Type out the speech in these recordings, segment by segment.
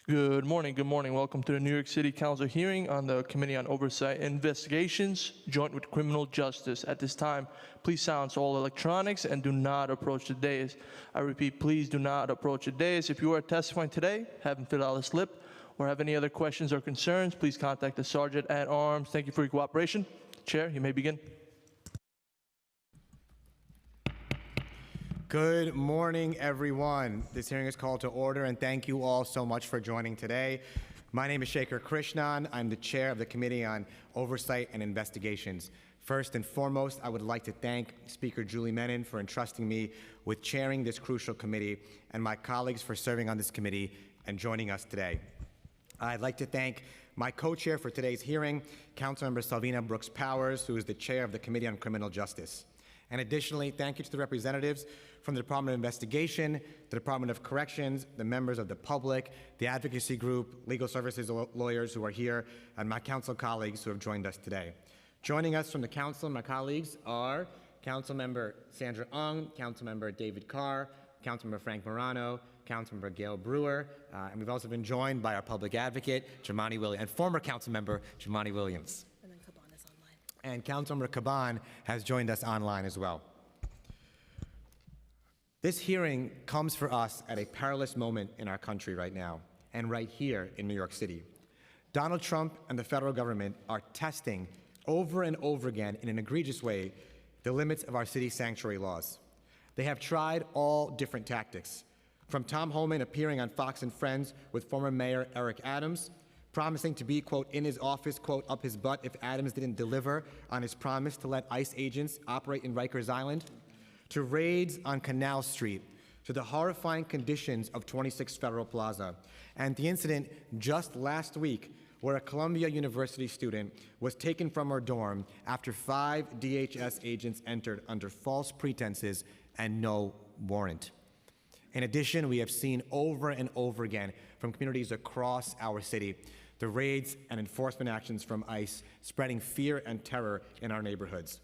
Good morning. Good morning. Welcome to the New York City Council hearing on the Committee on Oversight and Investigations, joint with Criminal Justice. At this time, please silence all electronics and do not approach the dais. I repeat, please do not approach the dais. If you are testifying today, haven't filled out a slip, or have any other questions or concerns, please contact the Sergeant at Arms. Thank you for your cooperation. Chair, you may begin. Good morning, everyone. This hearing is called to order, and thank you all so much for joining today. My name is Shekhar Krishnan. I'm the chair of the Committee on Oversight and Investigations. First and foremost, I would like to thank Speaker Julie Menin for entrusting me with chairing this crucial committee and my colleagues for serving on this committee and joining us today. I'd like to thank my co-chair for today's hearing, Councilmember Salvina Brooks Powers, who is the chair of the Committee on Criminal Justice. And additionally, thank you to the representatives from the Department of Investigation, the Department of Corrections, the members of the public, the advocacy group, legal services lawyers who are here, and my council colleagues who have joined us today. Joining us from the council, my colleagues are Councilmember Sandra Ung, Councilmember David Carr, Councilmember Frank Morano, Councilmember Gail Brewer, and we've also been joined by our public advocate, Jumaane Williams, and former Councilmember Jumaane Williams. And Councilmember Caban has joined us online as well. This hearing comes for us at a perilous moment in our country right now, and right here in New York City. Donald Trump and the federal government are testing over and over again in an egregious way the limits of our city sanctuary laws. They have tried all different tactics, from Tom Homan appearing on Fox and Friends with former Mayor Eric Adams, promising to be, quote, in his office, quote, up his butt if Adams didn't deliver on his promise to let ICE agents operate in Rikers Island, to raids on Canal Street, to the horrifying conditions of 26 Federal Plaza, and the incident just last week where a Columbia University student was taken from her dorm after 5 DHS agents entered under false pretenses and no warrant. In addition, we have seen over and over again from communities across our city the raids and enforcement actions from ICE spreading fear and terror in our neighborhoods.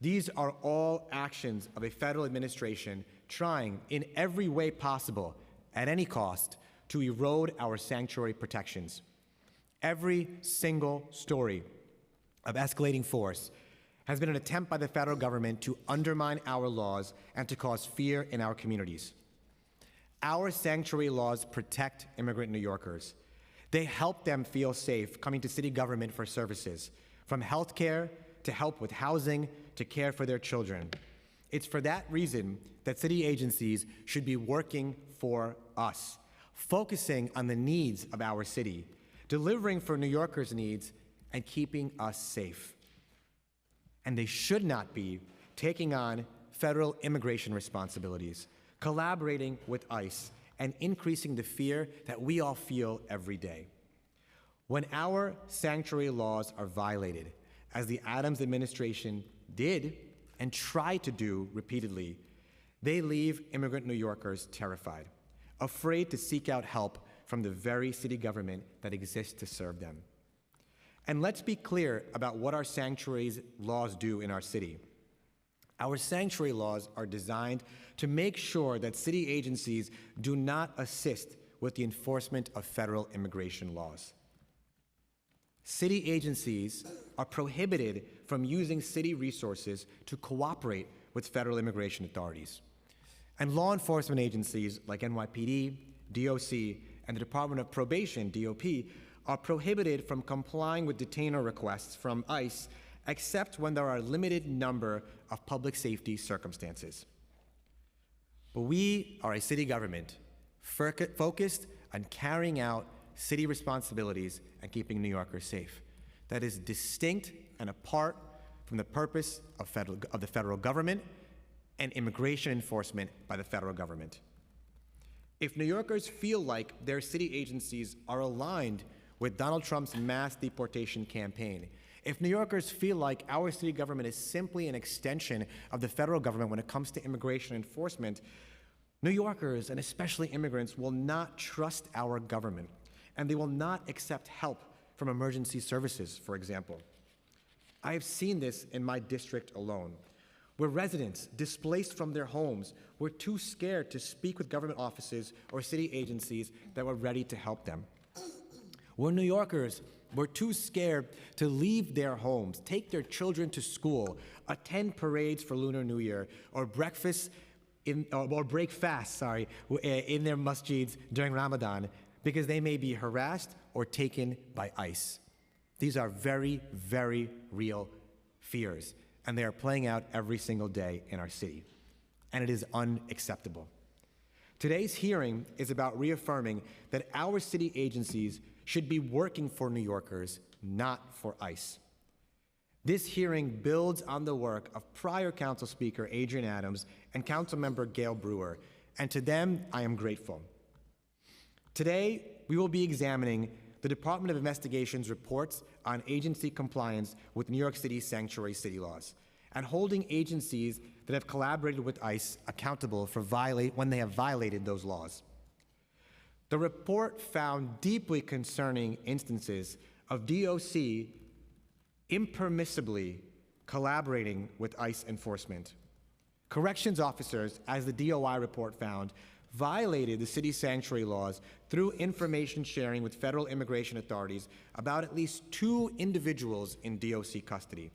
These are all actions of a federal administration trying in every way possible, at any cost, to erode our sanctuary protections. Every single story of escalating force has been an attempt by the federal government to undermine our laws and to cause fear in our communities. Our sanctuary laws protect immigrant New Yorkers. They help them feel safe coming to city government for services, from health care to help with housing to care for their children. It's for that reason that city agencies should be working for us, focusing on the needs of our city, delivering for New Yorkers' needs, and keeping us safe. And they should not be taking on federal immigration responsibilities, collaborating with ICE, and increasing the fear that we all feel every day. When our sanctuary laws are violated, as the Adams administration did and tried to do repeatedly, they leave immigrant New Yorkers terrified, afraid to seek out help from the very city government that exists to serve them. And let's be clear about what our sanctuary laws do in our city. Our sanctuary laws are designed to make sure that city agencies do not assist with the enforcement of federal immigration laws. City agencies are prohibited from using city resources to cooperate with federal immigration authorities. And law enforcement agencies like NYPD, DOC, and the Department of Probation, DOP, are prohibited from complying with detainer requests from ICE except when there are a limited number of public safety circumstances. But we are a city government focused on carrying out city responsibilities and keeping New Yorkers safe. That is distinct and apart from the purpose of the federal government and immigration enforcement by the federal government. If New Yorkers feel like their city agencies are aligned with Donald Trump's mass deportation campaign, if New Yorkers feel like our city government is simply an extension of the federal government when it comes to immigration enforcement, New Yorkers, and especially immigrants, will not trust our government, and they will not accept help from emergency services, for example. I have seen this in my district alone. where residents displaced from their homes were too scared to speak with government offices or city agencies that were ready to help them. Where New Yorkers were too scared to leave their homes, take their children to school, attend parades for Lunar New Year, or break fast in their masjids during Ramadan because they may be harassed or taken by ICE. These are very, very real fears, and they are playing out every single day in our city, and it is unacceptable. Today's hearing is about reaffirming that our city agencies should be working for New Yorkers, not for ICE. This hearing builds on the work of prior Council Speaker Adrian Adams and Councilmember Gail Brewer, and to them I am grateful. Today, we will be examining the Department of Investigation's reports on agency compliance with New York City's sanctuary city laws, and holding agencies that have collaborated with ICE accountable for when they have violated those laws. The report found deeply concerning instances of DOC impermissibly collaborating with ICE enforcement. Corrections officers, as the DOI report found, violated the city's sanctuary laws through information sharing with federal immigration authorities about at least 2 individuals in DOC custody.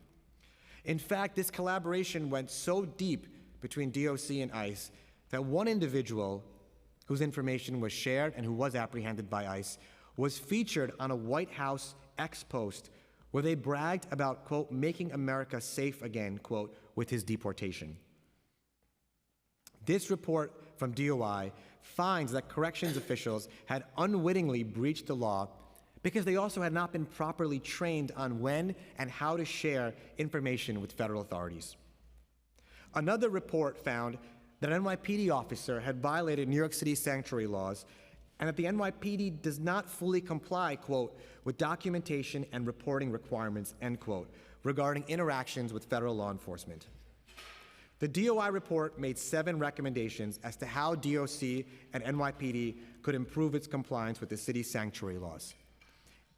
In fact, this collaboration went so deep between DOC and ICE that one individual whose information was shared and who was apprehended by ICE was featured on a White House X post where they bragged about, quote, making America safe again, quote, with his deportation. This report from DOI finds that corrections officials had unwittingly breached the law because they also had not been properly trained on when and how to share information with federal authorities. Another report found that an NYPD officer had violated New York City sanctuary laws and that the NYPD does not fully comply, quote, with documentation and reporting requirements, end quote, regarding interactions with federal law enforcement. The DOI report made 7 recommendations as to how DOC and NYPD could improve its compliance with the city's sanctuary laws.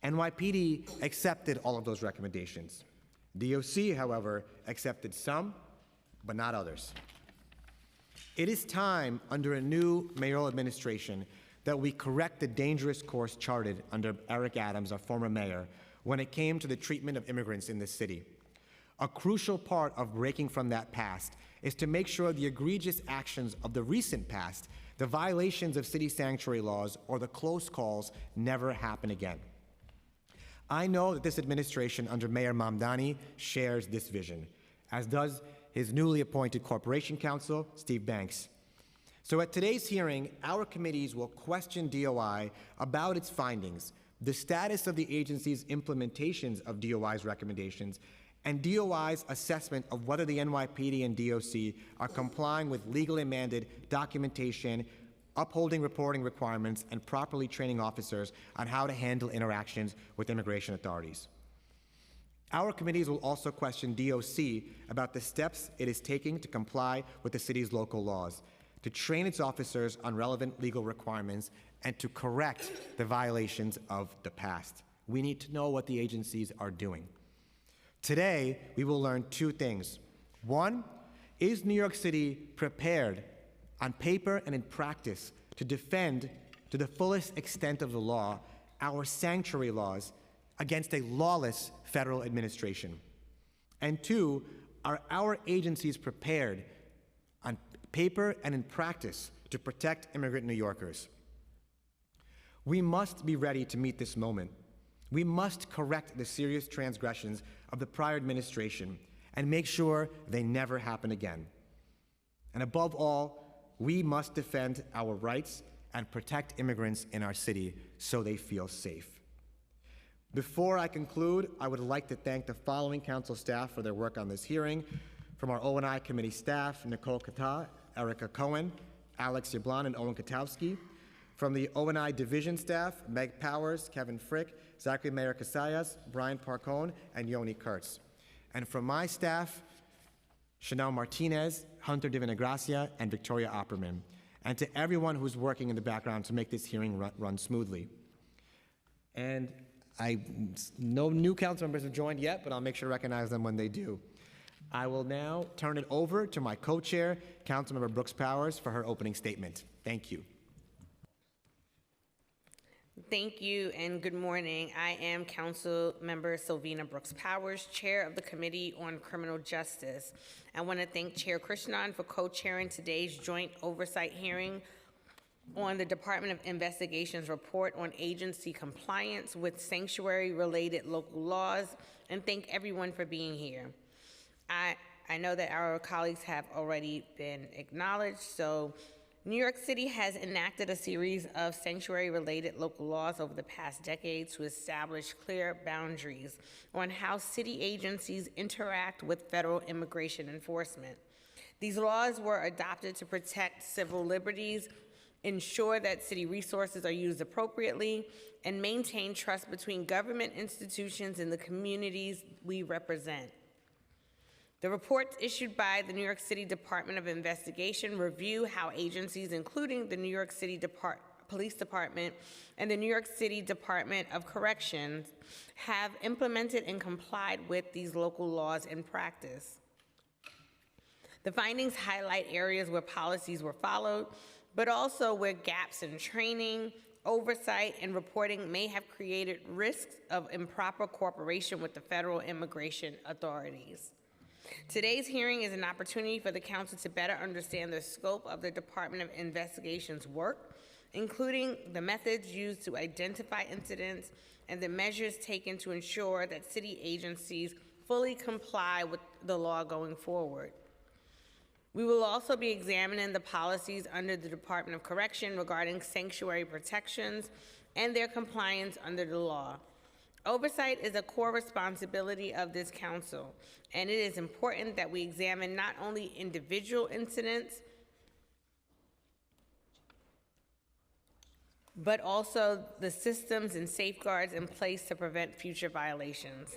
NYPD accepted all of those recommendations. DOC, however, accepted some, but not others. It is time, under a new mayoral administration, that we correct the dangerous course charted under Eric Adams, our former mayor, when it came to the treatment of immigrants in this city. A crucial part of breaking from that past is to make sure the egregious actions of the recent past, the violations of city sanctuary laws, or the close calls never happen again. I know that this administration under Mayor Mamdani shares this vision, as does his newly appointed Corporation Counsel, Steve Banks. So at today's hearing, our committees will question DOI about its findings, the status of the agency's implementations of DOI's recommendations, and DOI's assessment of whether the NYPD and DOC are complying with legally mandated documentation, upholding reporting requirements, and properly training officers on how to handle interactions with immigration authorities. Our committees will also question DOC about the steps it is taking to comply with the city's local laws, to train its officers on relevant legal requirements, and to correct the violations of the past. We need to know what the agencies are doing. Today, we will learn 2 things. 1, is New York City prepared on paper and in practice to defend, to the fullest extent of the law, our sanctuary laws against a lawless federal administration? And 2, are our agencies prepared on paper and in practice to protect immigrant New Yorkers? We must be ready to meet this moment. We must correct the serious transgressions of the prior administration and make sure they never happen again. And above all, we must defend our rights and protect immigrants in our city so they feel safe. Before I conclude, I would like to thank the following council staff for their work on this hearing. From our O&I committee staff, Nicole Kata, Erica Cohen, Alex Yablon, and Owen Katowski. From the O&I division staff, Meg Powers, Kevin Frick, Zachary Mayer Casayas, Brian Parcone, and Yoni Kurtz. And from my staff, Chanel Martinez, Hunter Divinagracia, and Victoria Opperman. And to everyone who's working in the background to make this hearing run smoothly. And no new council members have joined yet, but I'll make sure to recognize them when they do. I will now turn it over to my co-chair, Councilmember Brooks Powers, for her opening statement. Thank you. Thank you and good morning. I am Council Member Sylvina Brooks Powers, Chair of the Committee on Criminal Justice. I want to thank Chair Krishnan for co-chairing today's joint oversight hearing on the Department of Investigation's report on agency compliance with sanctuary-related local laws, and thank everyone for being here. I know that our colleagues have already been acknowledged, so New York City has enacted a series of sanctuary-related local laws over the past decade to establish clear boundaries on how city agencies interact with federal immigration enforcement. These laws were adopted to protect civil liberties, ensure that city resources are used appropriately, and maintain trust between government institutions and the communities we represent. The reports issued by the New York City Department of Investigation review how agencies, including the New York City Police Department and the New York City Department of Corrections, have implemented and complied with these local laws in practice. The findings highlight areas where policies were followed, but also where gaps in training, oversight, and reporting may have created risks of improper cooperation with the federal immigration authorities. Today's hearing is an opportunity for the Council to better understand the scope of the Department of Investigation's work, including the methods used to identify incidents and the measures taken to ensure that city agencies fully comply with the law going forward. We will also be examining the policies under the Department of Correction regarding sanctuary protections and their compliance under the law. Oversight is a core responsibility of this council, and it is important that we examine not only individual incidents, but also the systems and safeguards in place to prevent future violations.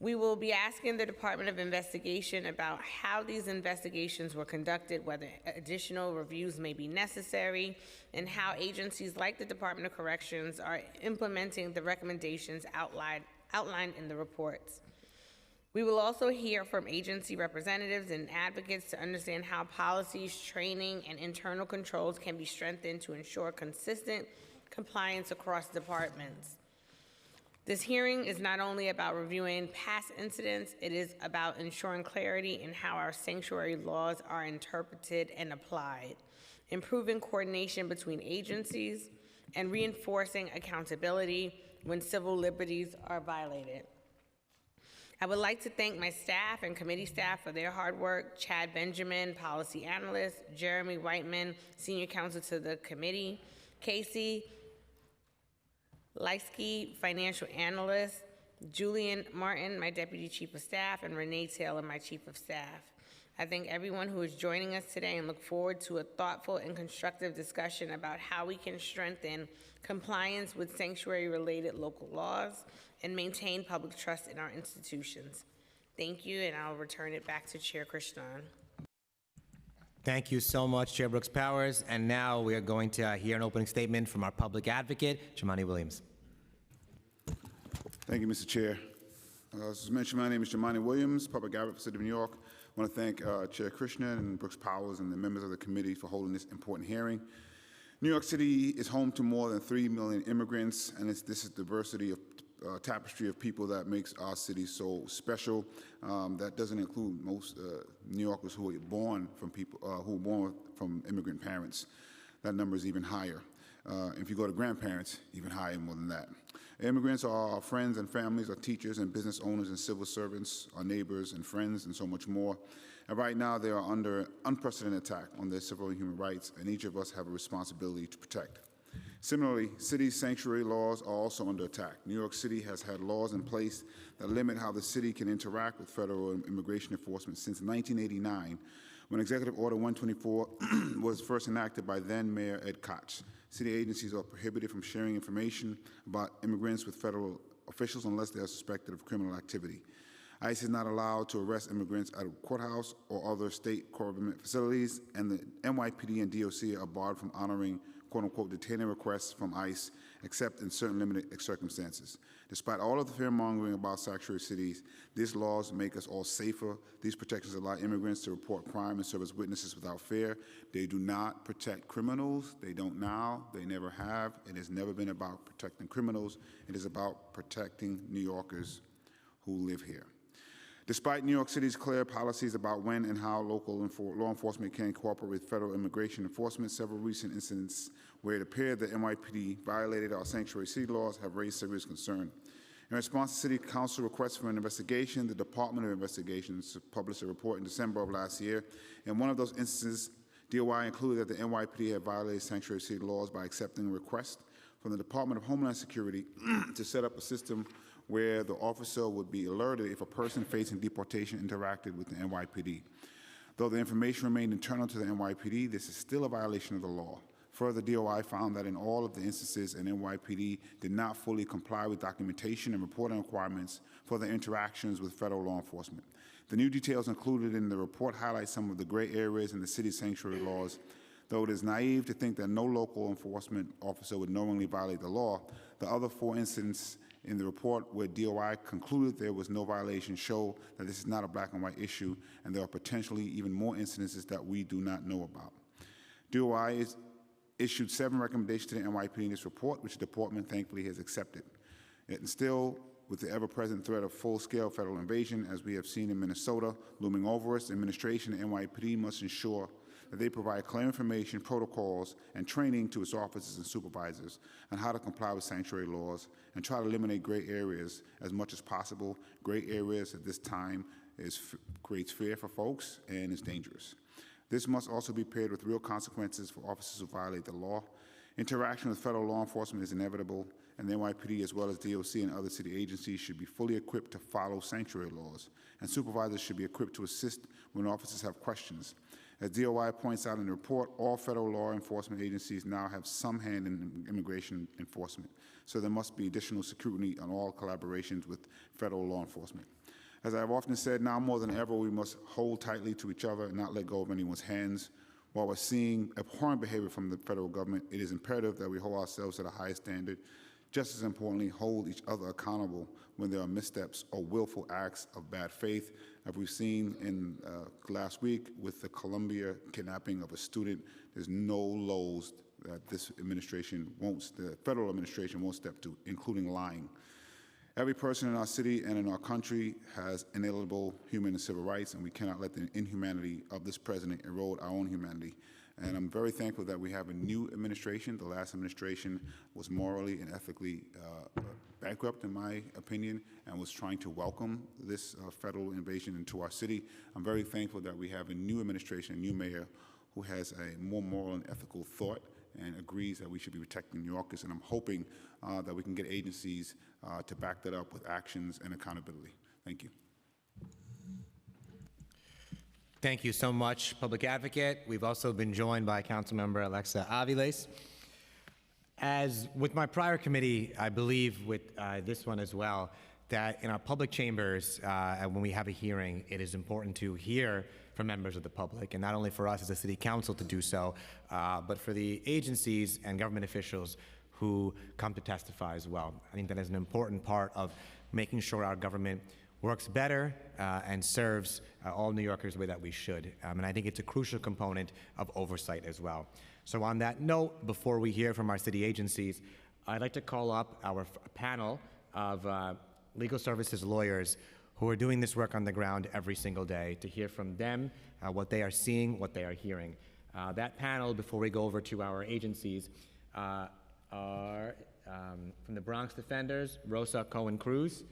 We will be asking the Department of Investigation about how these investigations were conducted, whether additional reviews may be necessary, and how agencies like the Department of Corrections are implementing the recommendations outlined in the reports. We will also hear from agency representatives and advocates to understand how policies, training, and internal controls can be strengthened to ensure consistent compliance across departments. This hearing is not only about reviewing past incidents, it is about ensuring clarity in how our sanctuary laws are interpreted and applied, improving coordination between agencies, and reinforcing accountability when civil liberties are violated. I would like to thank my staff and committee staff for their hard work: Chad Benjamin, policy analyst; Jeremy Whiteman, senior counsel to the committee; Casey Leisky, financial analyst; Julian Martin, my deputy chief of staff; and Renee Taylor, my chief of staff. I thank everyone who is joining us today and look forward to a thoughtful and constructive discussion about how we can strengthen compliance with sanctuary-related local laws and maintain public trust in our institutions. Thank you, and I'll return it back to Chair Krishnan. Thank you so much, Chair Brooks Powers. And now we are going to hear an opening statement from our public advocate, Jumaane Williams. Thank you, Mr. Chair. As was mentioned, my name is Jumaane Williams, public advocate for the City of New York. I want to thank Chair Krishnan and Brooks Powers and the members of the committee for holding this important hearing. New York City is home to more than 3 million immigrants, and this is diversity of tapestry of people that makes our city so special. That doesn't include most New Yorkers who are born from from immigrant parents. That number is even higher. If you go to grandparents, even higher, more than that. Immigrants are our friends and families, our teachers and business owners and civil servants, our neighbors and friends, and so much more. And right now, they are under unprecedented attack on their civil and human rights, and each of us have a responsibility to protect. Similarly, city sanctuary laws are also under attack. New York City has had laws in place that limit how the city can interact with federal immigration enforcement since 1989, when Executive Order 124 was first enacted by then Mayor Ed Koch. City agencies are prohibited from sharing information about immigrants with federal officials unless they are suspected of criminal activity. ICE is not allowed to arrest immigrants at a courthouse or other state government facilities, and the NYPD and DOC are barred from honoring quote-unquote detaining requests from ICE, except in certain limited circumstances. Despite all of the fear-mongering about sanctuary cities, these laws make us all safer. These protections allow immigrants to report crime and serve as witnesses without fear. They do not protect criminals. They don't now. They never have. It has never been about protecting criminals. It is about protecting New Yorkers who live here. Despite New York City's clear policies about when and how local law enforcement can cooperate with federal immigration enforcement, several recent incidents where it appeared that NYPD violated our sanctuary city laws have raised serious concern. In response to City Council requests for an investigation, the Department of Investigations published a report in December of last year. In one of those instances, DOI included that the NYPD had violated sanctuary city laws by accepting a request from the Department of Homeland Security to set up a system where the officer would be alerted if a person facing deportation interacted with the NYPD. Though the information remained internal to the NYPD, this is still a violation of the law. Further, DOI found that in all of the instances, an NYPD did not fully comply with documentation and reporting requirements for their interactions with federal law enforcement. The new details included in the report highlight some of the gray areas in the city's sanctuary laws. Though it is naive to think that no local enforcement officer would knowingly violate the law, the other 4 incidents in the report where DOI concluded there was no violation show that this is not a black and white issue, and there are potentially even more incidences that we do not know about. DOI issued 7 recommendations to the NYPD in this report, which the department thankfully has accepted. And still, with the ever-present threat of full-scale federal invasion, as we have seen in Minnesota, looming over us, the administration and NYPD must ensure that they provide clear information, protocols, and training to its officers and supervisors on how to comply with sanctuary laws and try to eliminate gray areas as much as possible. Gray areas at this time creates fear for folks and is dangerous. This must also be paired with real consequences for officers who violate the law. Interaction with federal law enforcement is inevitable, and the NYPD, as well as DOC and other city agencies, should be fully equipped to follow sanctuary laws, and supervisors should be equipped to assist when officers have questions. As DOI points out in the report, all federal law enforcement agencies now have some hand in immigration enforcement, so there must be additional scrutiny on all collaborations with federal law enforcement. As I have often said, now more than ever, we must hold tightly to each other and not let go of anyone's hands. While we're seeing abhorrent behavior from the federal government, it is imperative that we hold ourselves to the highest standard. Just as importantly, hold each other accountable when there are missteps or willful acts of bad faith. As we've seen in last week with the Columbia kidnapping of a student, there's no lows that this administration won't, the federal administration won't step to, including lying. Every person in our city and in our country has inalienable human and civil rights, and we cannot let the inhumanity of this president erode our own humanity. And I'm very thankful that we have a new administration. The last administration was morally and ethically bankrupt, in my opinion, and was trying to welcome this federal invasion into our city. I'm very thankful that we have a new administration, a new mayor, who has a more moral and ethical thought and agrees that we should be protecting New Yorkers. And I'm hoping that we can get agencies to back that up with actions and accountability. Thank you. Thank you so much, Public Advocate. We've also been joined by Councilmember Alexa Aviles. As with my prior committee, I believe with this one as well, that in our public chambers, when we have a hearing, it is important to hear from members of the public, and not only for us as a city council to do so, but for the agencies and government officials who come to testify as well. I think that is an important part of making sure our government works better and serves all New Yorkers the way that we should. And I think it's a crucial component of oversight as well. So on that note, before we hear from our city agencies, I'd like to call up our panel of legal services lawyers who are doing this work on the ground every single day, to hear from them what they are seeing, what they are hearing. That panel, before we go over to our agencies, are from the Bronx Defenders, Rosa Cohen-Cruz,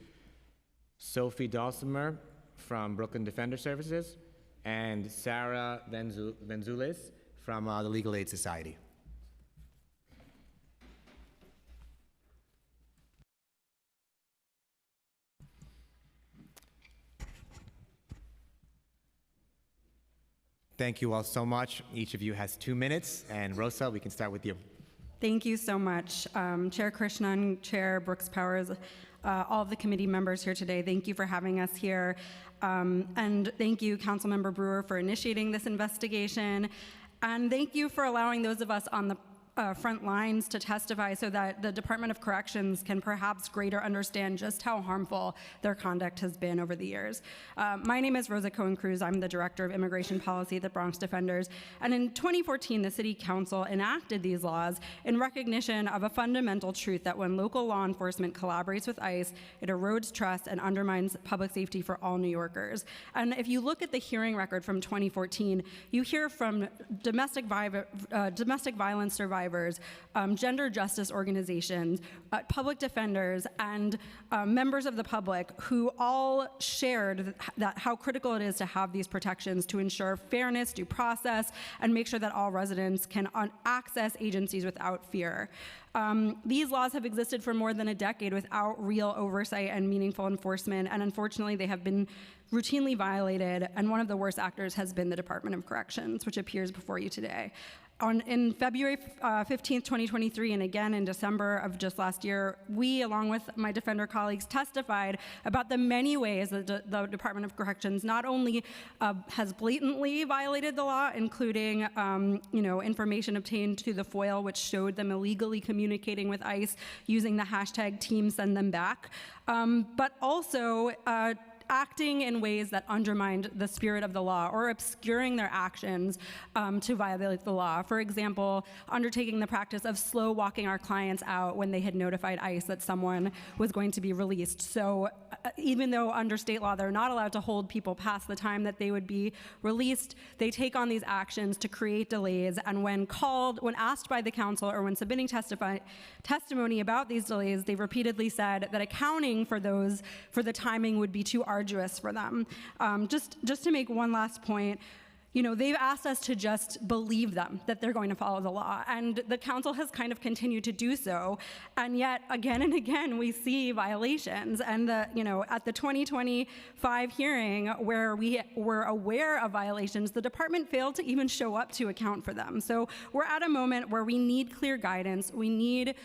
Sophie Dulcimer from Brooklyn Defender Services, and Sarah Venzulis from the Legal Aid Society. Thank you all so much. Each of you has 2 minutes, and Rosa, we can start with you. Thank you so much. Chair Krishnan, Chair Brooks Powers, all of the committee members here today, thank you for having us here. And thank you, Councilmember Brewer, for initiating this investigation. And thank you for allowing those of us on the front lines to testify so that the Department of Corrections can perhaps greater understand just how harmful their conduct has been over the years. My name is Rosa Cohen-Cruz. I'm the Director of Immigration Policy at the Bronx Defenders. And in 2014, the City Council enacted these laws in recognition of a fundamental truth that when local law enforcement collaborates with ICE, it erodes trust and undermines public safety for all New Yorkers. And if you look at the hearing record from 2014, you hear from domestic violence survivors, gender justice organizations, public defenders, and members of the public who all shared that how critical it is to have these protections to ensure fairness, due process, and make sure that all residents can access agencies without fear. These laws have existed for more than a decade without real oversight and meaningful enforcement, and unfortunately they have been routinely violated, and one of the worst actors has been the Department of Corrections, which appears before you today. In February 15th, 2023, and again in December of just last year, we, along with my defender colleagues, testified about the many ways that the Department of Corrections not only has blatantly violated the law, including information obtained through the FOIL, which showed them illegally communicating with ICE using the hashtag #TeamSendThemBack, but also acting in ways that undermined the spirit of the law or obscuring their actions to violate the law. For example, undertaking the practice of slow walking our clients out when they had notified ICE that someone was going to be released. So even though under state law they're not allowed to hold people past the time that they would be released, they take on these actions to create delays. And when asked by the council or when submitting testimony about these delays, they repeatedly said that accounting for the timing would be too arduous for them. Just to make one last point, they've asked us to just believe them that they're going to follow the law, and the council has kind of continued to do so, and yet again and again we see violations. And at the 2025 hearing where we were aware of violations, the department failed to even show up to account for them. So we're at a moment where we need clear guidance. We need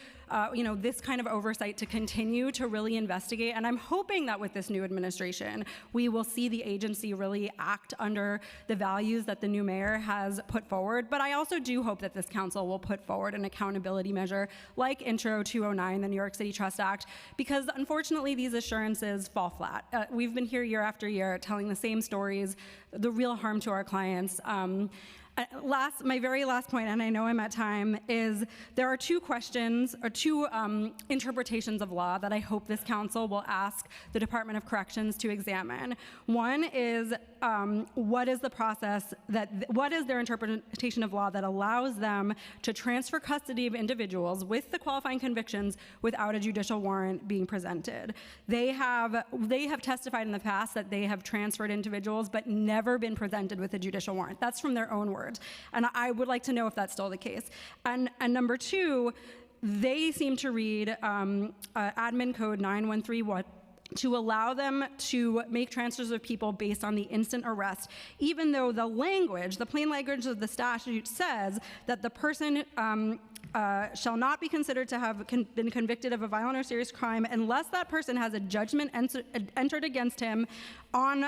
this kind of oversight to continue to really investigate. And I'm hoping that with this new administration, we will see the agency really act under the values that the new mayor has put forward. But I also do hope that this council will put forward an accountability measure like Intro 209, the New York City Trust Act, because unfortunately these assurances fall flat. We've been here year after year telling the same stories, the real harm to our clients. My very last point, and I know I'm at time, is there are two questions or two interpretations of law that I hope this council will ask the Department of Corrections to examine. One is what is their interpretation of law that allows them to transfer custody of individuals with the qualifying convictions without a judicial warrant being presented. They have testified in the past that they have transferred individuals but never been presented with a judicial warrant. That's from their own words. And I would like to know if that's still the case. And number two, they seem to read Admin Code 9131 to allow them to make transfers of people based on the instant arrest, even though the plain language of the statute says that the person shall not be considered to have been convicted of a violent or serious crime unless that person has a judgment entered against him on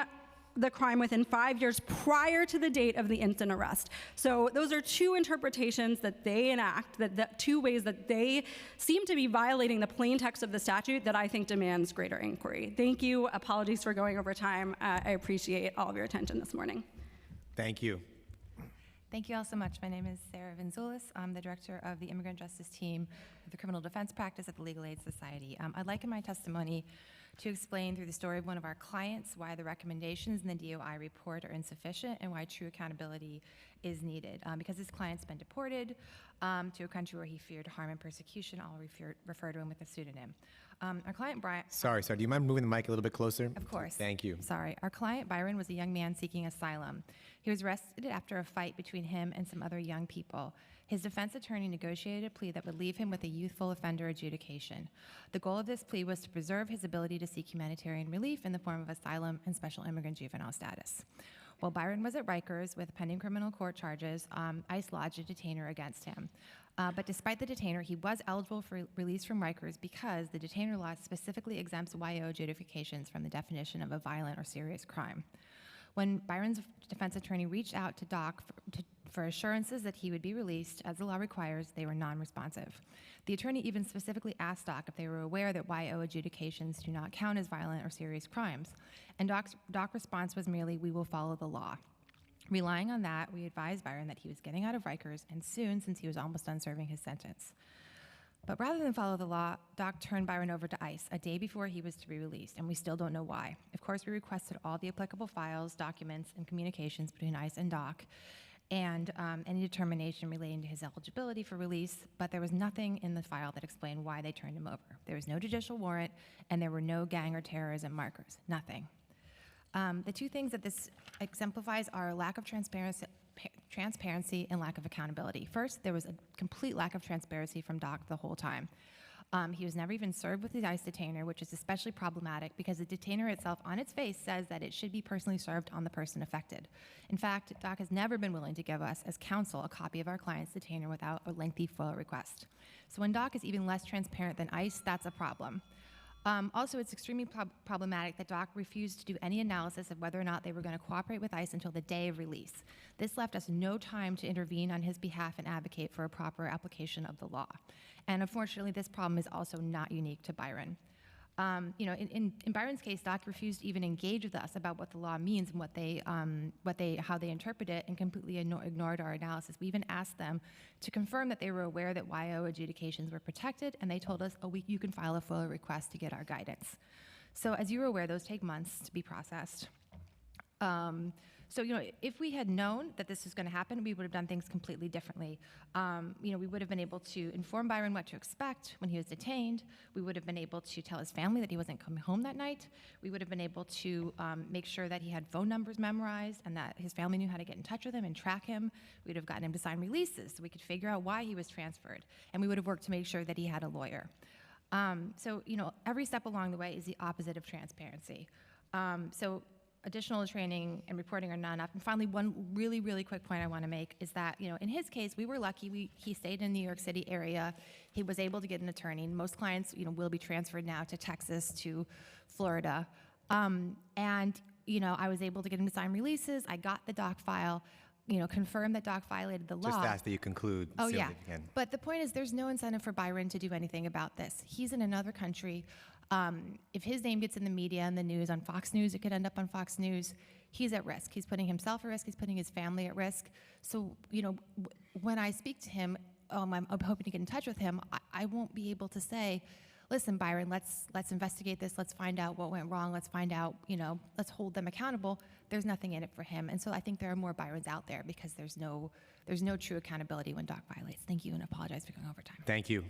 the crime within 5 years prior to the date of the instant arrest. So those are two interpretations that they enact, that two ways that they seem to be violating the plain text of the statute that I think demands greater inquiry. Thank you. Apologies for going over time. I appreciate all of your attention this morning. Thank you. Thank you all so much. My name is Sarah Vanzoulis. I'm the director of the Immigrant Justice Team of the Criminal Defense Practice at the Legal Aid Society. I'd like in my testimony to explain through the story of one of our clients why the recommendations in the DOI report are insufficient and why true accountability is needed. Because his client's been deported to a country where he feared harm and persecution, I'll refer to him with a pseudonym. Our client Brian. Sorry, do you mind moving the mic a little bit closer? Of course. Thank you. Sorry. Our client Byron was a young man seeking asylum. He was arrested after a fight between him and some other young people. His defense attorney negotiated a plea that would leave him with a youthful offender adjudication. The goal of this plea was to preserve his ability to seek humanitarian relief in the form of asylum and special immigrant juvenile status. While Byron was at Rikers with pending criminal court charges, ICE lodged a detainer against him. But despite the detainer, he was eligible for release from Rikers because the detainer law specifically exempts YO adjudications from the definition of a violent or serious crime. When Byron's defense attorney reached out to Doc for assurances that he would be released, as the law requires, they were non-responsive. The attorney even specifically asked Doc if they were aware that YO adjudications do not count as violent or serious crimes. And Doc's response was merely, "We will follow the law." Relying on that, we advised Byron that he was getting out of Rikers, and soon, since he was almost done serving his sentence. But rather than follow the law, Doc turned Byron over to ICE a day before he was to be released, and we still don't know why. Of course, we requested all the applicable files, documents, and communications between ICE and Doc, and any determination relating to his eligibility for release, but there was nothing in the file that explained why they turned him over. There was no judicial warrant, and there were no gang or terrorism markers, nothing. The two things that this exemplifies are lack of transparency and lack of accountability. First, there was a complete lack of transparency from Doc the whole time. He was never even served with the ICE detainer, which is especially problematic because the detainer itself on its face says that it should be personally served on the person affected. In fact, Doc has never been willing to give us, as counsel, a copy of our client's detainer without a lengthy FOIA request. So when Doc is even less transparent than ICE, that's a problem. Also, it's extremely problematic that Doc refused to do any analysis of whether or not they were going to cooperate with ICE until the day of release. This left us no time to intervene on his behalf and advocate for a proper application of the law. And unfortunately, this problem is also not unique to Byron. In Byron's case, Doc refused to even engage with us about what the law means and how they interpret it, and completely ignored our analysis. We even asked them to confirm that they were aware that YO adjudications were protected, and they told us, you can file a FOIA request to get our guidance. So as you're aware, those take months to be processed. So, if we had known that this was going to happen, we would have done things completely differently. We would have been able to inform Byron what to expect when he was detained. We would have been able to tell his family that he wasn't coming home that night. We would have been able to make sure that he had phone numbers memorized and that his family knew how to get in touch with him and track him. We would have gotten him to sign releases so we could figure out why he was transferred. And we would have worked to make sure that he had a lawyer. Every step along the way is the opposite of transparency. Additional training and reporting are not enough. And finally, one really, really quick point I want to make is that, in his case, we were lucky. He stayed in the New York City area. He was able to get an attorney. Most clients, will be transferred now to Texas, to Florida. I was able to get him to sign releases. I got the Doc file, confirmed that Doc violated the law. Just ask that you conclude. Oh, soon yeah. if you can. But the point is, there's no incentive for Byron to do anything about this. He's in another country. If his name gets in the media and the news on Fox News, it could end up on Fox News. He's at risk. He's putting himself at risk. He's putting his family at risk. So, when I speak to him, I'm hoping to get in touch with him. I won't be able to say, "Listen, Byron, let's investigate this. Let's find out what went wrong. Let's find out, let's hold them accountable." There's nothing in it for him, and so I think there are more Byrons out there because there's no true accountability when Doc violates. Thank you, and I apologize for going over time. Thank you.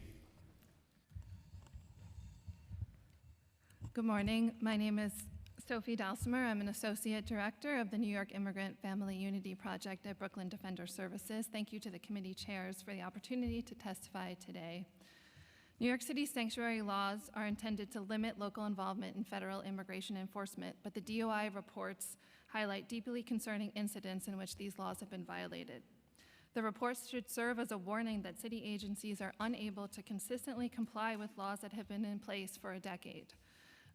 Good morning. My name is Sophie Dalsimer. I'm an Associate Director of the New York Immigrant Family Unity Project at Brooklyn Defender Services. Thank you to the committee chairs for the opportunity to testify today. New York City sanctuary laws are intended to limit local involvement in federal immigration enforcement, but the DOI reports highlight deeply concerning incidents in which these laws have been violated. The reports should serve as a warning that city agencies are unable to consistently comply with laws that have been in place for a decade.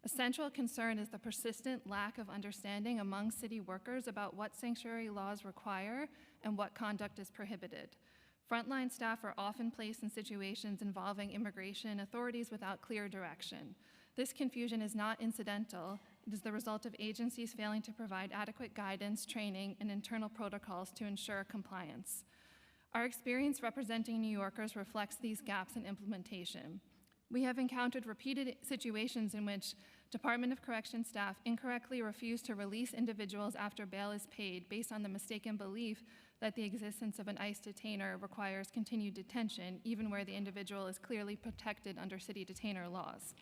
A central concern is the persistent lack of understanding among city workers about what sanctuary laws require and what conduct is prohibited. Frontline staff are often placed in situations involving immigration authorities without clear direction. This confusion is not incidental. It is the result of agencies failing to provide adequate guidance, training, and internal protocols to ensure compliance. Our experience representing New Yorkers reflects these gaps in implementation. We have encountered repeated situations in which Department of Corrections staff incorrectly refuse to release individuals after bail is paid based on the mistaken belief that the existence of an ICE detainer requires continued detention, even where the individual is clearly protected under city detainer laws.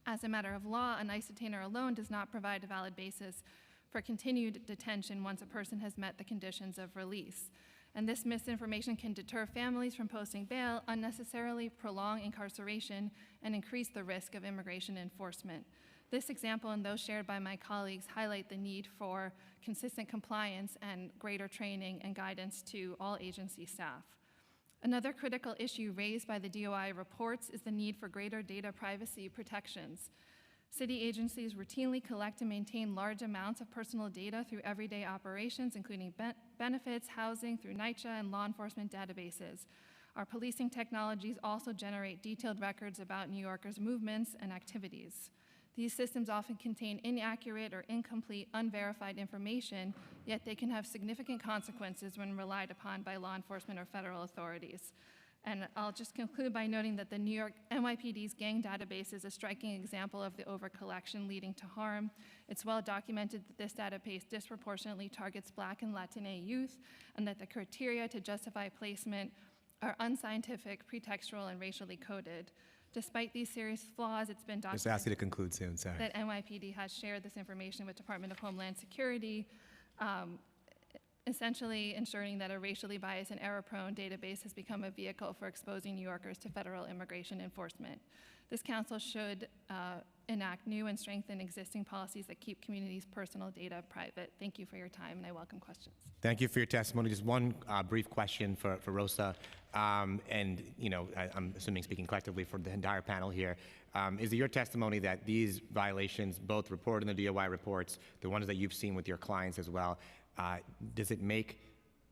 As a matter of law, an ICE detainer alone does not provide a valid basis for continued detention once a person has met the conditions of release. And this misinformation can deter families from posting bail, unnecessarily prolong incarceration, and increase the risk of immigration enforcement. This example and those shared by my colleagues highlight the need for consistent compliance and greater training and guidance to all agency staff. Another critical issue raised by the DOI reports is the need for greater data privacy protections. City agencies routinely collect and maintain large amounts of personal data through everyday operations, including benefits, housing, through NYCHA and law enforcement databases. Our policing technologies also generate detailed records about New Yorkers' movements and activities. These systems often contain inaccurate or incomplete, unverified information, yet they can have significant consequences when relied upon by law enforcement or federal authorities. And I'll just conclude by noting that the New York NYPD's gang database is a striking example of the overcollection leading to harm. It's well documented that this database disproportionately targets Black and Latina youth, and that the criteria to justify placement are unscientific, pretextual, and racially coded. Despite these serious flaws, it's been Just ask you documented to conclude soon, sorry. that NYPD has shared this information with Department of Homeland Security, essentially ensuring that a racially biased and error-prone database has become a vehicle for exposing New Yorkers to federal immigration enforcement. This council should enact new and strengthen existing policies that keep communities' personal data private. Thank you for your time, and I welcome questions. Thank you for your testimony. Just one brief question for Rosa, and I'm assuming speaking collectively for the entire panel here. Is it your testimony that these violations, both reported in the DOI reports, the ones that you've seen with your clients as well, does it make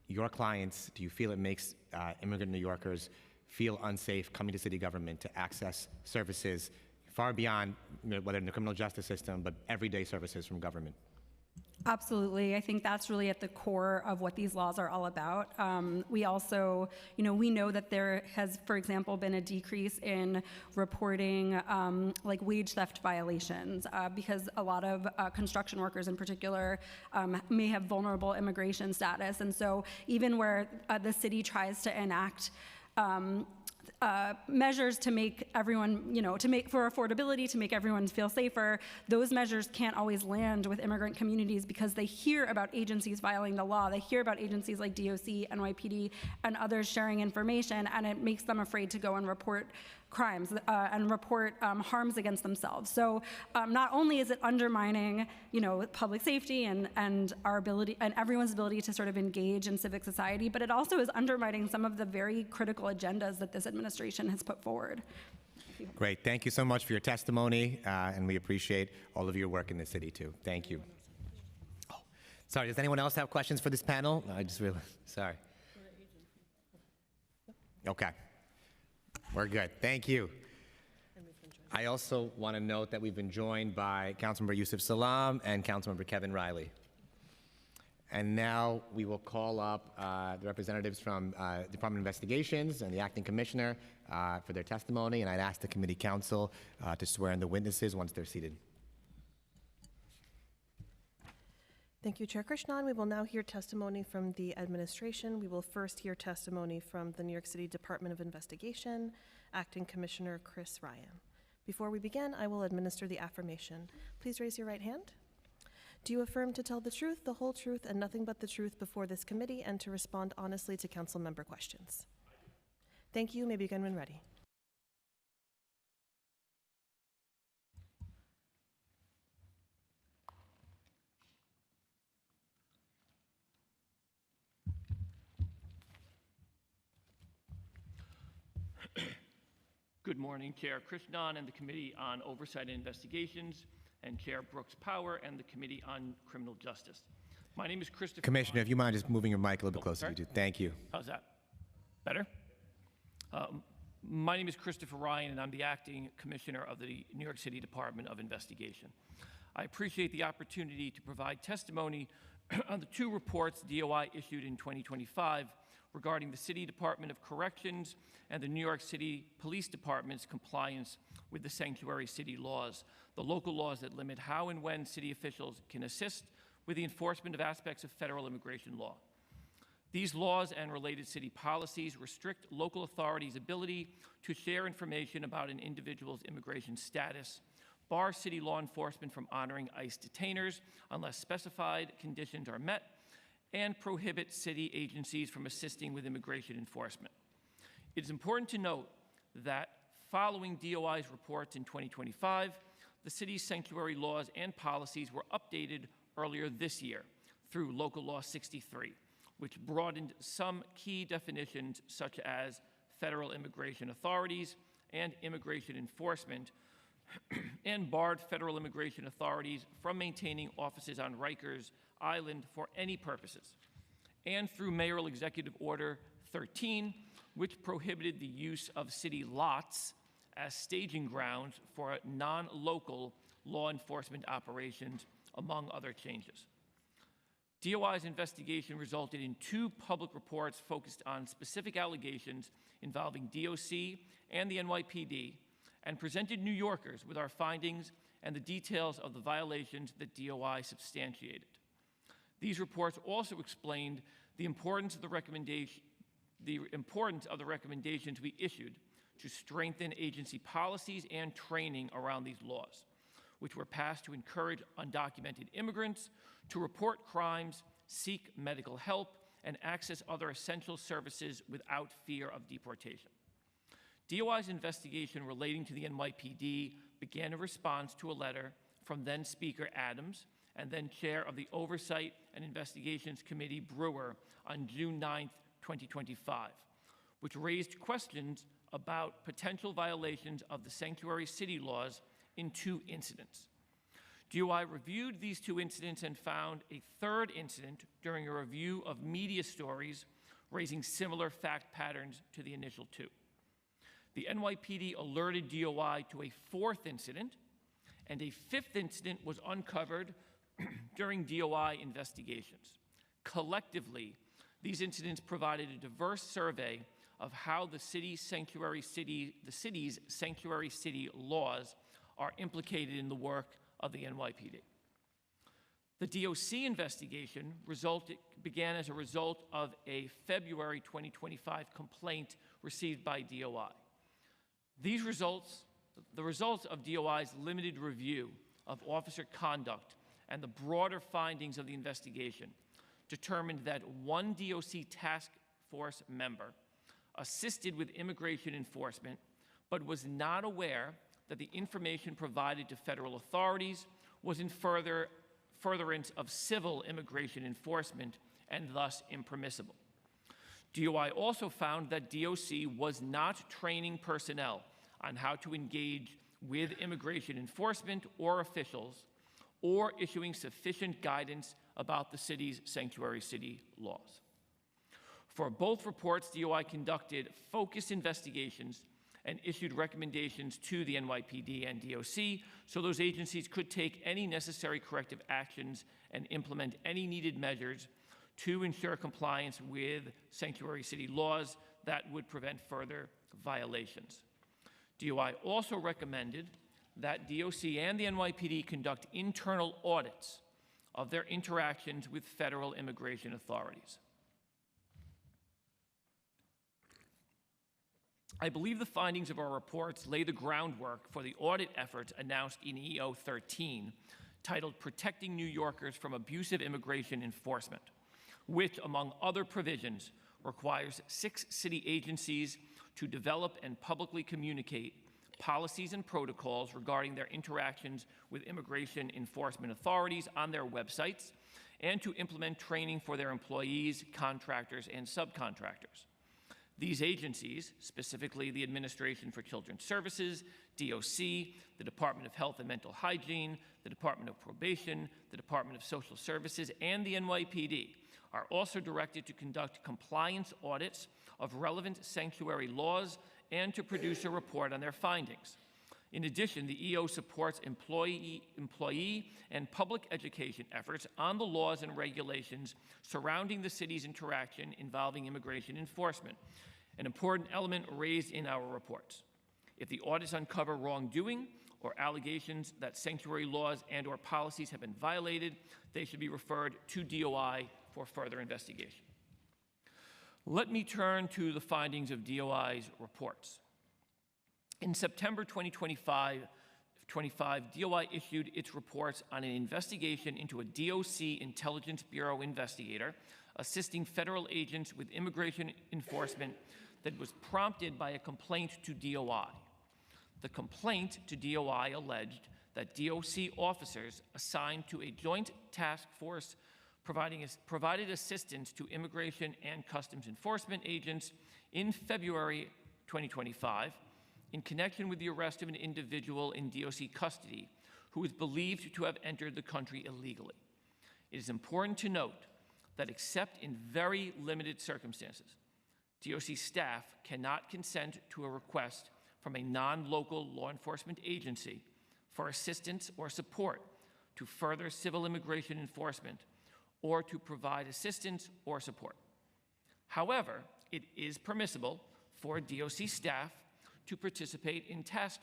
your clients, do you feel it makes immigrant New Yorkers feel unsafe coming to city government to access services far beyond whether in the criminal justice system, but everyday services from government? Absolutely. I think that's really at the core of what these laws are all about. We also, we know that there has, for example, been a decrease in reporting like wage theft violations because a lot of construction workers in particular may have vulnerable immigration status. And so even where the city tries to enact measures to make everyone, for affordability, to make everyone feel safer, those measures can't always land with immigrant communities because they hear about agencies violating the law. They hear about agencies like DOC, NYPD, and others sharing information, and it makes them afraid to go and report crimes and report harms against themselves. So not only is it undermining, public safety and our ability and everyone's ability to sort of engage in civic society, but it also is undermining some of the very critical agendas that this administration has put forward. Great. Thank you so much for your testimony, and we appreciate all of your work in the city too. Thank you. Oh, sorry, does anyone else have questions for this panel? No, I just realized. Sorry. Okay. We're good. Thank you. I also want to note that we've been joined by Councilmember Yusuf Salaam and Councilmember Kevin Riley. And now we will call up the representatives from Department of Investigations and the acting commissioner for their testimony, and I'd ask the committee counsel to swear in the witnesses once they're seated. Thank you, Chair Krishnan. We will now hear testimony from the administration. We will first hear testimony from the New York City Department of Investigation, Acting Commissioner Chris Ryan. Before we begin, I will administer the affirmation. Please raise your right hand. Do you affirm to tell the truth, the whole truth, and nothing but the truth before this committee, and to respond honestly to council member questions? Thank you. You may begin when ready. Good morning, Chair Krishnan and the Committee on Oversight and Investigations, and Chair Brooks Power and the Committee on Criminal Justice. My name is Christopher. Commissioner, if you mind just moving your mic a little bit closer. Sorry? You do. Thank you. How's that? Better? My name is Christopher Ryan, and I'm the Acting Commissioner of the New York City Department of Investigation. I appreciate the opportunity to provide testimony on the two reports DOI issued in 2025 regarding the City Department of Corrections and the New York City Police Department's compliance with the sanctuary city laws, the local laws that limit how and when city officials can assist with the enforcement of aspects of federal immigration law. These laws and related city policies restrict local authorities' ability to share information about an individual's immigration status, bar city law enforcement from honoring ICE detainers unless specified conditions are met, and prohibit city agencies from assisting with immigration enforcement. It is important to note that following DOI's reports in 2025, the city's sanctuary laws and policies were updated earlier this year through Local Law 63, which broadened some key definitions such as federal immigration authorities and immigration enforcement, and barred federal immigration authorities from maintaining offices on Rikers Island for any purposes, and through Mayoral Executive Order 13, which prohibited the use of city lots as staging grounds for non-local law enforcement operations, among other changes. DOI's investigation resulted in 2 public reports focused on specific allegations involving DOC and the NYPD, and presented New Yorkers with our findings and the details of the violations that DOI substantiated. These reports also explained the importance of the recommendations we issued to strengthen agency policies and training around these laws, which were passed to encourage undocumented immigrants to report crimes, seek medical help, and access other essential services without fear of deportation. DOI's investigation relating to the NYPD began in response to a letter from then Speaker Adams and then Chair of the Oversight and Investigations Committee Brewer on June 9, 2025, which raised questions about potential violations of the sanctuary city laws in 2 incidents. DOI reviewed these 2 incidents and found a 3rd incident during a review of media stories raising similar fact patterns to the initial 2. The NYPD alerted DOI to a 4th incident, and a 5th incident was uncovered during DOI investigations. Collectively, these incidents provided a diverse survey of how the city's sanctuary city laws are implicated in the work of the NYPD. The DOC investigation began as a result of a February 2025 complaint received by DOI. The results of DOI's limited review of officer conduct and the broader findings of the investigation determined that one DOC task force member assisted with immigration enforcement, but was not aware that the information provided to federal authorities was in furtherance of civil immigration enforcement and thus impermissible. DOI also found that DOC was not training personnel on how to engage with immigration enforcement or officials, or issuing sufficient guidance about the city's sanctuary city laws. For both reports, DOI conducted focused investigations and issued recommendations to the NYPD and DOC so those agencies could take any necessary corrective actions and implement any needed measures to ensure compliance with sanctuary city laws that would prevent further violations. DOI also recommended that DOC and the NYPD conduct internal audits of their interactions with federal immigration authorities. I believe the findings of our reports lay the groundwork for the audit efforts announced in EO 13, titled Protecting New Yorkers from Abusive Immigration Enforcement, which, among other provisions, requires 6 city agencies to develop and publicly communicate policies and protocols regarding their interactions with immigration enforcement authorities on their websites, and to implement training for their employees, contractors, and subcontractors. These agencies, specifically the Administration for Children's Services, DOC, the Department of Health and Mental Hygiene, the Department of Probation, the Department of Social Services, and the NYPD, are also directed to conduct compliance audits of relevant sanctuary laws and to produce a report on their findings. In addition, the EO supports employee and public education efforts on the laws and regulations surrounding the city's interaction involving immigration enforcement, an important element raised in our reports. If the audits uncover wrongdoing or allegations that sanctuary laws and/or policies have been violated, they should be referred to DOI for further investigation. Let me turn to the findings of DOI's reports. In September 2025, DOI issued its reports on an investigation into a DOC Intelligence Bureau investigator assisting federal agents with immigration enforcement that was prompted by a complaint to DOI. The complaint to DOI alleged that DOC officers assigned to a joint task force provided assistance to Immigration and Customs Enforcement agents in February 2025 in connection with the arrest of an individual in DOC custody who is believed to have entered the country illegally. It is important to note that except in very limited circumstances, DOC staff cannot consent to a request from a non-local law enforcement agency for assistance or support to further civil immigration enforcement or to provide assistance or support. However, it is permissible for DOC staff to participate in task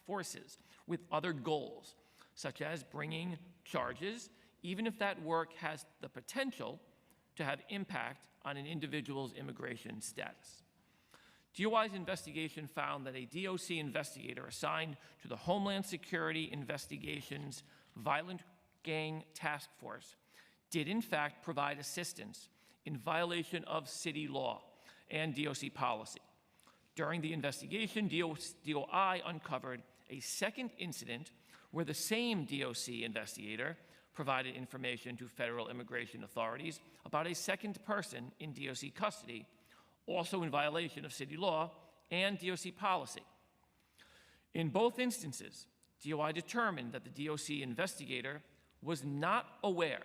forces with other goals, such as bringing charges, even if that work has the potential to have impact on an individual's immigration status. DOI's investigation found that a DOC investigator assigned to the Homeland Security Investigations Violent Gang Task Force did in fact provide assistance in violation of city law and DOC policy. During the investigation, DOI uncovered a second incident where the same DOC investigator provided information to federal immigration authorities about a second person in DOC custody, also in violation of city law and DOC policy. In both instances, DOI determined that the DOC investigator was not aware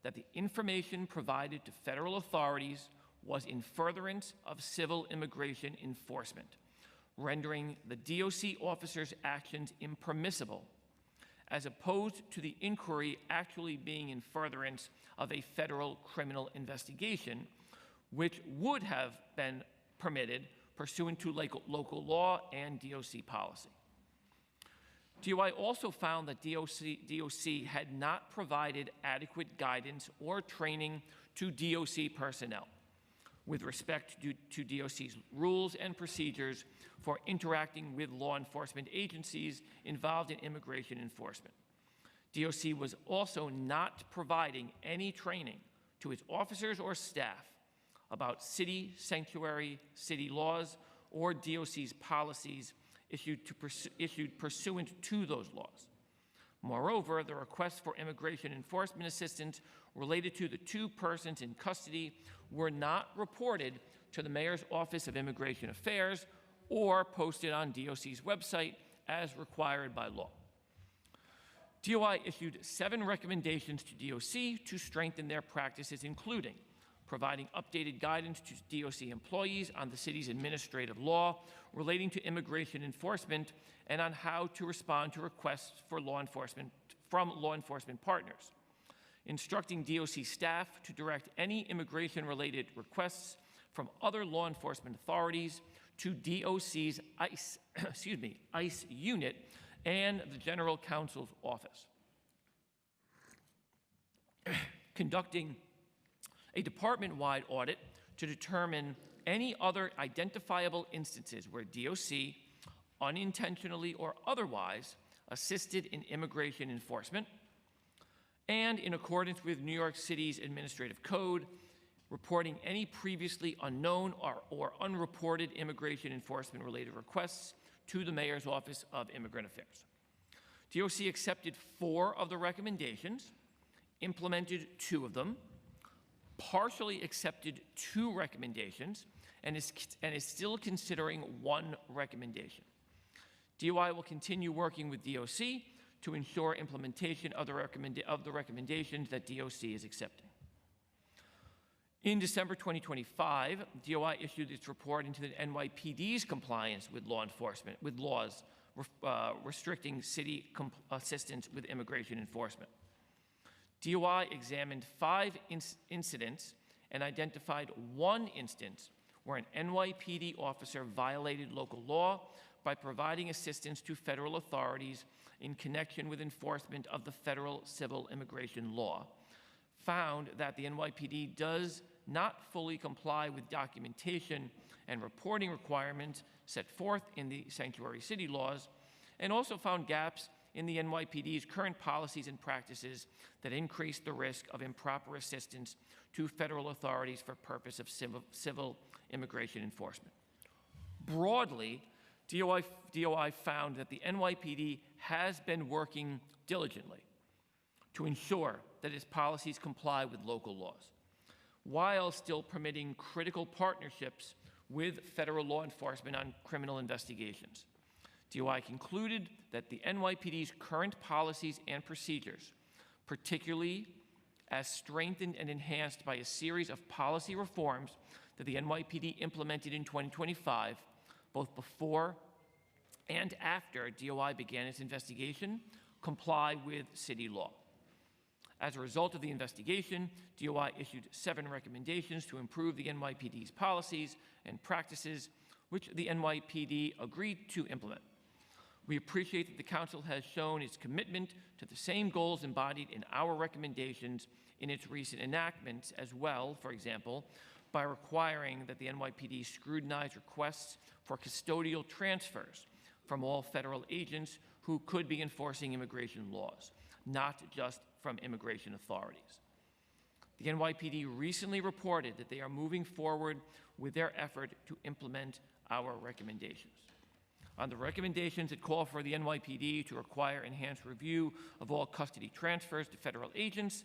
that the information provided to federal authorities was in furtherance of civil immigration enforcement, rendering the DOC officer's actions impermissible, as opposed to the inquiry actually being in furtherance of a federal criminal investigation, which would have been permitted pursuant to local law and DOC policy. DOI also found that DOC had not provided adequate guidance or training to DOC personnel with respect to DOC's rules and procedures for interacting with law enforcement agencies involved in immigration enforcement. DOC was also not providing any training to its officers or staff about city sanctuary, city laws, or DOC's policies issued pursuant to those laws. Moreover, the requests for immigration enforcement assistance related to the two persons in custody were not reported to the Mayor's Office of Immigration Affairs or posted on DOC's website as required by law. DOI issued 7 recommendations to DOC to strengthen their practices, including providing updated guidance to DOC employees on the city's administrative law relating to immigration enforcement and on how to respond to requests for from law enforcement partners, instructing DOC staff to direct any immigration-related requests from other law enforcement authorities to DOC's ICE unit and the General Counsel's office, conducting a department-wide audit to determine any other identifiable instances where DOC, unintentionally or otherwise, assisted in immigration enforcement, and in accordance with New York City's administrative code, reporting any previously unknown or unreported immigration enforcement-related requests to the Mayor's Office of Immigrant Affairs. DOC accepted 4 of the recommendations, implemented 2 of them, partially accepted 2 recommendations, and is still considering 1 recommendation. DOI will continue working with DOC to ensure implementation of the recommendations that DOC is accepting. In December 2025, DOI issued its report into the NYPD's compliance with laws restricting city assistance with immigration enforcement. DOI examined 5 incidents and identified 1 instance where an NYPD officer violated local law by providing assistance to federal authorities in connection with enforcement of the federal civil immigration law, found that the NYPD does not fully comply with documentation and reporting requirements set forth in the sanctuary city laws, and also found gaps in the NYPD's current policies and practices that increase the risk of improper assistance to federal authorities for purpose of civil immigration enforcement. Broadly, DOI found that the NYPD has been working diligently to ensure that its policies comply with local laws, while still permitting critical partnerships with federal law enforcement on criminal investigations. DOI concluded that the NYPD's current policies and procedures, particularly as strengthened and enhanced by a series of policy reforms that the NYPD implemented in 2025, both before and after DOI began its investigation, comply with city law. As a result of the investigation, DOI issued 7 recommendations to improve the NYPD's policies and practices, which the NYPD agreed to implement. We appreciate that the Council has shown its commitment to the same goals embodied in our recommendations in its recent enactments as well, for example, by requiring that the NYPD scrutinize requests for custodial transfers from all federal agents who could be enforcing immigration laws, not just from immigration authorities. The NYPD recently reported that they are moving forward with their effort to implement our recommendations. On the recommendations that call for the NYPD to require enhanced review of all custody transfers to federal agents,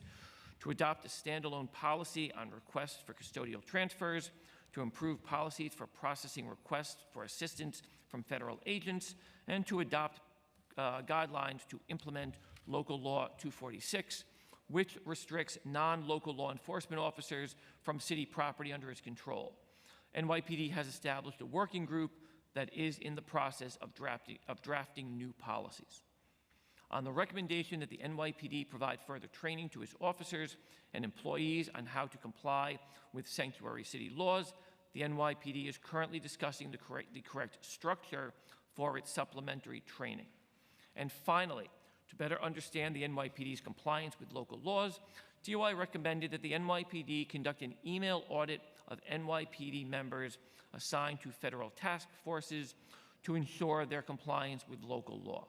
to adopt a standalone policy on requests for custodial transfers, to improve policies for processing requests for assistance from federal agents, and to adopt guidelines to implement Local Law 246, which restricts non-local law enforcement officers from city property under its control. NYPD has established a working group that is in the process of drafting new policies. On the recommendation that the NYPD provide further training to its officers and employees on how to comply with sanctuary city laws, the NYPD is currently discussing the correct structure for its supplementary training. And finally, to better understand the NYPD's compliance with local laws, DOI recommended that the NYPD conduct an email audit of NYPD members assigned to federal task forces to ensure their compliance with local law.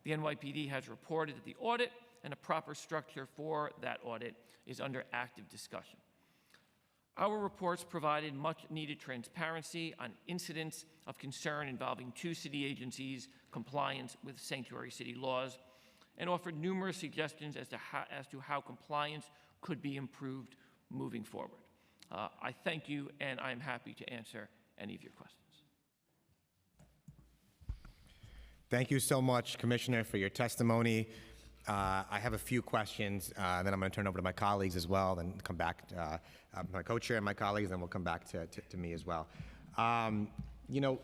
The NYPD has reported that the audit and a proper structure for that audit is under active discussion. Our reports provided much-needed transparency on incidents of concern involving 2 city agencies' compliance with sanctuary city laws, and offered numerous suggestions as to how compliance could be improved moving forward. I thank you, and I'm happy to answer any of your questions. Thank you so much, Commissioner, for your testimony. I have a few questions, then I'm going to turn over to my colleagues as well, then come back to my co-chair and my colleagues, then we'll come back to me as well. You know,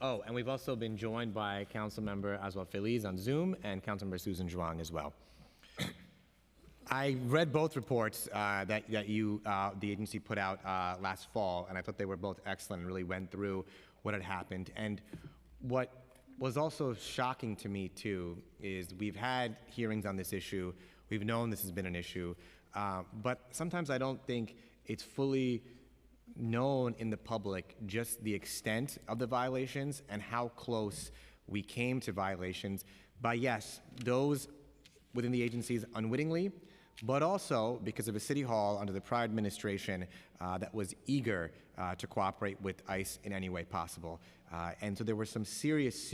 oh, and we've also been joined by Councilmember Oswald Feliz on Zoom and Councilmember Susan Zhuang as well. I read both reports that the agency put out last fall, and I thought they were both excellent and really went through what had happened. And what was also shocking to me, too, is we've had hearings on this issue. We've known this has been an issue. But sometimes I don't think it's fully known in the public just the extent of the violations and how close we came to violations by, yes, those within the agencies unwittingly, but also because of a city hall under the prior administration that was eager to cooperate with ICE in any way possible. And so there were some serious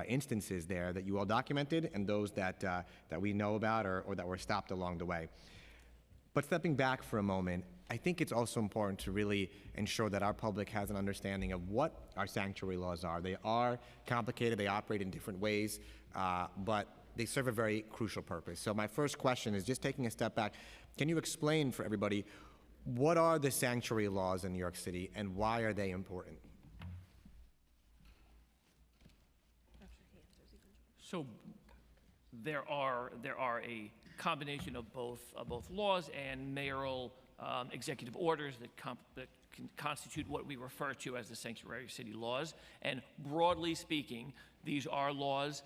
instances there that you all documented, and those that we know about or that were stopped along the way. But stepping back for a moment, I think it's also important to really ensure that our public has an understanding of what our sanctuary laws are. They are complicated, they operate in different ways, but they serve a very crucial purpose. So my first question is, just taking a step back, can you explain for everybody what are the sanctuary laws in New York City and why are they important? So there are a combination of both laws and mayoral executive orders that can constitute what we refer to as the sanctuary city laws. And broadly speaking, these are laws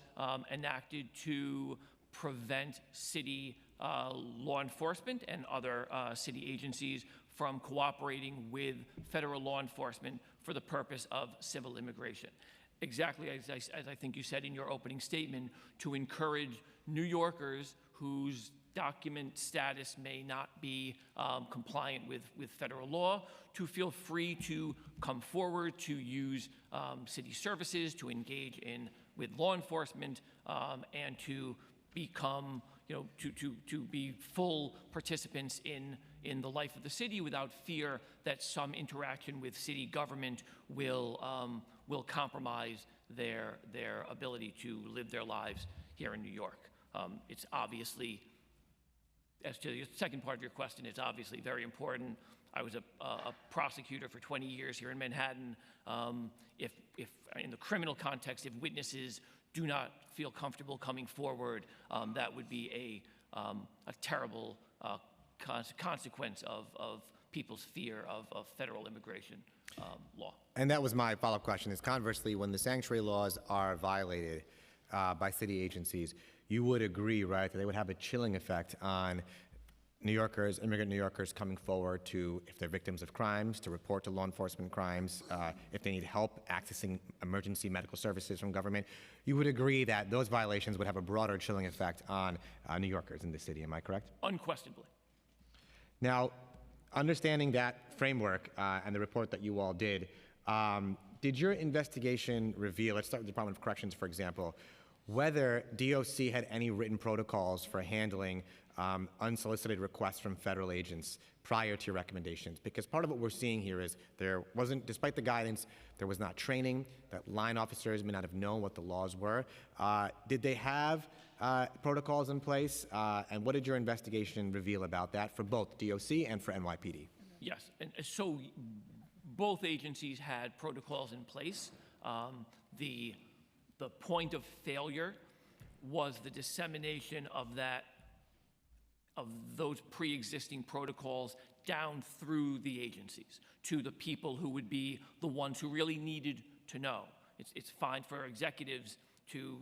enacted to prevent city law enforcement and other city agencies from cooperating with federal law enforcement for the purpose of civil immigration. Exactly as I think you said in your opening statement, to encourage New Yorkers whose document status may not be compliant with federal law, to feel free to come forward, to use city services, to engage with law enforcement, and to become, to be full participants in the life of the city without fear that some interaction with city government will compromise their ability to live their lives here in New York. It's obviously, as to the second part of your question, it's obviously very important. I was a prosecutor for 20 years here in Manhattan. If in the criminal context, if witnesses do not feel comfortable coming forward, that would be a terrible consequence of people's fear of federal immigration law. And that was my follow-up question, is conversely, when the sanctuary laws are violated by city agencies, you would agree, right, that they would have a chilling effect on New Yorkers, immigrant New Yorkers coming forward to, if they're victims of crimes, to report to law enforcement crimes, if they need help accessing emergency medical services from government. You would agree that those violations would have a broader chilling effect on New Yorkers in the city, am I correct? Unquestionably. Now, understanding that framework and the report that you all did your investigation reveal, let's start with the Department of Corrections, for example, whether DOC had any written protocols for handling unsolicited requests from federal agents prior to your recommendations? Because part of what we're seeing here is there wasn't, despite the guidance, there was not training, that line officers may not have known what the laws were. Did they have protocols in place? And what did your investigation reveal about that for both DOC and for NYPD? Yes, and so both agencies had protocols in place. The point of failure was the dissemination of those pre-existing protocols down through the agencies to the people who would be the ones who really needed to know. It's fine for executives to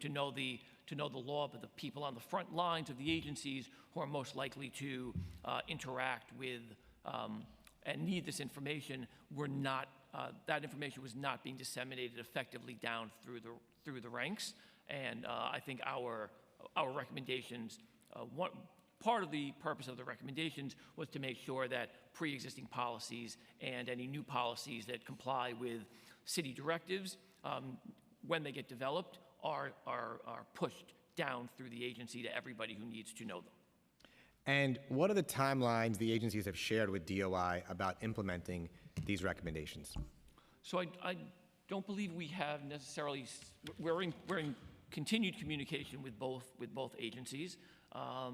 know the law, but the people on the front lines of the agencies who are most likely to interact with and need this information were not. That information was not being disseminated effectively down through the ranks, and I think our recommendations. Part of the purpose of the recommendations was to make sure that pre-existing policies and any new policies that comply with city directives, when they get developed, are pushed down through the agency to everybody who needs to know them. And what are the timelines the agencies have shared with DOI about implementing these recommendations? So I don't believe we have necessarily. We're in continued communication with both agencies. I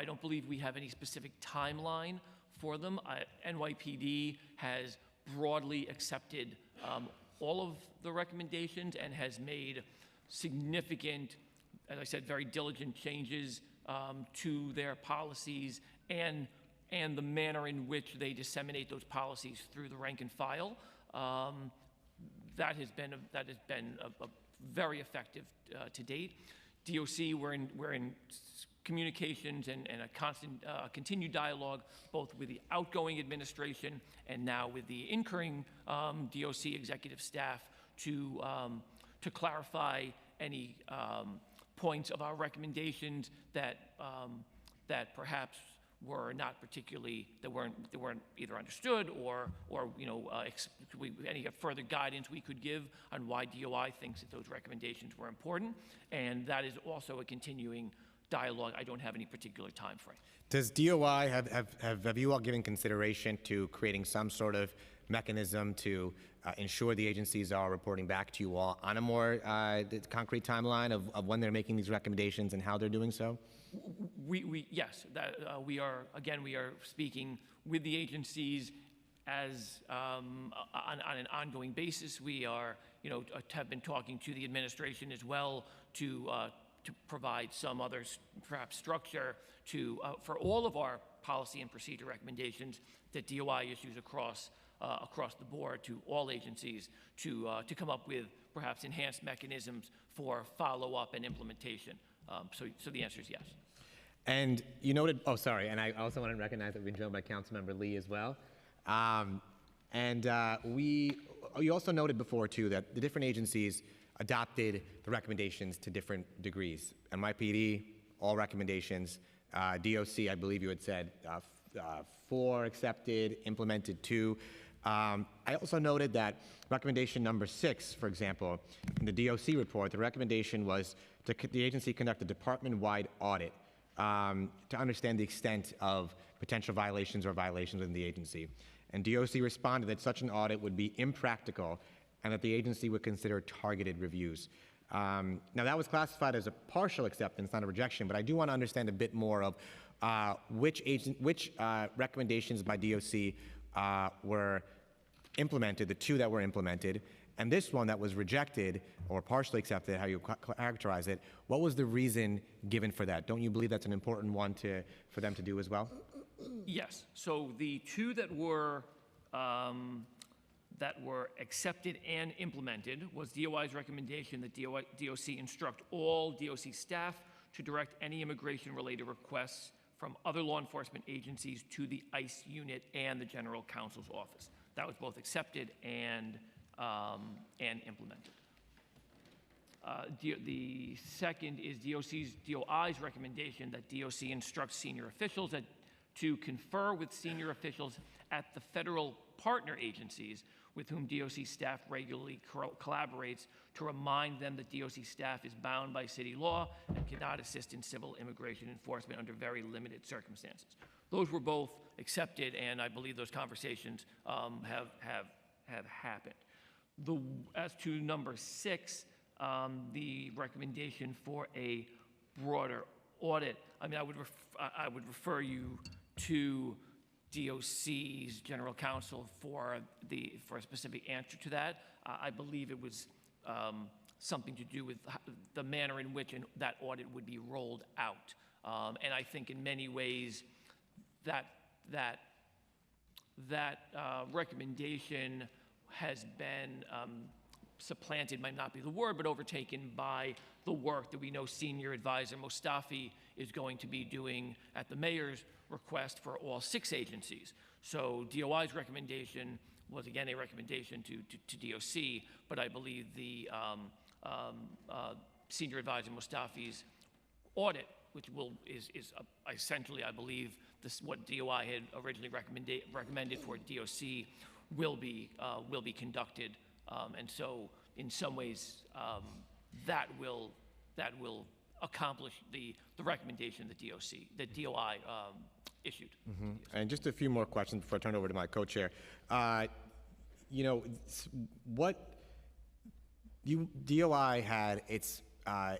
don't believe we have any specific timeline for them. NYPD has broadly accepted all of the recommendations and has made significant, as I said, very diligent changes to their policies and the manner in which they disseminate those policies through the rank and file. That has been a very effective to date. DOC, we're in communications and a constant, continued dialogue, both with the outgoing administration and now with the incoming DOC executive staff to clarify any points of our recommendations that perhaps were not particularly, that weren't either understood or any further guidance we could give on why DOI thinks that those recommendations were important. And that is also a continuing dialogue. I don't have any particular time frame. Does DOI have you all given consideration to creating some sort of mechanism to ensure the agencies are reporting back to you all on a more concrete timeline of when they're making these recommendations and how they're doing so? Yes, we are speaking with the agencies as on an ongoing basis. We are, have been talking to the administration as well to provide some other perhaps structure for all of our policy and procedure recommendations that DOI issues across the board to all agencies to come up with perhaps enhanced mechanisms for follow-up and implementation. So the answer is yes. And you noted, and I also want to recognize that we've been joined by Councilmember Lee as well. You also noted before, too, that the different agencies adopted the recommendations to different degrees. NYPD, all recommendations. DOC, I believe you had said 4 accepted, implemented 2. I also noted that recommendation number 6, for example, in the DOC report, the recommendation was the agency conduct a department-wide audit to understand the extent of potential violations or violations within the agency. And DOC responded that such an audit would be impractical and that the agency would consider targeted reviews. Now, that was classified as a partial acceptance, not a rejection, but I do want to understand a bit more of which recommendations by DOC were implemented, the 2 that were implemented, and this one that was rejected or partially accepted, how you characterize it. What was the reason given for that? Don't you believe that's an important one for them to do as well? Yes. So the 2 that were accepted and implemented was DOI's recommendation that DOC instruct all DOC staff to direct any immigration-related requests from other law enforcement agencies to the ICE unit and the General Counsel's office. That was both accepted and implemented. The second is DOI's recommendation that DOC instruct senior officials to confer with senior officials at the federal partner agencies with whom DOC staff regularly collaborates to remind them that DOC staff is bound by city law and cannot assist in civil immigration enforcement under very limited circumstances. Those were both accepted, and I believe those conversations have happened. As to number 6, the recommendation for a broader audit, I mean, I would refer you to DOC's general counsel for a specific answer to that. I believe it was something to do with the manner in which that audit would be rolled out. And I think in many ways that recommendation has been supplanted, might not be the word, but overtaken by the work that we know Senior Advisor Mostafi is going to be doing at the mayor's request for all 6 agencies. So DOI's recommendation was again a recommendation to DOC, but I believe the Senior Advisor Mostafi's audit, which is essentially, I believe, what DOI had originally recommended for DOC, will be conducted, and so in some ways that will accomplish the recommendation that DOI issued. Mm-hmm. And just a few more questions before I turn it over to my co-chair. DOI had its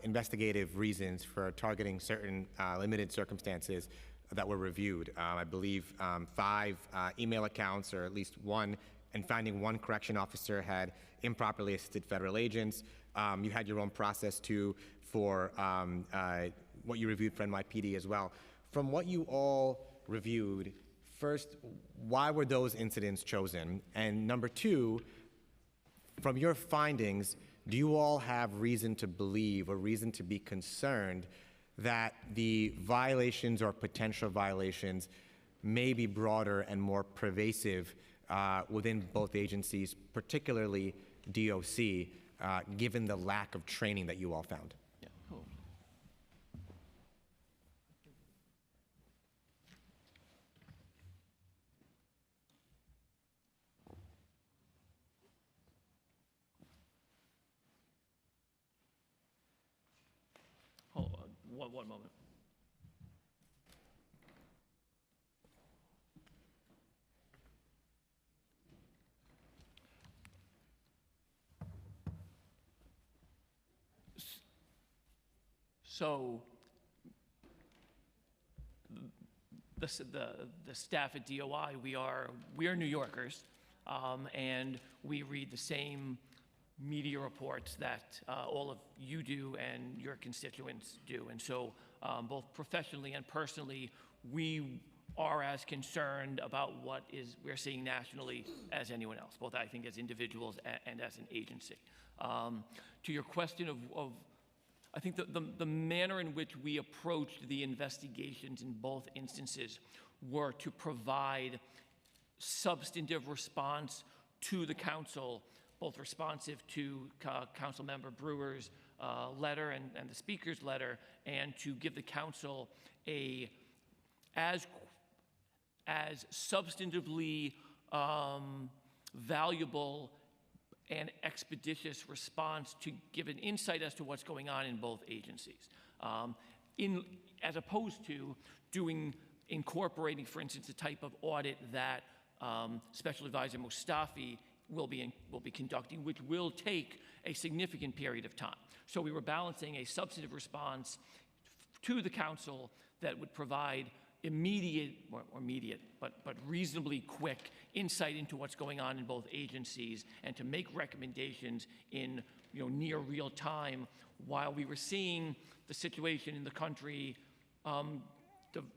investigative reasons for targeting certain limited circumstances that were reviewed. I believe 5 email accounts, or at least 1, and finding 1 correction officer had improperly assisted federal agents. You had your own process too for what you reviewed for NYPD as well. From what you all reviewed, first, why were those incidents chosen? And number 2, from your findings, do you all have reason to believe or reason to be concerned that the violations or potential violations may be broader and more pervasive within both agencies, particularly DOC, given the lack of training that you all found? Yeah. Cool. Hold on, one moment. So the staff at DOI, we are New Yorkers, and we read the same media reports that all of you do and your constituents do. And so both professionally and personally, we are as concerned about what we're seeing nationally as anyone else, both I think as individuals and as an agency. To your question of I think the manner in which we approached the investigations in both instances were to provide substantive response to the council, both responsive to Councilmember Brewer's letter and the Speaker's letter, and to give the Council as substantively valuable and expeditious response to give an insight as to what's going on in both agencies. As opposed to incorporating, for instance, the type of audit that Special Advisor Mustafi will be conducting, which will take a significant period of time. So we were balancing a substantive response to the Council that would provide immediate, but reasonably quick insight into what's going on in both agencies, and to make recommendations in near real time, while we were seeing the situation in the country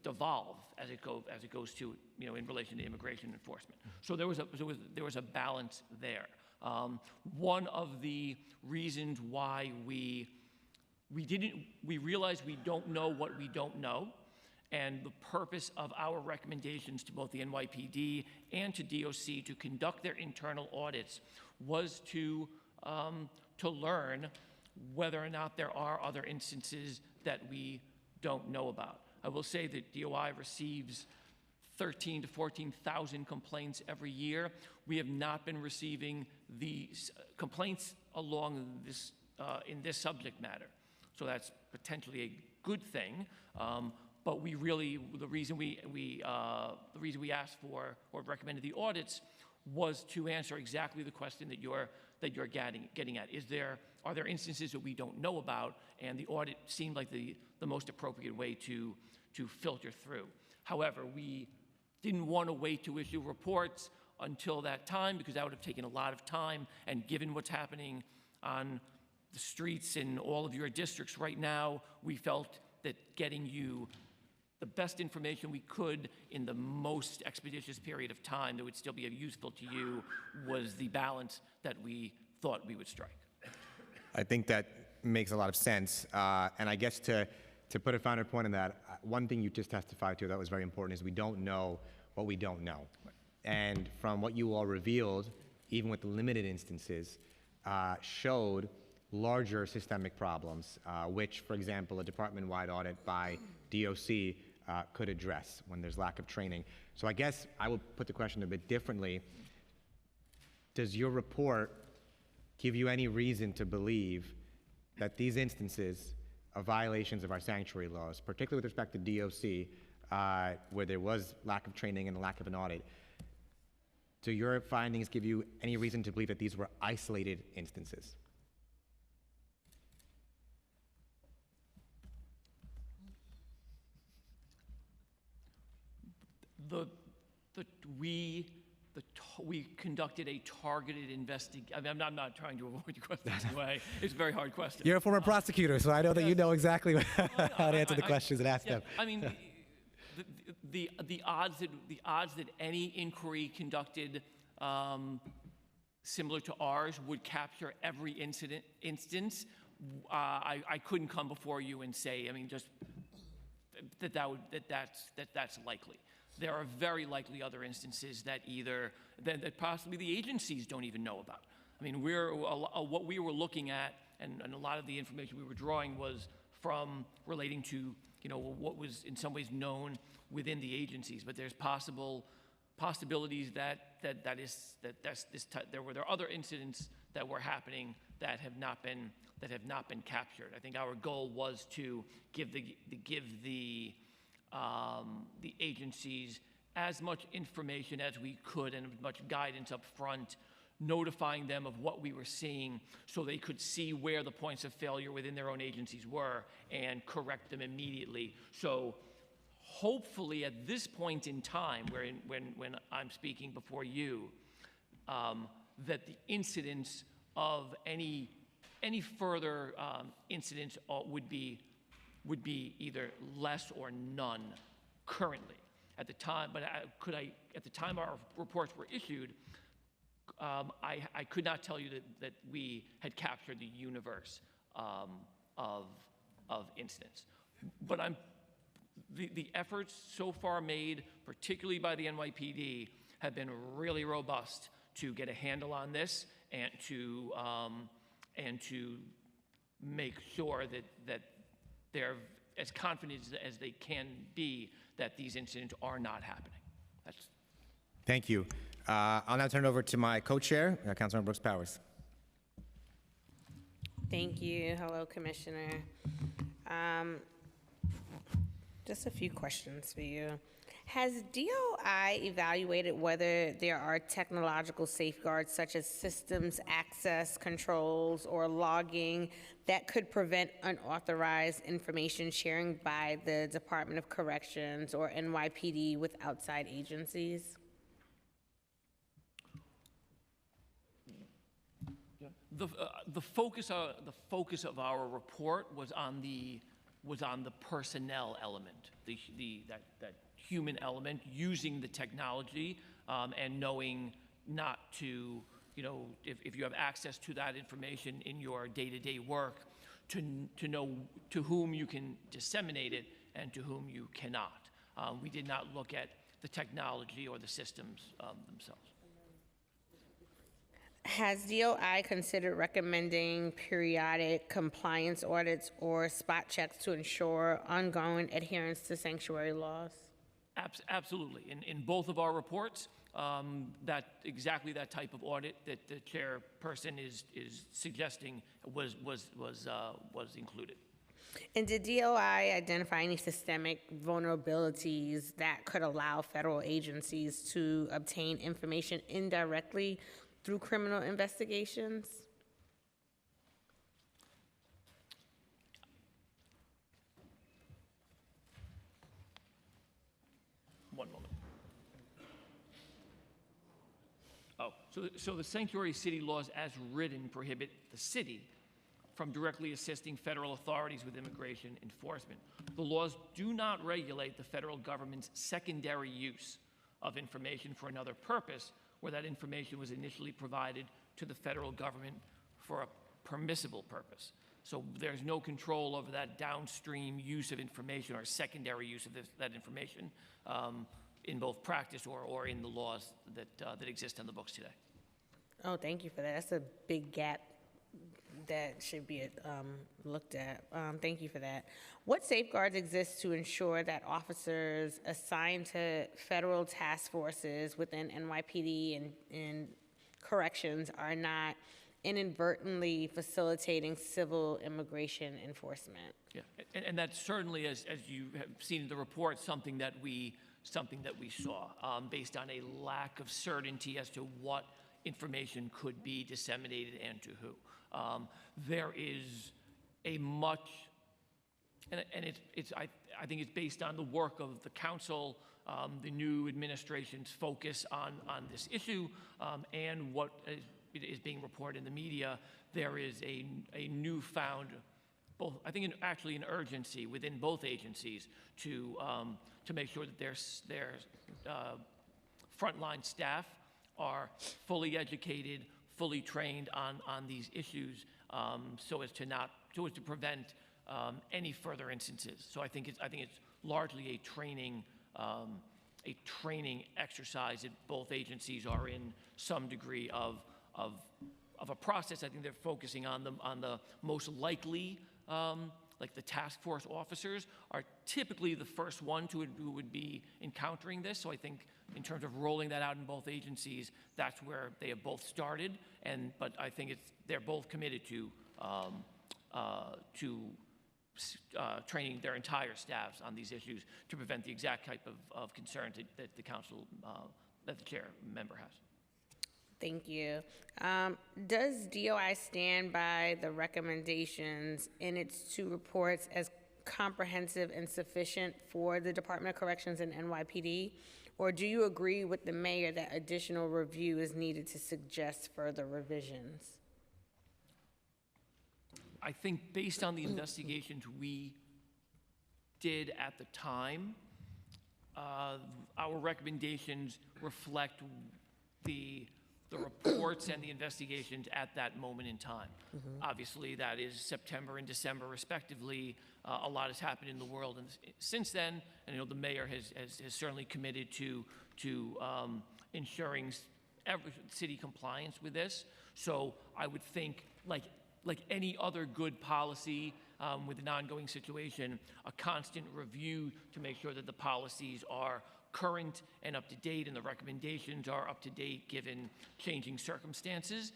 devolve as it goes to in relation to immigration enforcement. So there was a balance there. One of the reasons why we realized we don't know what we don't know. And the purpose of our recommendations to both the NYPD and to DOC to conduct their internal audits was to learn whether or not there are other instances that we don't know about. I will say that DOI receives 13,000 to 14,000 complaints every year. We have not been receiving the complaints along this in this subject matter, so that's potentially a good thing. But the reason we asked for or recommended the audits was to answer exactly the question that you're getting at. Are there instances that we don't know about? And the audit seemed like the most appropriate way to filter through. However, we didn't want to wait to issue reports until that time, because that would have taken a lot of time. And given what's happening on the streets in all of your districts right now, we felt that getting you the best information we could in the most expeditious period of time that would still be useful to you was the balance that we thought we would strike. I think that makes a lot of sense. And I guess to put a finer point on that, one thing you just testified to that was very important is we don't know what we don't know. And from what you all revealed, even with the limited instances, showed larger systemic problems, which, for example, a department-wide audit by DOC could address when there's lack of training. So I guess I would put the question a bit differently. Does your report give you any reason to believe that these instances of violations of our sanctuary laws, particularly with respect to DOC, where there was lack of training and lack of an audit, do your findings give you any reason to believe that these were isolated instances? We conducted a targeted investigation. I mean, I'm not trying to avoid your question anyway. It's a very hard question. You're a former prosecutor, so I know that you know exactly how to answer the questions and ask them. I mean, the odds that any inquiry conducted similar to ours would capture every instance, I couldn't come before you and say, I mean, just that's likely. There are very likely other instances that that possibly the agencies don't even know about. I mean, what we were looking at, and a lot of the information we were drawing was from relating to what was in some ways known within the agencies. But there's possibilities that there were other incidents that were happening that have not been captured. I think our goal was to give the agencies as much information as we could and as much guidance up front, notifying them of what we were seeing so they could see where the points of failure within their own agencies were and correct them immediately. So hopefully at this point in time, when I'm speaking before you, that the incidence of any further incidents would be either less or none currently. At the time, but at the time our reports were issued, I could not tell you that we had captured the universe of incidents. But the efforts so far made, particularly by the NYPD, have been really robust to get a handle on this and to make sure that they're as confident as they can be that these incidents are not happening. That's Thank you. I'll now turn it over to my co-chair, Councilmember Brooks Powers. Thank you. Hello, Commissioner. Just a few questions for you. Has DOI evaluated whether there are technological safeguards such as systems access controls or logging that could prevent unauthorized information sharing by the Department of Corrections or NYPD with outside agencies? the focus of our report was on the personnel element, that human element, using the technology and knowing not to, if you have access to that information in your day-to-day work, to know to whom you can disseminate it and to whom you cannot. We did not look at the technology or the systems themselves. Has DOI considered recommending periodic compliance audits or spot checks to ensure ongoing adherence to sanctuary laws? Absolutely. In both of our reports, exactly that type of audit that the chairperson is suggesting was included. And did DOI identify any systemic vulnerabilities that could allow federal agencies to obtain information indirectly through criminal investigations? One moment. So the sanctuary city laws as written prohibit the city from directly assisting federal authorities with immigration enforcement. The laws do not regulate the federal government's secondary use of information for another purpose where that information was initially provided to the federal government for a permissible purpose. So there's no control over that downstream use of information or secondary use of that information in both practice or in the laws that exist on the books today. Oh, thank you for that. That's a big gap that should be looked at. Thank you for that. What safeguards exist to ensure that officers assigned to federal task forces within NYPD and corrections are not inadvertently facilitating civil immigration enforcement? Yeah, and that's certainly, as you have seen in the report, something that we saw based on a lack of certainty as to what information could be disseminated and to who. There is a much, and I think it's based on the work of the council, the new administration's focus on this issue, and what is being reported in the media. There is a newfound, I think actually an urgency within both agencies to make sure that their frontline staff are fully educated, fully trained on these issues, so as to prevent any further instances. So I think it's largely a training exercise that both agencies are in some degree of a process. I think they're focusing on the most likely, like the task force officers are typically the first one who would be encountering this. So I think in terms of rolling that out in both agencies, that's where they have both started. But I think they're both committed to training their entire staffs on these issues to prevent the exact type of concerns that the council, that the chair member has. Thank you. Does DOI stand by the recommendations in its two reports as comprehensive and sufficient for the Department of Corrections and NYPD? Or do you agree with the mayor that additional review is needed to suggest further revisions? I think based on the investigations we did at the time, our recommendations reflect the reports and the investigations at that moment in time. Obviously, that is September and December, respectively. A lot has happened in the world since then, and the mayor has certainly committed to ensuring city compliance with this. So I would think, like any other good policy with an ongoing situation, a constant review to make sure that the policies are current and up to date and the recommendations are up to date given changing circumstances.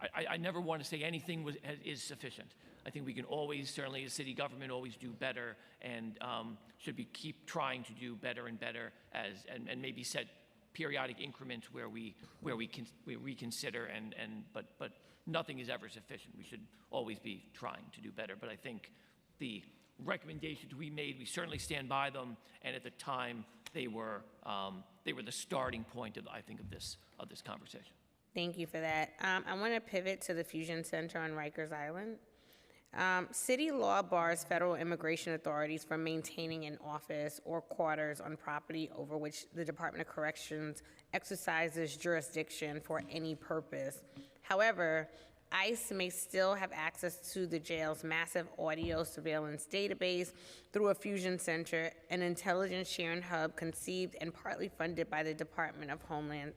I never want to say anything is sufficient. I think we can always, certainly as city government, always do better, and should be keep trying to do better and better and maybe set periodic increments where we reconsider but nothing is ever sufficient. We should always be trying to do better. But I think the recommendations we made, we certainly stand by them, and at the time they were the starting point of this conversation. Thank you for that. I want to pivot to the Fusion Center on Rikers Island. City law bars federal immigration authorities from maintaining an office or quarters on property over which the Department of Corrections exercises jurisdiction for any purpose. However, ICE may still have access to the jail's massive audio surveillance database through a Fusion Center, an intelligence sharing hub conceived and partly funded by the Department of Homeland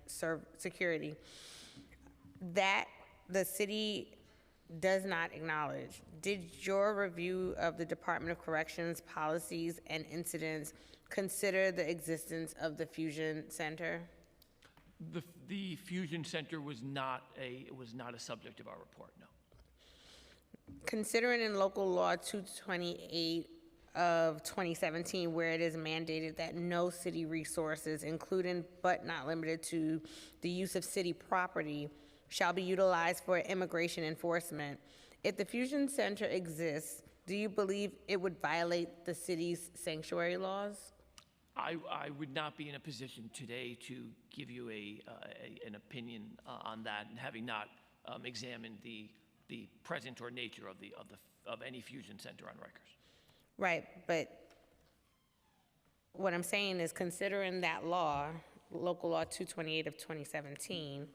Security, that the city does not acknowledge. Did your review of the Department of Corrections policies and incidents consider the existence of the Fusion Center? The Fusion Center was not a subject of our report, no. Considering in local law 228 of 2017, where it is mandated that no city resources, including but not limited to the use of city property, shall be utilized for immigration enforcement. If the Fusion Center exists, do you believe it would violate the city's sanctuary laws? I would not be in a position today to give you an opinion on that, and having not examined the present or nature of any Fusion Center on Rikers. Right, but what I'm saying is, considering that law, local law 228 of 2017,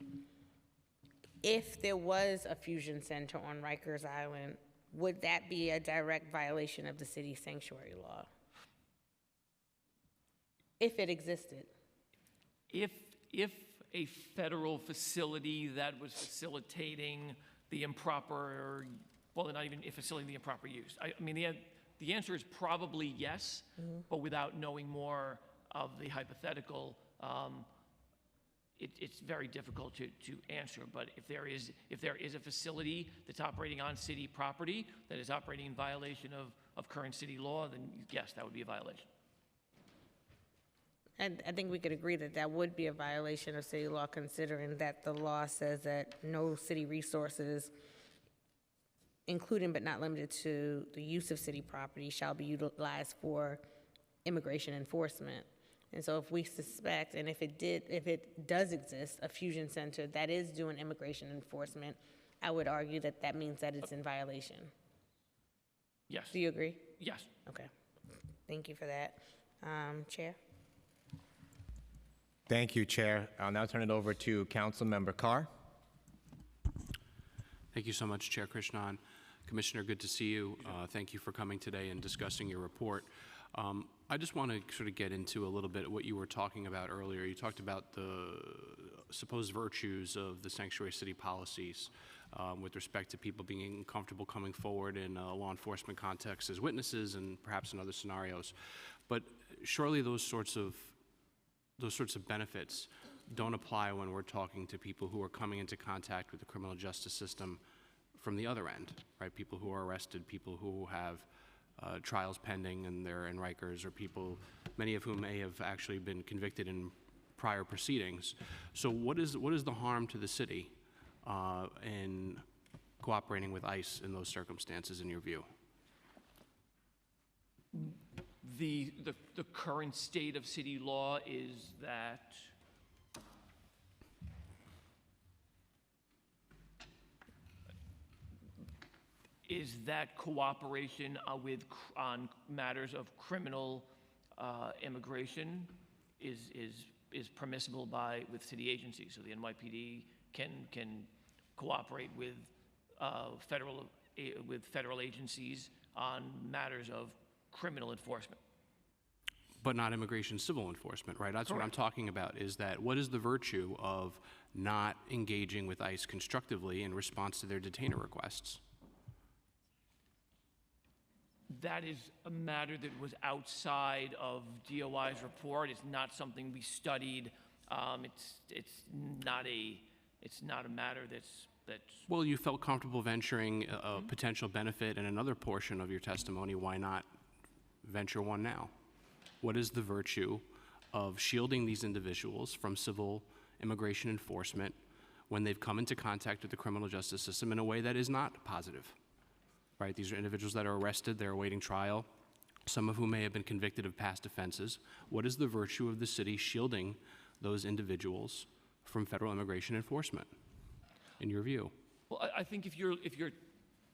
if there was a Fusion Center on Rikers Island, would that be a direct violation of the city's sanctuary law? If it existed. If a federal facility that was facilitating the improper, well, not even facilitating the improper use. I mean, the answer is probably yes, but without knowing more of the hypothetical, it's very difficult to answer. But if there is a facility that's operating on city property that is operating in violation of current city law, then yes, that would be a violation. And I think we could agree that that would be a violation of city law, considering that the law says that no city resources, including but not limited to the use of city property, shall be utilized for immigration enforcement. And so if we suspect, and if it does exist, a Fusion Center that is doing immigration enforcement, I would argue that that means that it's in violation. Yes. Do you agree? Yes. Okay. Thank you for that. Chair? Thank you, Chair. I'll now turn it over to Councilmember Carr. Thank you so much, Chair Krishnan. Commissioner, good to see you. Thank you for coming today and discussing your report. I just want to sort of get into a little bit what you were talking about earlier. You talked about the supposed virtues of the sanctuary city policies with respect to people being comfortable coming forward in a law enforcement context as witnesses and perhaps in other scenarios. But surely those sorts of benefits don't apply when we're talking to people who are coming into contact with the criminal justice system from the other end, right? People who are arrested, people who have trials pending and they're in Rikers, or people, many of whom may have actually been convicted in prior proceedings. So what is the harm to the city in cooperating with ICE in those circumstances, in your view? The current state of city law is that cooperation on matters of criminal immigration is permissible with city agencies. So the NYPD can cooperate with federal agencies on matters of criminal enforcement. But not immigration civil enforcement, right? That's what I'm talking about, is that what is the virtue of not engaging with ICE constructively in response to their detainer requests? That is a matter that was outside of DOI's report. It's not something we studied. It's not a matter that's. Well, you felt comfortable venturing a potential benefit in another portion of your testimony. Why not venture one now? What is the virtue of shielding these individuals from civil immigration enforcement when they've come into contact with the criminal justice system in a way that is not positive? Right? These are individuals that are arrested, they're awaiting trial, some of whom may have been convicted of past offenses. What is the virtue of the city shielding those individuals from federal immigration enforcement, in your view? Well, I think if you're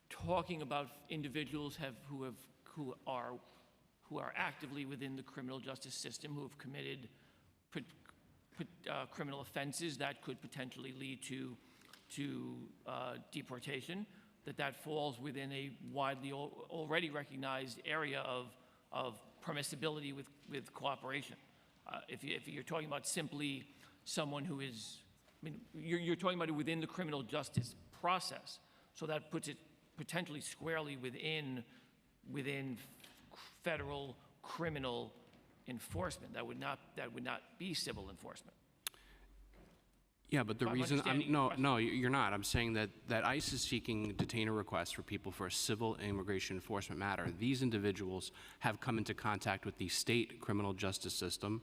talking about individuals who are actively within the criminal justice system, who have committed criminal offenses that could potentially lead to deportation, that falls within a widely already recognized area of permissibility with cooperation. If you're talking about simply someone who is, I mean, you're talking about it within the criminal justice process, so that puts it potentially squarely within federal criminal enforcement. That would not be civil enforcement. Yeah, but the I'm reason, understanding your no, you're not. I'm saying that ICE is seeking detainer requests for people for a civil immigration enforcement matter. These individuals have come into contact with the state criminal justice system,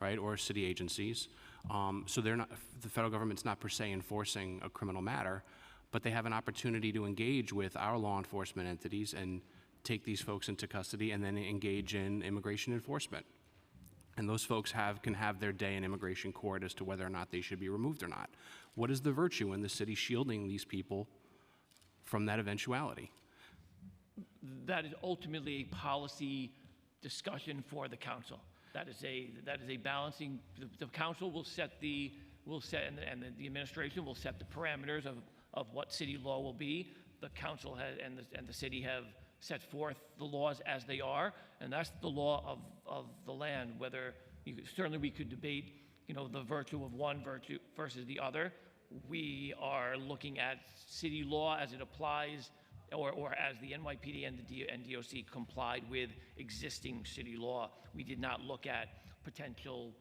right, or city agencies. So they're not, the federal government's not per se enforcing a criminal matter, but they have an opportunity to engage with our law enforcement entities and take these folks into custody and then engage in immigration enforcement. And those folks can have their day in immigration court as to whether or not they should be removed or not. What is the virtue in the city shielding these people from that eventuality? That is ultimately a policy discussion for the council. That is a balancing. The council will set and the administration will set the parameters of what city law will be. The council and the city have set forth the laws as they are, and that's the law of the land. Whether certainly we could debate, the virtue of one virtue versus the other. We are looking at city law as it applies, or as the NYPD and the DOC complied with existing city law. We did not look at potential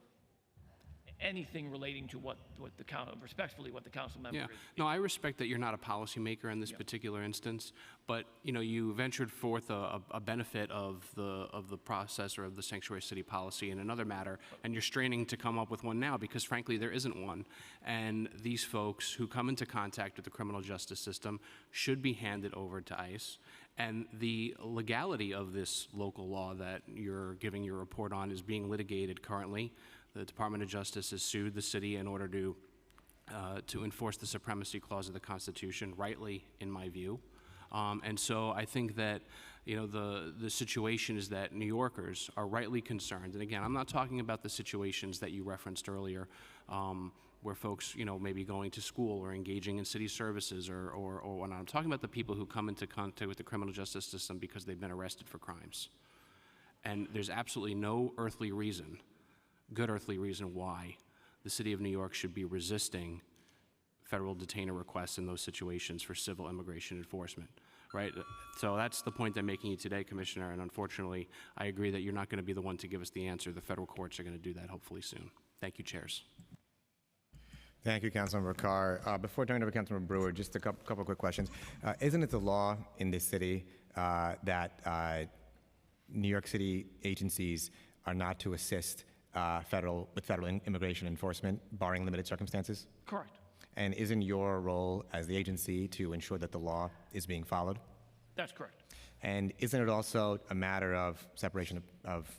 anything relating to what the council, respectfully, what the council member is. No, I respect that you're not a policymaker in this particular instance, but you ventured forth a benefit of the process or of the sanctuary city policy in another matter, and you're straining to come up with one now because, frankly, there isn't one. And these folks who come into contact with the criminal justice system should be handed over to ICE. And the legality of this local law that you're giving your report on is being litigated currently. The Department of Justice has sued the city in order to enforce the supremacy clause of the Constitution, rightly, in my view. And so I think that the situation is that New Yorkers are rightly concerned. And again, I'm not talking about the situations that you referenced earlier, where folks may be going to school or engaging in city services or whatnot. I'm talking about the people who come into contact with the criminal justice system because they've been arrested for crimes. And there's absolutely no good earthly reason why the city of New York should be resisting federal detainer requests in those situations for civil immigration enforcement, right? So that's the point I'm making today, Commissioner, and unfortunately, I agree that you're not going to be the one to give us the answer. The federal courts are going to do that hopefully soon. Thank you, chairs. Thank you, Councilmember Carr. Before turning over to Councilmember Brewer, just a couple quick questions. Isn't it the law in this city that New York City agencies are not to assist federal immigration enforcement, barring limited circumstances? Correct. And isn't your role as the agency to ensure that the law is being followed? That's correct. And isn't it also a matter of separation of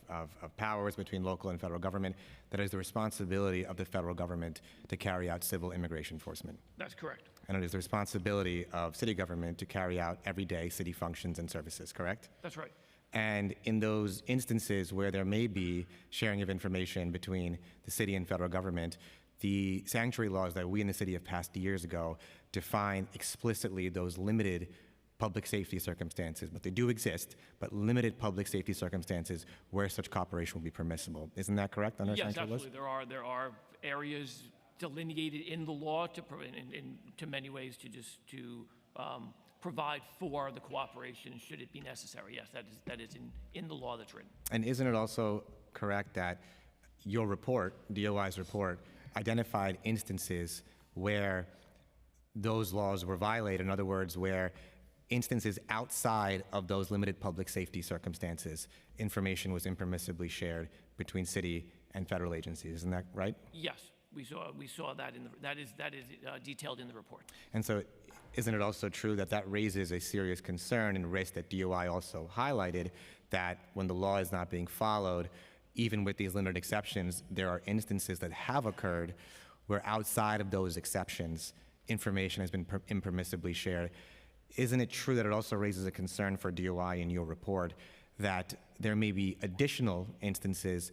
powers between local and federal government that is the responsibility of the federal government to carry out civil immigration enforcement? That's correct. And it is the responsibility of city government to carry out everyday city functions and services, correct? That's right. And in those instances where there may be sharing of information between the city and federal government, the sanctuary laws that we in the city have passed years ago define explicitly those limited public safety circumstances, but they do exist, but limited public safety circumstances where such cooperation will be permissible. Isn't that correct? Yes, Senator Lewis? absolutely. There are areas delineated in the law to many ways to provide for the cooperation should it be necessary. Yes, that is in the law that's written. And isn't it also correct that your report, DOI's report, identified instances where those laws were violated? In other words, where instances outside of those limited public safety circumstances, information was impermissibly shared between city and federal agencies. Isn't that right? Yes, we saw that that is detailed in the report. And so isn't it also true that that raises a serious concern and risk that DOI also highlighted, that when the law is not being followed, even with these limited exceptions, there are instances that have occurred where outside of those exceptions, information has been impermissibly shared? Isn't it true that it also raises a concern for DOI in your report that there may be additional instances,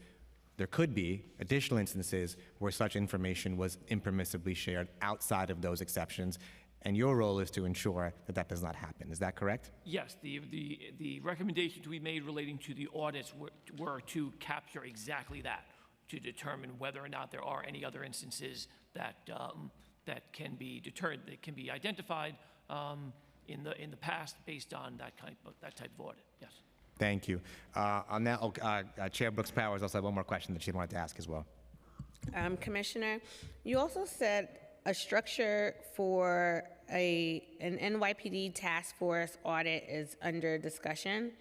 there could be additional instances where such information was impermissibly shared outside of those exceptions, and your role is to ensure that that does not happen. Is that correct? Yes, the recommendations we made relating to the audits were to capture exactly that, to determine whether or not there are any other instances that that can be deterred, that can be identified in the past based on that type of audit. Yes. Thank you. On that, Chair Brooks Powers also had one more question that she wanted to ask as well. Commissioner, you also said a structure for an NYPD task force audit is under discussion.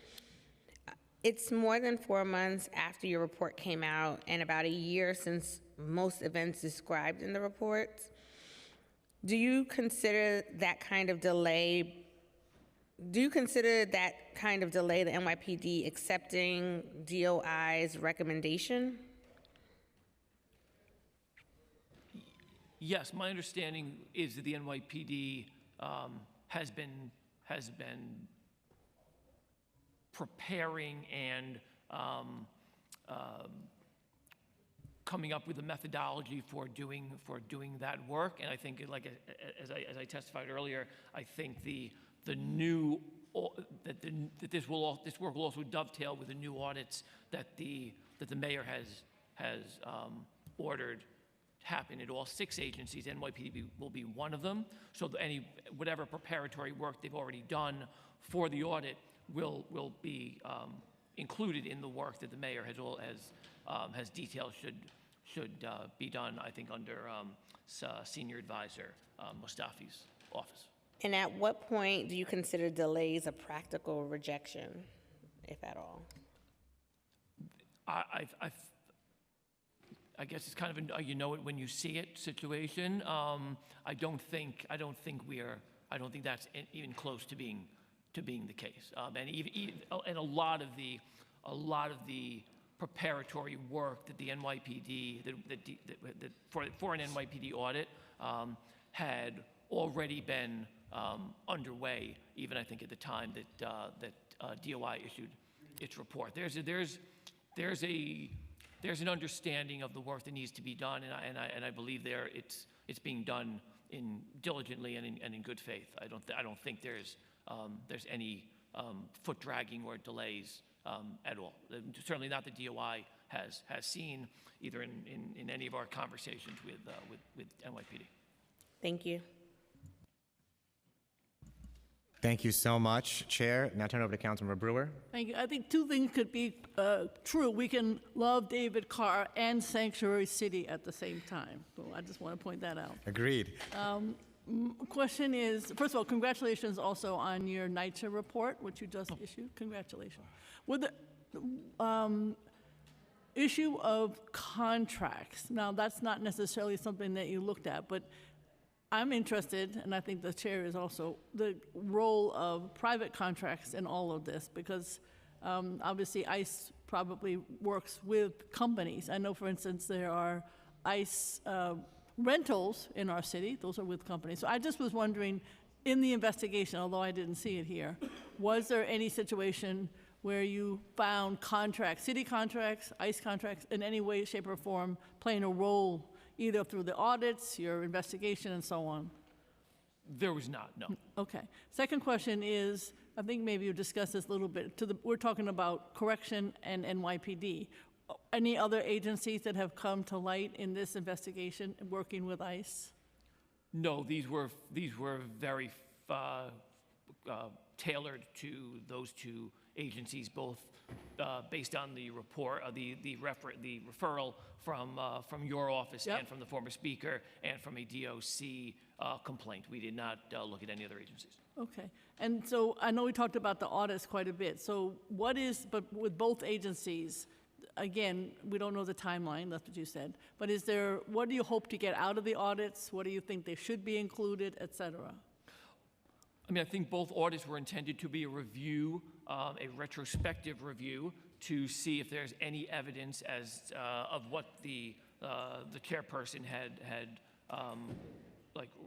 It's more than 4 months after your report came out and about a year since most events described in the report. Do you consider that kind of delay the NYPD accepting DOI's recommendation? Yes, my understanding is that the NYPD has been preparing and coming up with a methodology for doing that work. And I think, like as I testified earlier, I think this work will also dovetail with the new audits that the mayor has ordered happen at all 6 agencies. NYPD will be one of them. So whatever preparatory work they've already done for the audit will be included in the work that the mayor has detailed should be done, I think, under Senior Advisor Mustafi's office. And at what point do you consider delays a practical rejection, if at all? I guess it's kind of a you know it when you see it situation. I don't think that's even close to being the case. And a lot of the preparatory work that the NYPD for an NYPD audit had already been underway. Even I think at the time that DOI issued its report. There's an understanding of the work that needs to be done, and I believe it's being done diligently and in good faith. I don't think there's any foot dragging or delays at all. Certainly not the DOI has seen either in any of our conversations with NYPD. Thank you. Thank you so much, Chair. Now turn over to Councilmember Brewer. Thank you. I think 2 things could be true. We can love David Carr and Sanctuary City at the same time. So I just want to point that out. Agreed. Question is, first of all, congratulations also on your NYCHA report, which you just issued. Congratulations. With the issue of contracts, now that's not necessarily something that you looked at, but I'm interested, and I think the chair is also, the role of private contracts in all of this, because obviously ICE probably works with companies. I know, for instance, there are ICE rentals in our city. Those are with companies. So I just was wondering, in the investigation, although I didn't see it here, was there any situation where you found contracts, city contracts, ICE contracts, in any way, shape, or form playing a role either through the audits, your investigation, and so on? There was not, no. Okay. Second question is, I think maybe you discussed this a little bit. We're talking about correction and NYPD. Any other agencies that have come to light in this investigation working with ICE? No, these were very tailored to those two agencies, both based on the report, the referral from your office Yep. and from the former speaker and from a DOC complaint. We did not look at any other agencies. Okay. And so I know we talked about the audits quite a bit. So but with both agencies, again, we don't know the timeline, that's what you said. But what do you hope to get out of the audits? What do you think they should be included, et cetera? I mean, I think both audits were intended to be a review, a retrospective review, to see if there's any evidence of what the chairperson had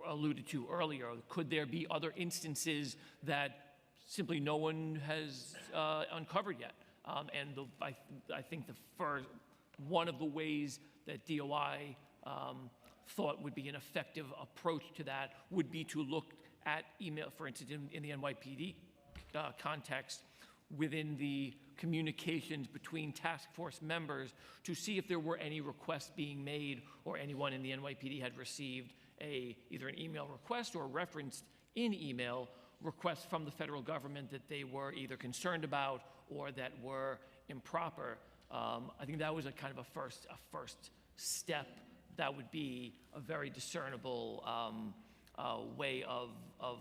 alluded to earlier. Could there be other instances that simply no one has uncovered yet? I think one of the ways that DOI thought would be an effective approach to that would be to look at email, for instance, in the NYPD context, within the communications between task force members, to see if there were any requests being made or anyone in the NYPD had received either an email request or referenced in email requests from the federal government that they were either concerned about or that were improper. I think that was a kind of a first step that would be a very discernible way of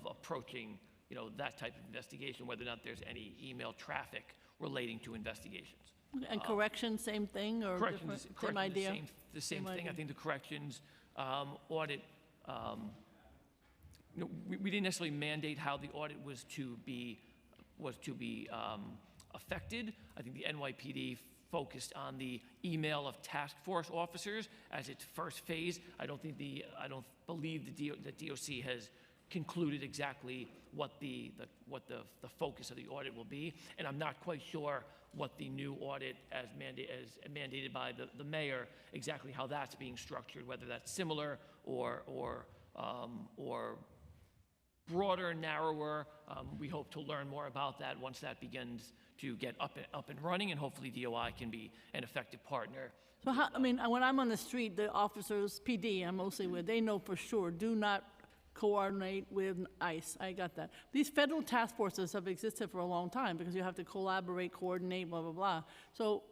approaching, that type of investigation, whether or not there's any email traffic relating to investigations. And correction, same thing, or Corrections, same idea? the same thing. idea. I think the corrections audit, we didn't necessarily mandate how the audit was to be affected. I think the NYPD focused on the email of task force officers as its first phase. I don't believe the DOC has concluded exactly what the focus of the audit will be, and I'm not quite sure what the new audit as mandated by the mayor, exactly how that's being structured, whether that's similar or broader, narrower. We hope to learn more about that once that begins to get up and running, and hopefully DOI can be an effective partner. So when I'm on the street, the officers, PD, I'm mostly with, they know for sure, do not coordinate with ICE. I got that. These federal task forces have existed for a long time because you have to collaborate, coordinate, blah, blah, blah. So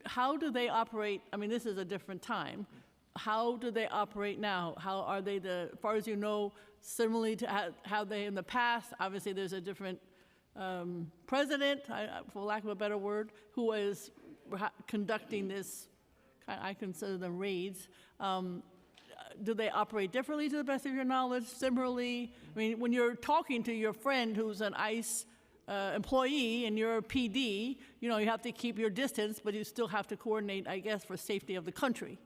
how do they operate? I mean, this is a different time. How do they operate now? How are they, as far as you know, similarly to how they in the past? Obviously, there's a different president, for lack of a better word, who is conducting this, I consider them raids. Do they operate differently to the best of your knowledge? Similarly, I mean, when you're talking to your friend who's an ICE employee and you're a PD, you have to keep your distance, but you still have to coordinate, I guess, for safety of the country.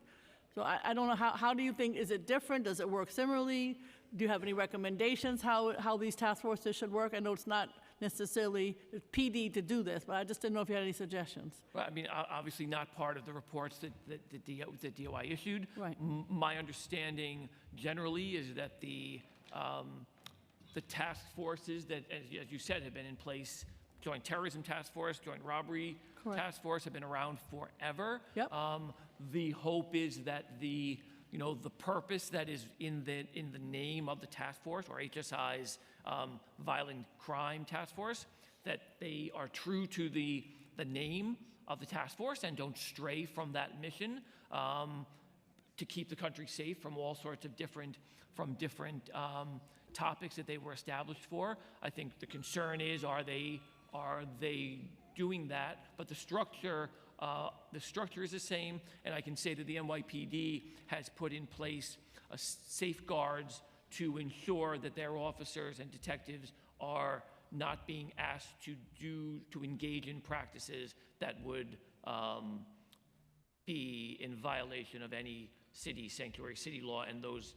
So I don't know, how do you think, is it different? Does it work similarly? Do you have any recommendations how these task forces should work? I know it's not necessarily PD to do this, but I just didn't know if you had any suggestions. Well, I mean, obviously not part of the reports that DOI issued. Right. My understanding generally is that the task forces that, as you said, have been in place, Joint Terrorism Task Force, Joint Robbery Correct. Task Force, have been around forever. Yep. The hope is that the purpose that is in the name of the task force, or HSI's Violent Crime Task Force, that they are true to the name of the task force and don't stray from that mission to keep the country safe from all sorts of different topics that they were established for. I think the concern is, are they doing that? But the structure is the same, and I can say that the NYPD has put in place safeguards to ensure that their officers and detectives are not being asked to engage in practices that would be in violation of any sanctuary city law, and those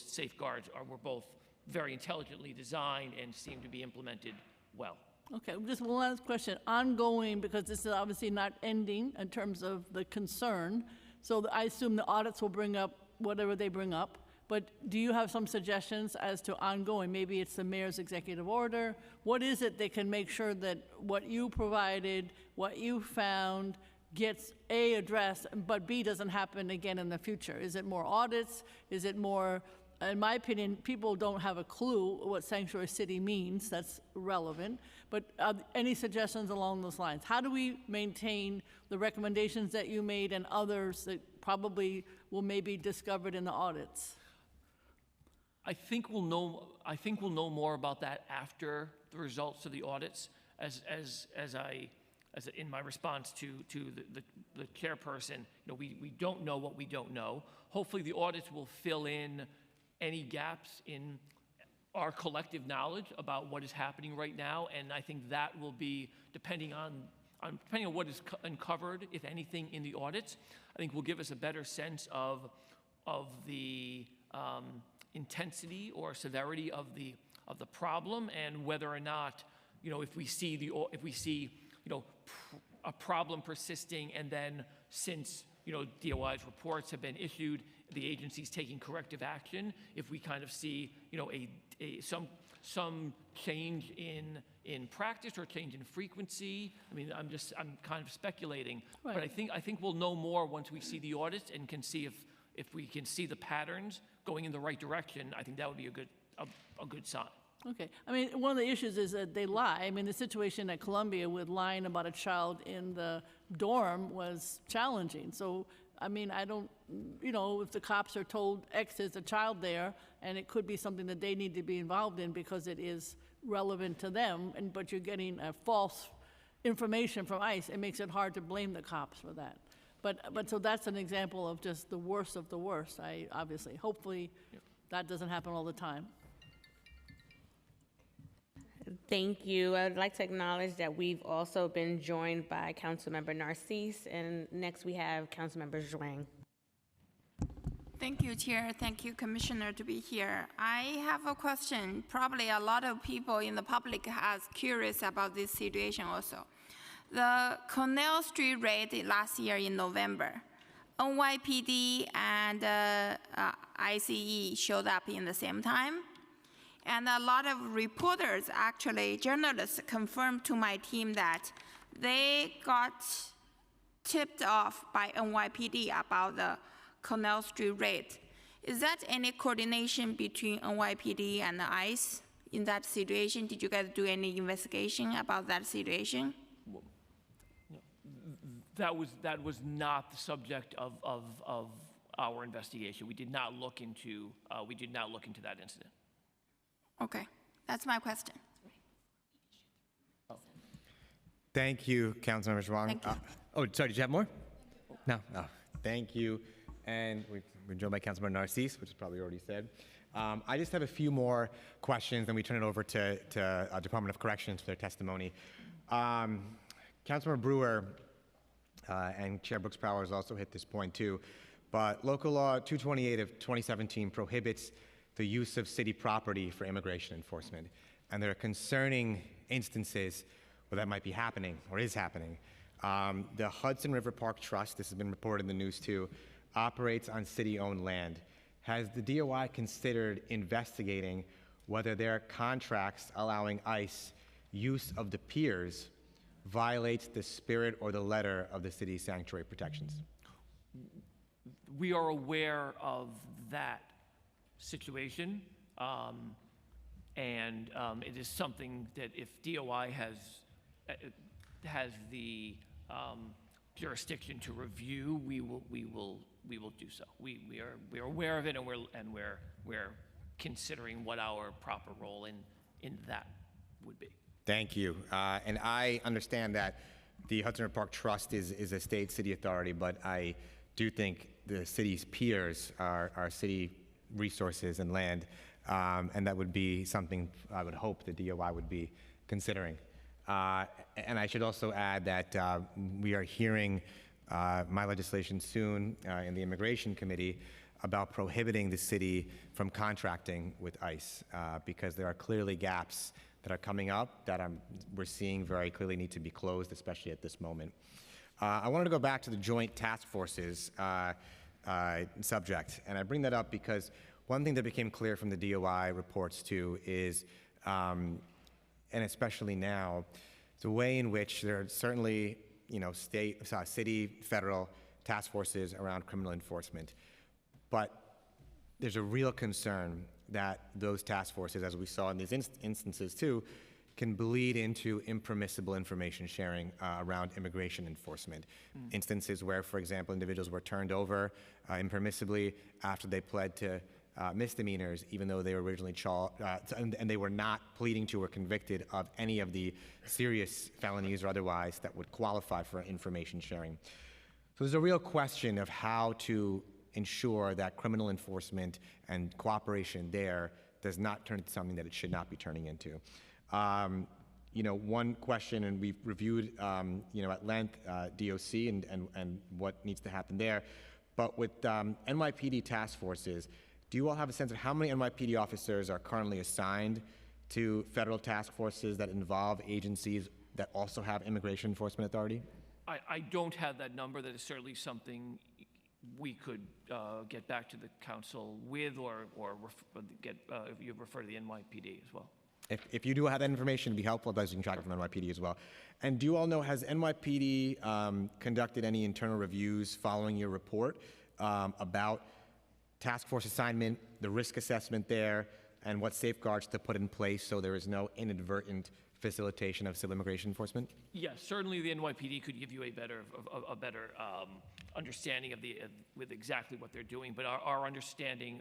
safeguards were both very intelligently designed and seem to be implemented well. Okay, just one last question. Ongoing, because this is obviously not ending in terms of the concern, so I assume the audits will bring up whatever they bring up. but do you have some suggestions as to ongoing? Maybe it's the mayor's executive order. What is it that can make sure that what you provided, what you found, gets A, addressed, but B, doesn't happen again in the future? Is it more audits? Is it more, in my opinion, people don't have a clue what sanctuary city means. That's relevant. But any suggestions along those lines? How do we maintain the recommendations that you made and others that probably will maybe discovered in the audits? I think we'll know more about that after the results of the audits. As in my response to the chairperson, we don't know what we don't know. Hopefully, the audits will fill in any gaps in our collective knowledge about what is happening right now, and I think that will be depending on what is uncovered, if anything, in the audits. I think will give us a better sense of the intensity or severity of the problem, and whether or not if we see a problem persisting, and then since DOI's reports have been issued, the agency's taking corrective action. If we kind of see some change in practice or change in frequency, I mean, I'm kind of speculating, Right. But I think we'll know more once we see the audits and can see if we can see the patterns going in the right direction. I think that would be a good sign. Okay. I mean, one of the issues is that they lie. I mean, the situation at Columbia with lying about a child in the dorm was challenging. So, I mean, I don't, if the cops are told X is a child there, and it could be something that they need to be involved in because it is relevant to them, but you're getting a false information from ICE, it makes it hard to blame the cops for that. But so that's an example of just the worst of the worst. Hopefully, that doesn't happen all the time. Thank you. I would like to acknowledge that we've also been joined by Councilmember Narcisse, and next we have Councilmember Zhuang. Thank you, Chair. Thank you, Commissioner, to be here. I have a question. Probably a lot of people in the public are curious about this situation also. The Cornell Street raid last year in November, NYPD and ICE showed up in the same time. And a lot of reporters, actually journalists, confirmed to my team that they got tipped off by NYPD about the Cornell Street raid. Is that any coordination between NYPD and the ICE in that situation? Did you guys do any investigation about that situation? That was not the subject of our investigation. We did not look into that incident. Okay, that's my question. Thank you, Councilmember Zhuang. Thank you. Sorry, did you have more? No. Thank you. And we're joined by Councilmember Narcisse, which is probably already said. I just have a few more questions, then we turn it over to Department of Corrections for their testimony. Councilmember Brewer and Chair Brooks Powers also hit this point too, but Local Law 228 of 2017 prohibits the use of city property for immigration enforcement. And there are concerning instances where that might be happening or is happening. The Hudson River Park Trust, this has been reported in the news too, operates on city-owned land. Has the DOI considered investigating whether their contracts allowing ICE use of the piers violates the spirit or the letter of the city's sanctuary protections? We are aware of that situation, and it is something that if DOI has the jurisdiction to review, we will do so. We are aware of it, and we're considering what our proper role in that would be. Thank you. And I understand that the Hudson River Park Trust is a state city authority, but I do think the city's piers are city resources and land, and that would be something I would hope the DOI would be considering. And I should also add that we are hearing my legislation soon in the Immigration Committee about prohibiting the city from contracting with ICE because there are clearly gaps that are coming up that we're seeing very clearly need to be closed, especially at this moment. I wanted to go back to the joint task forces subject, and I bring that up because One thing that became clear from the DOI reports too is, and especially now, the way in which there are certainly, city, federal task forces around criminal enforcement, but there's a real concern that those task forces, as we saw in these instances too, can bleed into impermissible information sharing around immigration enforcement. Instances where, for example, individuals were turned over impermissibly after they pled to misdemeanors, even though they were originally charged, and they were not pleading to or convicted of any of the serious felonies or otherwise that would qualify for information sharing. So there's a real question of how to ensure that criminal enforcement and cooperation there does not turn into something that it should not be turning into. One question, and we've reviewed, at length, DOC and what needs to happen there. But with NYPD task forces, do you all have a sense of how many NYPD officers are currently assigned to federal task forces that involve agencies that also have immigration enforcement authority? I don't have that number. That is certainly something we could get back to the council with, or if you refer to the NYPD as well. If you do have that information, it'd be helpful if you can track it from NYPD as well. And do you all know, has NYPD conducted any internal reviews following your report about task force assignment, the risk assessment there, and what safeguards to put in place so there is no inadvertent facilitation of civil immigration enforcement? Yes, certainly the NYPD could give you a better understanding of with exactly what they're doing. But our understanding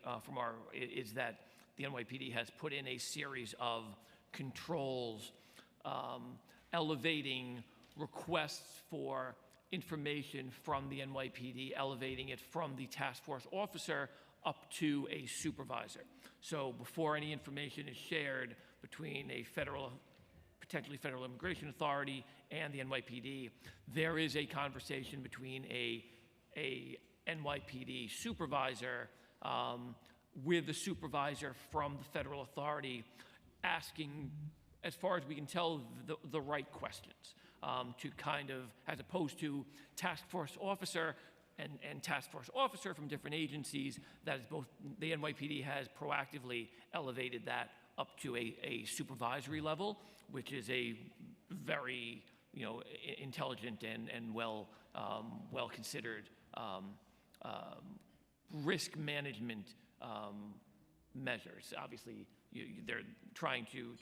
is that the NYPD has put in a series of controls, elevating requests for information from the NYPD, elevating it from the task force officer up to a supervisor. So before any information is shared between a potentially federal immigration authority and the NYPD, there is a conversation between a NYPD supervisor with the supervisor from the federal authority, asking, as far as we can tell, the right questions to kind of, as opposed to task force officer and task force officer from different agencies. That is both, the NYPD has proactively elevated that up to a supervisory level, which is a very intelligent and well considered risk management measures. Obviously, they're trying to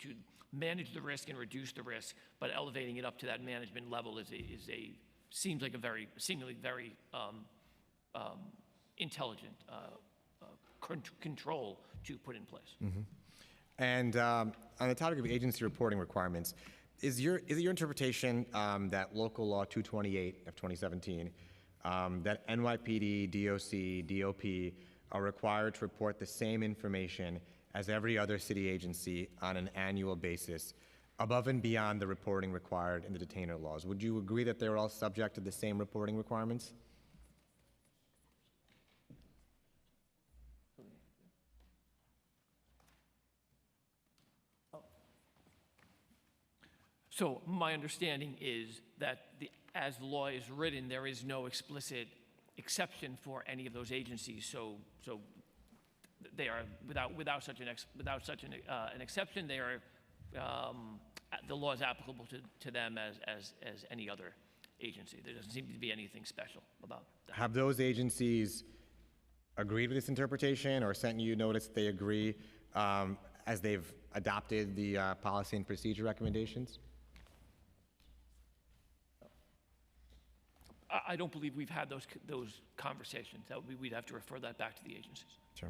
manage the risk and reduce the risk, but elevating it up to that management level seems like a seemingly very intelligent control to put in place. Mm-hmm. And on the topic of agency reporting requirements, is it your interpretation that Local Law 228 of 2017, that NYPD, DOC, DOP are required to report the same information as every other city agency on an annual basis, above and beyond the reporting required in the detainer laws? Would you agree that they're all subject to the same reporting requirements? So my understanding is that as the law is written, there is no explicit exception for any of those agencies. So they are without such an exception. They are the law is applicable to them as any other agency. There doesn't seem to be anything special about that. Have those agencies agreed with this interpretation, or sent you notice they agree as they've adopted the policy and procedure recommendations? I don't believe we've had those conversations. We'd have to refer that back to the agencies. Sure.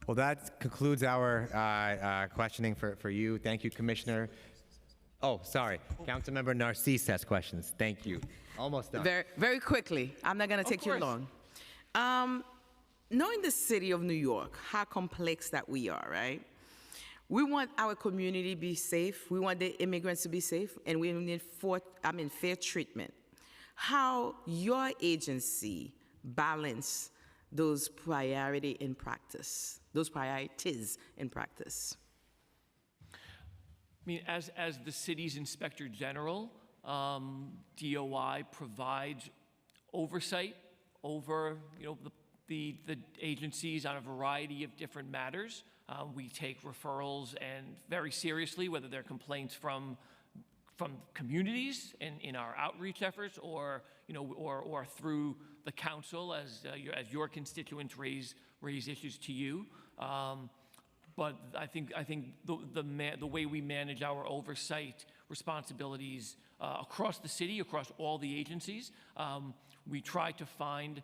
Well, that concludes our questioning for you. Thank you, Commissioner. Oh, sorry. Councilmember Narcisse has questions. Thank you. Almost done. Very, very quickly. I'm not going to take you long. Knowing the city of New York, how complex that we are, right? We want our community to be safe. We want the immigrants to be safe, and we need fair treatment. How your agency balance those priorities in practice? I mean, as the city's Inspector General, DOI provides oversight over the agencies on a variety of different matters. We take referrals and very seriously, whether they're complaints from communities in our outreach efforts, or or through the council as your constituents raise issues to you. But I think the way we manage our oversight responsibilities across the city, across all the agencies, we try to find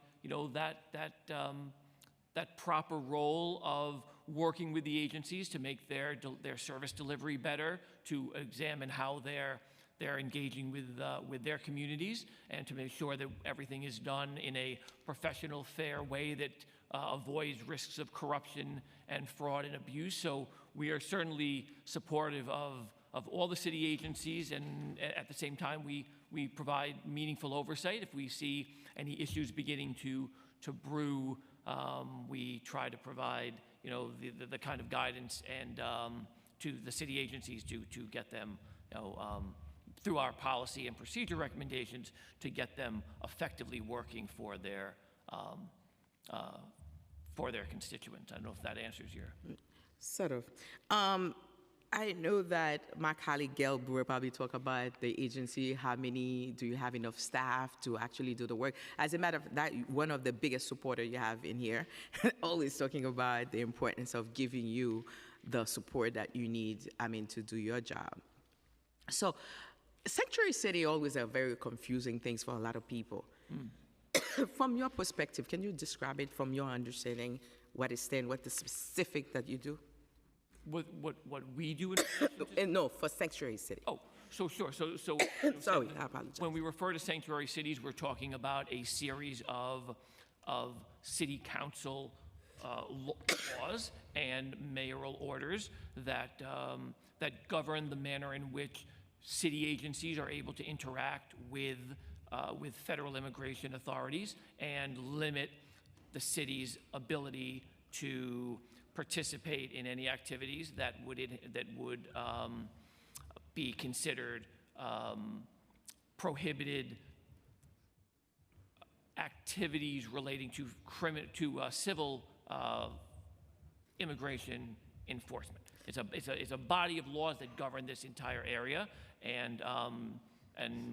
that proper role of working with the agencies to make their service delivery better, to examine how they're engaging with their communities, and to make sure that everything is done in a professional, fair way that avoids risks of corruption and fraud and abuse. So we are certainly supportive of all the city agencies, and at the same time, we provide meaningful oversight. If we see any issues beginning to brew, we try to provide the kind of guidance and to the city agencies to get them through our policy and procedure recommendations to get them effectively working for their constituents. I don't know if that answers your. Sort of. I know that my colleague Gail Brewer probably talk about the agency. Do you have enough staff to actually do the work? As a matter of that, one of the biggest supporters you have in here, always talking about the importance of giving you the support that you need, to do your job. So, Sanctuary City always are very confusing things for a lot of people. From your perspective, can you describe it from your understanding, what the specific that you do? What we do No, for Sanctuary City. Oh, so sure. So sorry, I apologize. When we refer to sanctuary cities, we're talking about a series of city council laws and mayoral orders that govern the manner in which city agencies are able to interact with federal immigration authorities and limit the city's ability to participate in any activities that would be considered prohibited activities relating to civil immigration enforcement. It's a body of laws that govern this entire area, and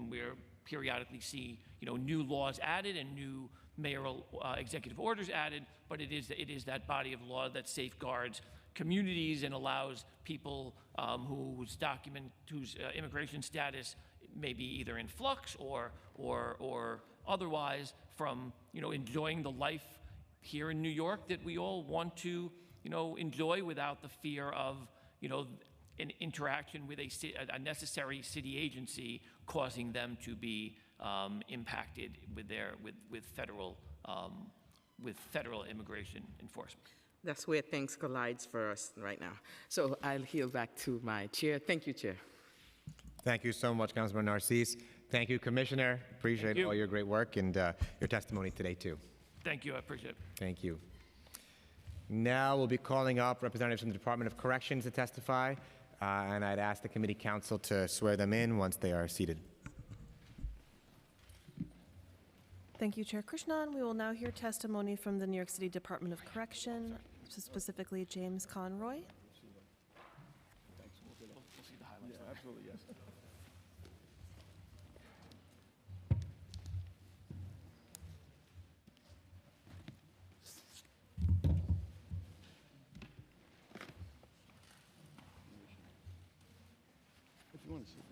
we're periodically see new laws added and new mayoral executive orders added, but it is that body of law that safeguards communities and allows people whose immigration status may be either in flux or otherwise from enjoying the life here in New York that we all want to enjoy without the fear of an interaction with a necessary city agency causing them to be impacted with federal immigration enforcement. That's where things collides for us right now. So I'll yield back to my chair. Thank you, Chair. Thank you so much, Councilman Narcisse. Thank you, Commissioner. Appreciate all your great work and your testimony today, too. Thank you. I appreciate it. Thank you. Now we'll be calling up representatives from the Department of Corrections to testify, and I'd ask the committee counsel to swear them in once they are seated. Thank you, Chair Krishnan. We will now hear testimony from the New York City Department of Correction, specifically James Conroy. Absolutely, yes. If you want to see this.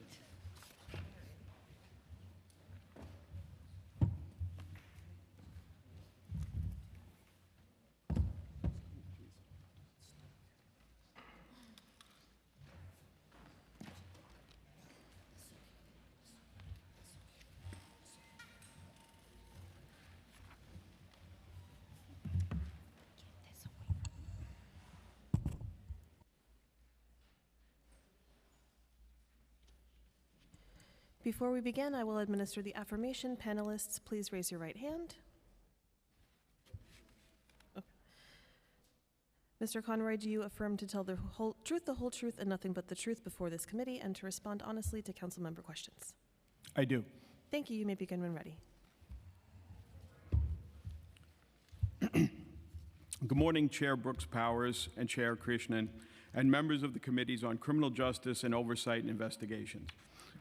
Before we begin, I will administer the affirmation. Panelists, please raise your right hand. Okay. Mr. Conroy, do you affirm to tell the whole truth, and nothing but the truth before this committee, and to respond honestly to council member questions? I do. Thank you. You may begin when ready. Good morning, Chair Brooks Powers and Chair Krishnan, and members of the Committees on Criminal Justice and Oversight and Investigations.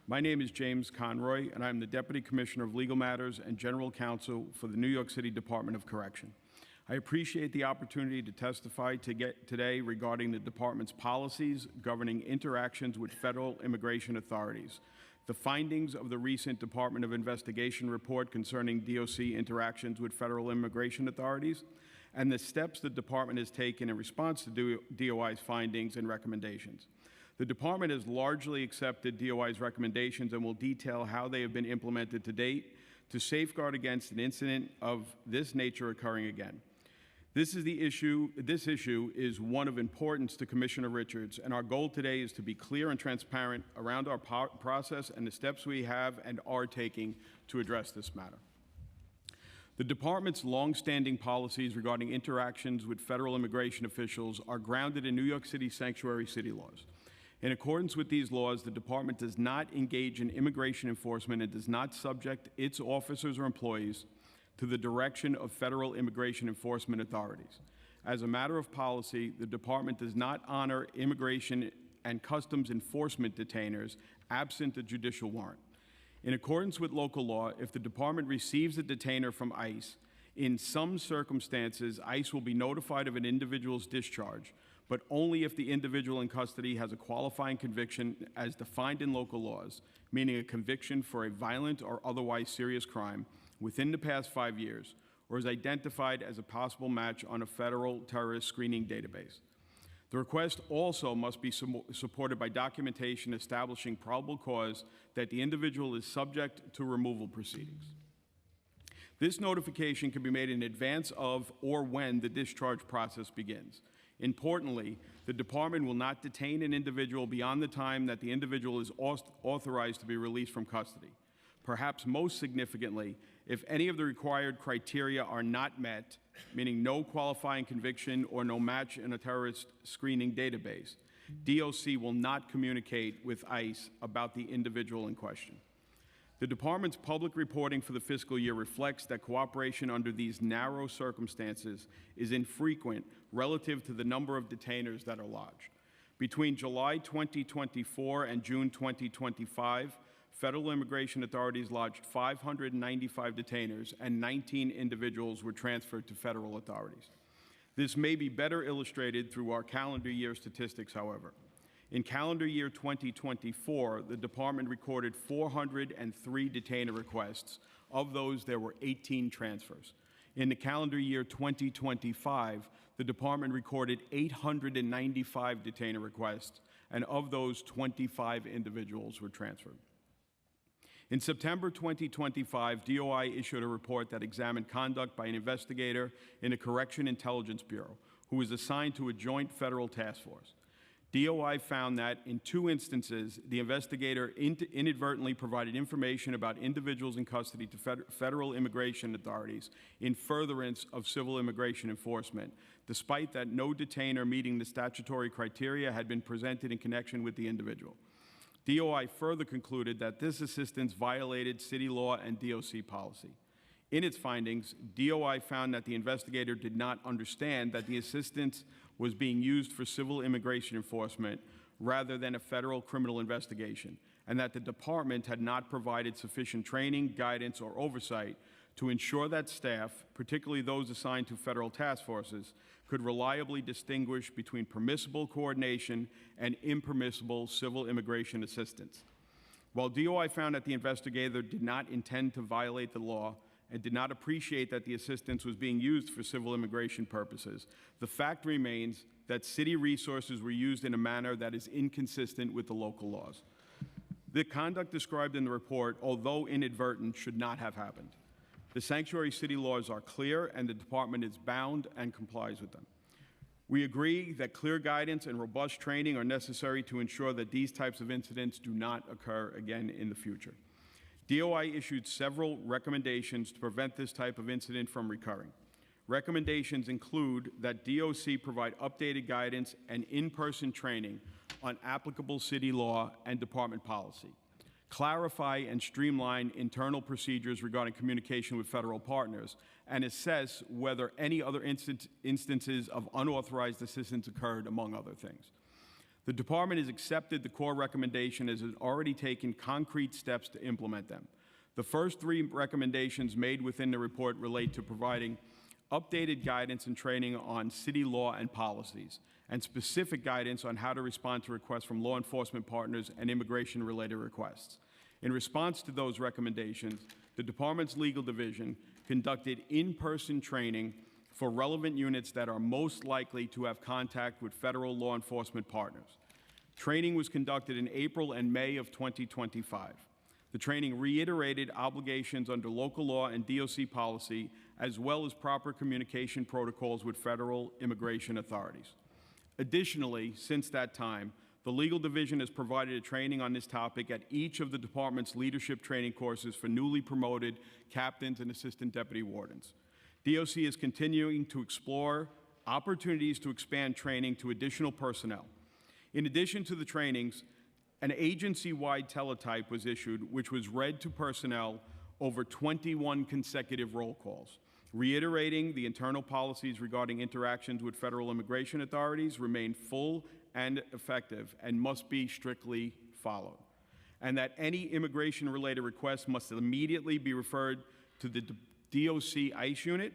My name is James Conroy, and I'm the Deputy Commissioner of Legal Matters and General Counsel for the New York City Department of Correction. I appreciate the opportunity to testify today regarding the Department's policies governing interactions with federal immigration authorities, the findings of the recent Department of Investigation report concerning DOC interactions with federal immigration authorities, and the steps the Department has taken in response to DOI's findings and recommendations. The Department has largely accepted DOI's recommendations and will detail how they have been implemented to date to safeguard against an incident of this nature occurring again. This issue is one of importance to Commissioner Richards, and our goal today is to be clear and transparent around our process and the steps we have and are taking to address this matter. The Department's longstanding policies regarding interactions with federal immigration officials are grounded in New York City sanctuary city laws. In accordance with these laws, the Department does not engage in immigration enforcement and does not subject its officers or employees to the direction of federal immigration enforcement authorities. As a matter of policy, the Department does not honor immigration and customs enforcement detainers absent a judicial warrant. In accordance with local law, if the Department receives a detainer from ICE, in some circumstances, ICE will be notified of an individual's discharge, but only if the individual in custody has a qualifying conviction as defined in local laws, meaning a conviction for a violent or otherwise serious crime within the past 5 years, or is identified as a possible match on a federal terrorist screening database. The request also must be supported by documentation establishing probable cause that the individual is subject to removal proceedings. This notification can be made in advance of or when the discharge process begins. Importantly, the Department will not detain an individual beyond the time that the individual is authorized to be released from custody. Perhaps most significantly, if any of the required criteria are not met, meaning no qualifying conviction or no match in a terrorist screening database, DOC will not communicate with ICE about the individual in question. The Department's public reporting for the fiscal year reflects that cooperation under these narrow circumstances is infrequent relative to the number of detainers that are lodged. Between July 2024 and June 2025, federal immigration authorities lodged 595 detainers and 19 individuals were transferred to federal authorities. This may be better illustrated through our calendar year statistics, however. In calendar year 2024, the Department recorded 403 detainer requests. Of those, there were 18 transfers. In the calendar year 2025, the Department recorded 895 detainer requests, and of those, 25 individuals were transferred. In September 2025, DOI issued a report that examined conduct by an investigator in the Correction Intelligence Bureau, who was assigned to a joint federal task force. DOI found that in 2 instances, the investigator inadvertently provided information about individuals in custody to federal immigration authorities in furtherance of civil immigration enforcement, despite that no detainer meeting the statutory criteria had been presented in connection with the individual. DOI further concluded that this assistance violated city law and DOC policy. In its findings, DOI found that the investigator did not understand that the assistance was being used for civil immigration enforcement rather than a federal criminal investigation, and that the department had not provided sufficient training, guidance, or oversight to ensure that staff, particularly those assigned to federal task forces, could reliably distinguish between permissible coordination and impermissible civil immigration assistance. While DOI found that the investigator did not intend to violate the law and did not appreciate that the assistance was being used for civil immigration purposes, the fact remains that city resources were used in a manner that is inconsistent with the local laws. The conduct described in the report, although inadvertent, should not have happened. The sanctuary city laws are clear, and the department is bound and complies with them. We agree that clear guidance and robust training are necessary to ensure that these types of incidents do not occur again in the future. DOI issued several recommendations to prevent this type of incident from recurring. Recommendations include that DOC provide updated guidance and in-person training on applicable city law and department policy, clarify and streamline internal procedures regarding communication with federal partners, and assess whether any other instances of unauthorized assistance occurred, among other things. The department has accepted the core recommendation as has already taken concrete steps to implement them. The first 3 recommendations made within the report relate to providing updated guidance and training on city law and policies, and specific guidance on how to respond to requests from law enforcement partners and immigration-related requests. In response to those recommendations, the department's legal division conducted in-person training for relevant units that are most likely to have contact with federal law enforcement partners. Training was conducted in April and May of 2025. The training reiterated obligations under local law and DOC policy, as well as proper communication protocols with federal immigration authorities. Additionally, since that time, the legal division has provided a training on this topic at each of the department's leadership training courses for newly promoted captains and assistant deputy wardens. DOC is continuing to explore opportunities to expand training to additional personnel. In addition to the trainings, an agency-wide teletype was issued, which was read to personnel over 21 consecutive roll calls, reiterating the internal policies regarding interactions with federal immigration authorities remain full and effective and must be strictly followed, and that any immigration-related requests must immediately be referred to the DOC ICE unit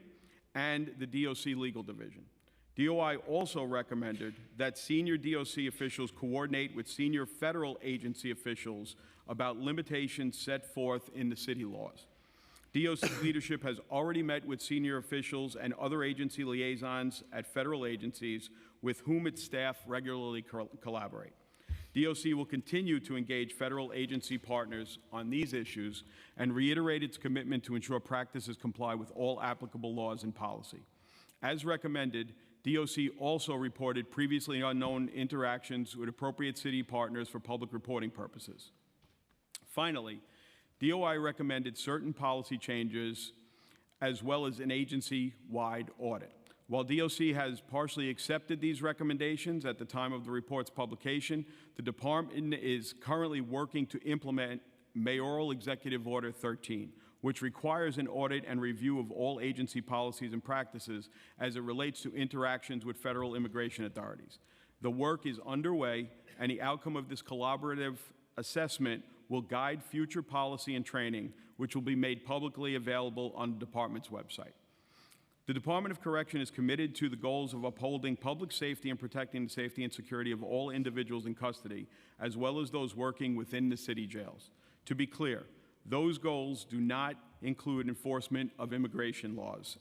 and the DOC legal division. DOI also recommended that senior DOC officials coordinate with senior federal agency officials about limitations set forth in the city laws. DOC leadership has already met with senior officials and other agency liaisons at federal agencies with whom its staff regularly collaborate. DOC will continue to engage federal agency partners on these issues and reiterate its commitment to ensure practices comply with all applicable laws and policy. As recommended, DOC also reported previously unknown interactions with appropriate city partners for public reporting purposes. Finally, DOI recommended certain policy changes as well as an agency-wide audit. While DOC has partially accepted these recommendations at the time of the report's publication, the department is currently working to implement Mayoral Executive Order 13, which requires an audit and review of all agency policies and practices as it relates to interactions with federal immigration authorities. The work is underway, and the outcome of this collaborative assessment will guide future policy and training, which will be made publicly available on the department's website. The Department of Correction is committed to the goals of upholding public safety and protecting the safety and security of all individuals in custody, as well as those working within the city jails. To be clear, those goals do not include enforcement of immigration laws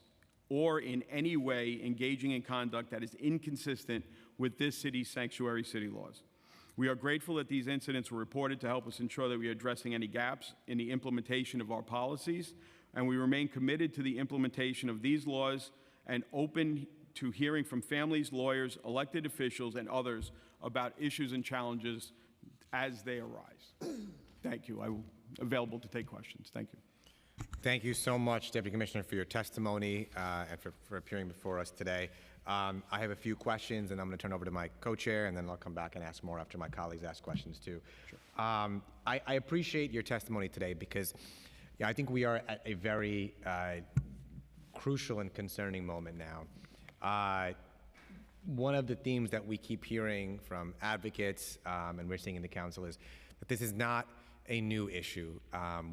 or in any way engaging in conduct that is inconsistent with this city's sanctuary city laws. We are grateful that these incidents were reported to help us ensure that we are addressing any gaps in the implementation of our policies, and we remain committed to the implementation of these laws and open to hearing from families, lawyers, elected officials, and others about issues and challenges as they arise. Thank you. I'm available to take questions. Thank you. Thank you so much, Deputy Commissioner, for your testimony and for appearing before us today. I have a few questions, and I'm going to turn over to my co-chair, and then I'll come back and ask more after my colleagues ask questions, too. Sure. I appreciate your testimony today because I think we are at a very crucial and concerning moment now. One of the themes that we keep hearing from advocates, and we're seeing in the council, is that this is not a new issue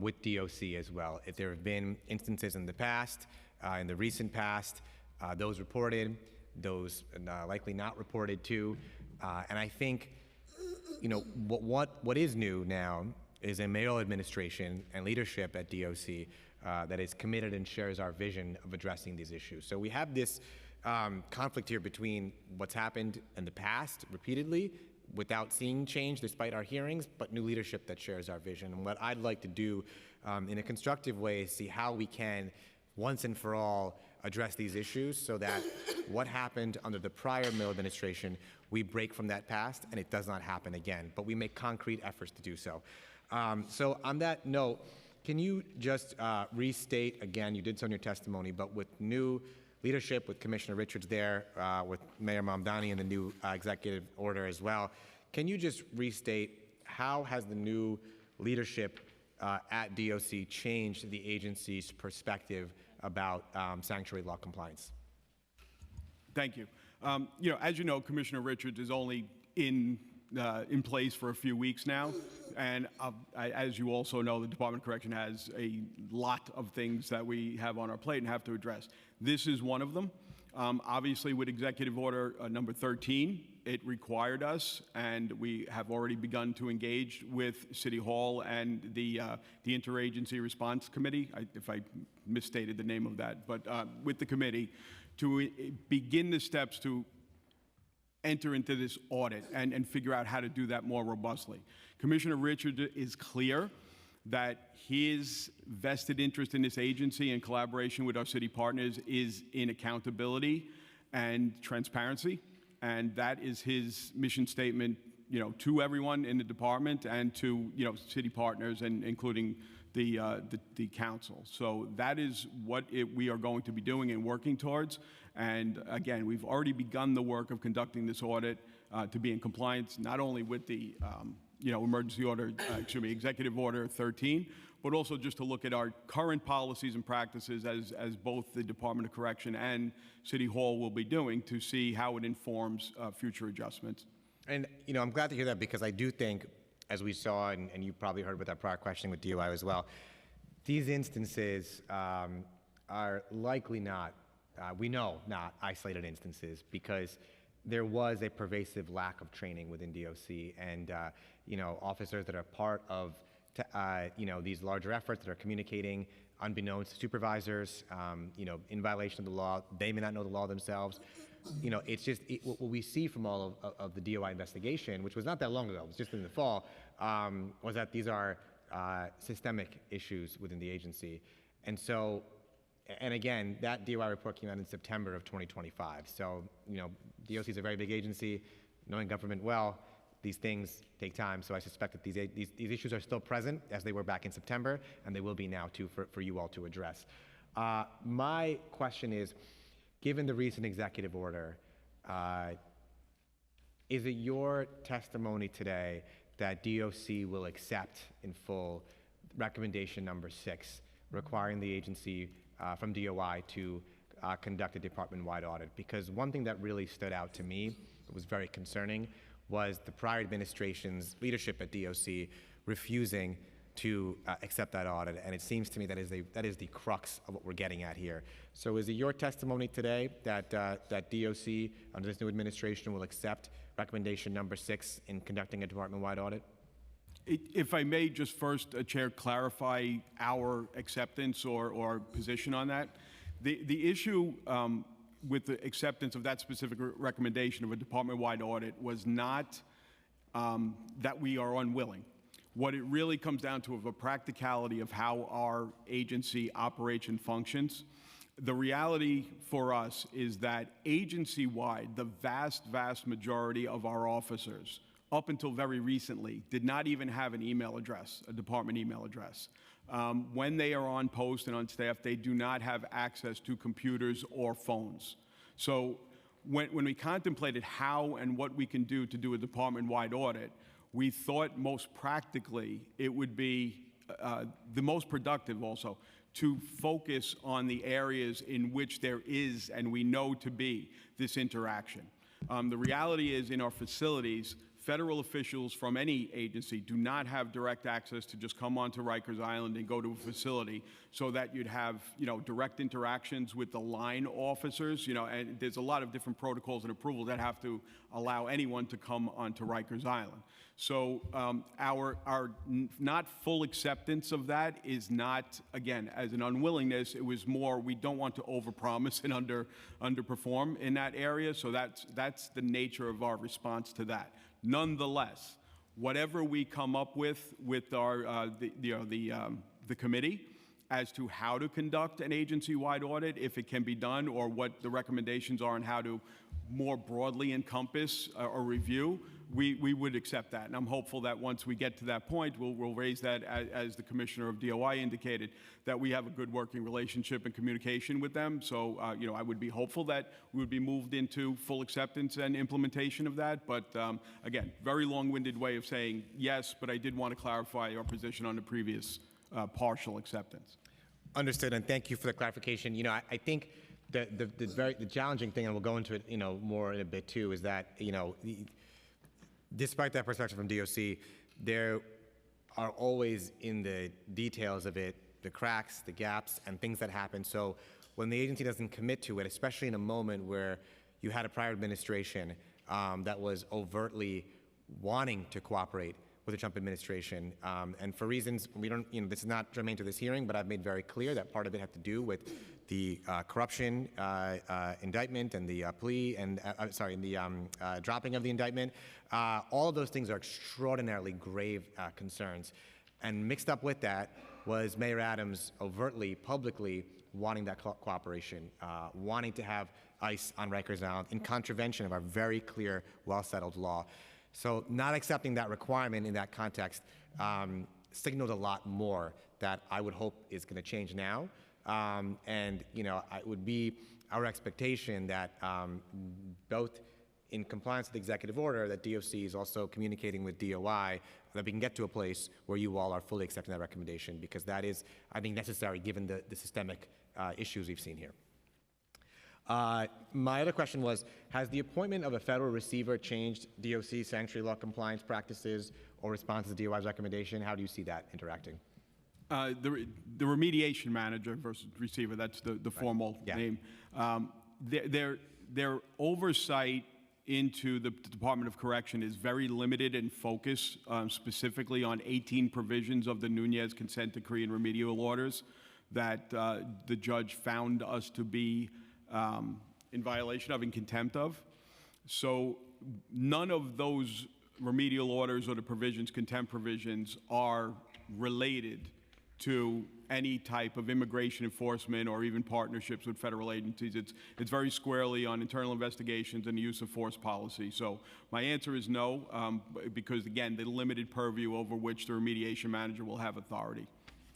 with DOC as well. If there have been instances in the past, in the recent past, those reported, those likely not reported too. And I think, what is new now is a mayoral administration and leadership at DOC that is committed and shares our vision of addressing these issues. So we have this conflict here between what's happened in the past repeatedly without seeing change despite our hearings, but new leadership that shares our vision. And what I'd like to do in a constructive way is see how we can once and for all address these issues so that what happened under the prior mayoral administration, we break from that past and it does not happen again, but we make concrete efforts to do so. So on that note, can you just restate again, you did so in your testimony, but with new leadership, with Commissioner Richards there, with Mayor Mamdani and the new executive order as well, can you just restate how has the new leadership at DOC changed the agency's perspective about sanctuary law compliance? Thank you. As you know, Commissioner Richards is only in place for a few weeks now, and as you also know, the Department of Correction has a lot of things that we have on our plate and have to address. This is one of them. Obviously, with Executive Order number 13, it required us, and we have already begun to engage with City Hall and the Interagency Response Committee, if I misstated the name of that, but with the committee, to begin the steps to enter into this audit and figure out how to do that more robustly. Commissioner Richards is clear that his vested interest in this agency in collaboration with our city partners is in accountability and transparency, and that is his mission statement, to everyone in the department and to, city partners, and including the council. So that is what we are going to be doing and working towards. And again, we've already begun the work of conducting this audit to be in compliance not only with the emergency order, Executive Order 13, but also just to look at our current policies and practices as both the Department of Correction and City Hall will be doing to see how it informs future adjustments. And, I'm glad to hear that, because I do think, as we saw, and you probably heard with our prior questioning with DOI as well, these instances are likely not, we know, not isolated instances, because there was a pervasive lack of training within DOC, and officers that are part of these larger efforts that are communicating unbeknownst to supervisors, in violation of the law. They may not know the law themselves. It's just what we see from all of the DOI investigation, which was not that long ago, it was just in the fall, was that these are systemic issues within the agency. And so, and again, that DOI report came out in September of 2025. So, DOC is a very big agency, knowing government well. These things take time, so I suspect that these issues are still present as they were back in September, and they will be now too for you all to address. My question is, given the recent executive order, is it your testimony today that DOC will accept in full recommendation number 6, requiring the agency from DOI to conduct a department-wide audit? Because one thing that really stood out to me, that was very concerning, was the prior administration's leadership at DOC refusing to accept that audit, and it seems to me that is the crux of what we're getting at here. So is it your testimony today that DOC, under this new administration, will accept recommendation number 6 in conducting a department-wide audit? If I may just first, Chair, clarify our acceptance or position on that. The issue with the acceptance of that specific recommendation of a department-wide audit was not that we are unwilling. What it really comes down to is a practicality of how our agency operates and functions. The reality for us is that agency-wide, the vast, vast majority of our officers, up until very recently, did not even have an email address, a department email address. When they are on post and on staff, they do not have access to computers or phones. So when we contemplated how and what we can do to do a department-wide audit, we thought most practically it would be the most productive also to focus on the areas in which there is and we know to be this interaction. The reality is, in our facilities, federal officials from any agency do not have direct access to just come onto Rikers Island and go to a facility, so that you'd have, direct interactions with the line officers, and there's a lot of different protocols and approvals that have to allow anyone to come onto Rikers Island. So our not full acceptance of that is not, again, as an unwillingness. It was more, we don't want to overpromise and underperform in that area. So that's the nature of our response to that. Nonetheless, whatever we come up with our the committee as to how to conduct an agency-wide audit, if it can be done, or what the recommendations are on how to more broadly encompass a review, we would accept that. And I'm hopeful that once we get to that point, we'll raise that, as the Commissioner of DOI indicated, that we have a good working relationship and communication with them. So, I would be hopeful that we would be moved into full acceptance and implementation of that. But again, very long-winded way of saying yes, but I did want to clarify our position on the previous partial acceptance. Understood, and thank you for the clarification. I think the challenging thing, and we'll go into it, more in a bit too, is that, despite that perspective from DOC, there are always in the details of it, the cracks, the gaps, and things that happen. So when the agency doesn't commit to it, especially in a moment where you had a prior administration that was overtly wanting to cooperate with the Trump administration, and for reasons we don't, this is not germane to this hearing, but I've made very clear that part of it had to do with the corruption indictment and the plea, and the dropping of the indictment. All of those things are extraordinarily grave concerns, and mixed up with that was Mayor Adams overtly, publicly wanting that cooperation, wanting to have ICE on Rikers Island in contravention of our very clear, well-settled law. So not accepting that requirement in that context signaled a lot more that I would hope is going to change now. And it would be our expectation that both in compliance with the executive order, that DOC is also communicating with DOI, that we can get to a place where you all are fully accepting that recommendation, because that is, I think, necessary given the systemic issues we've seen here. My other question was, has the appointment of a federal receiver changed DOC sanctuary law compliance practices or responses to DOI's recommendation? How do you see that interacting? The remediation manager versus receiver, that's the formal name. Their oversight into the Department of Correction is very limited and focused specifically on 18 provisions of the Nunes consent decree and remedial orders that the judge found us to be in violation of, in contempt of. So none of those remedial orders or the provisions, contempt provisions, are related to any type of immigration enforcement or even partnerships with federal agencies. It's very squarely on internal investigations and the use of force policy. So my answer is no, because again, the limited purview over which the remediation manager will have authority.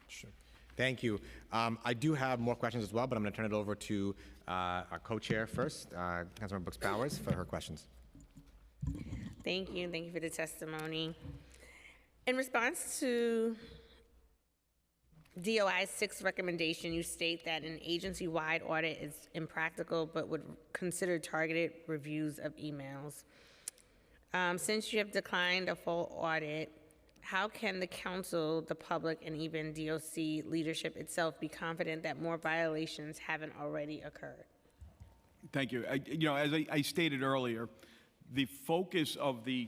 Sure. Thank you. I do have more questions as well, but I'm going to turn it over to our co-chair first, Councilmember Brooks Powers, for her questions. Thank you. Thank you for the testimony. In response to DOI's 6th recommendation, you state that an agency-wide audit is impractical, but would consider targeted reviews of emails. Since you have declined a full audit, how can the council, the public, and even DOC leadership itself be confident that more violations haven't already occurred? Thank you. As I stated earlier, the focus of the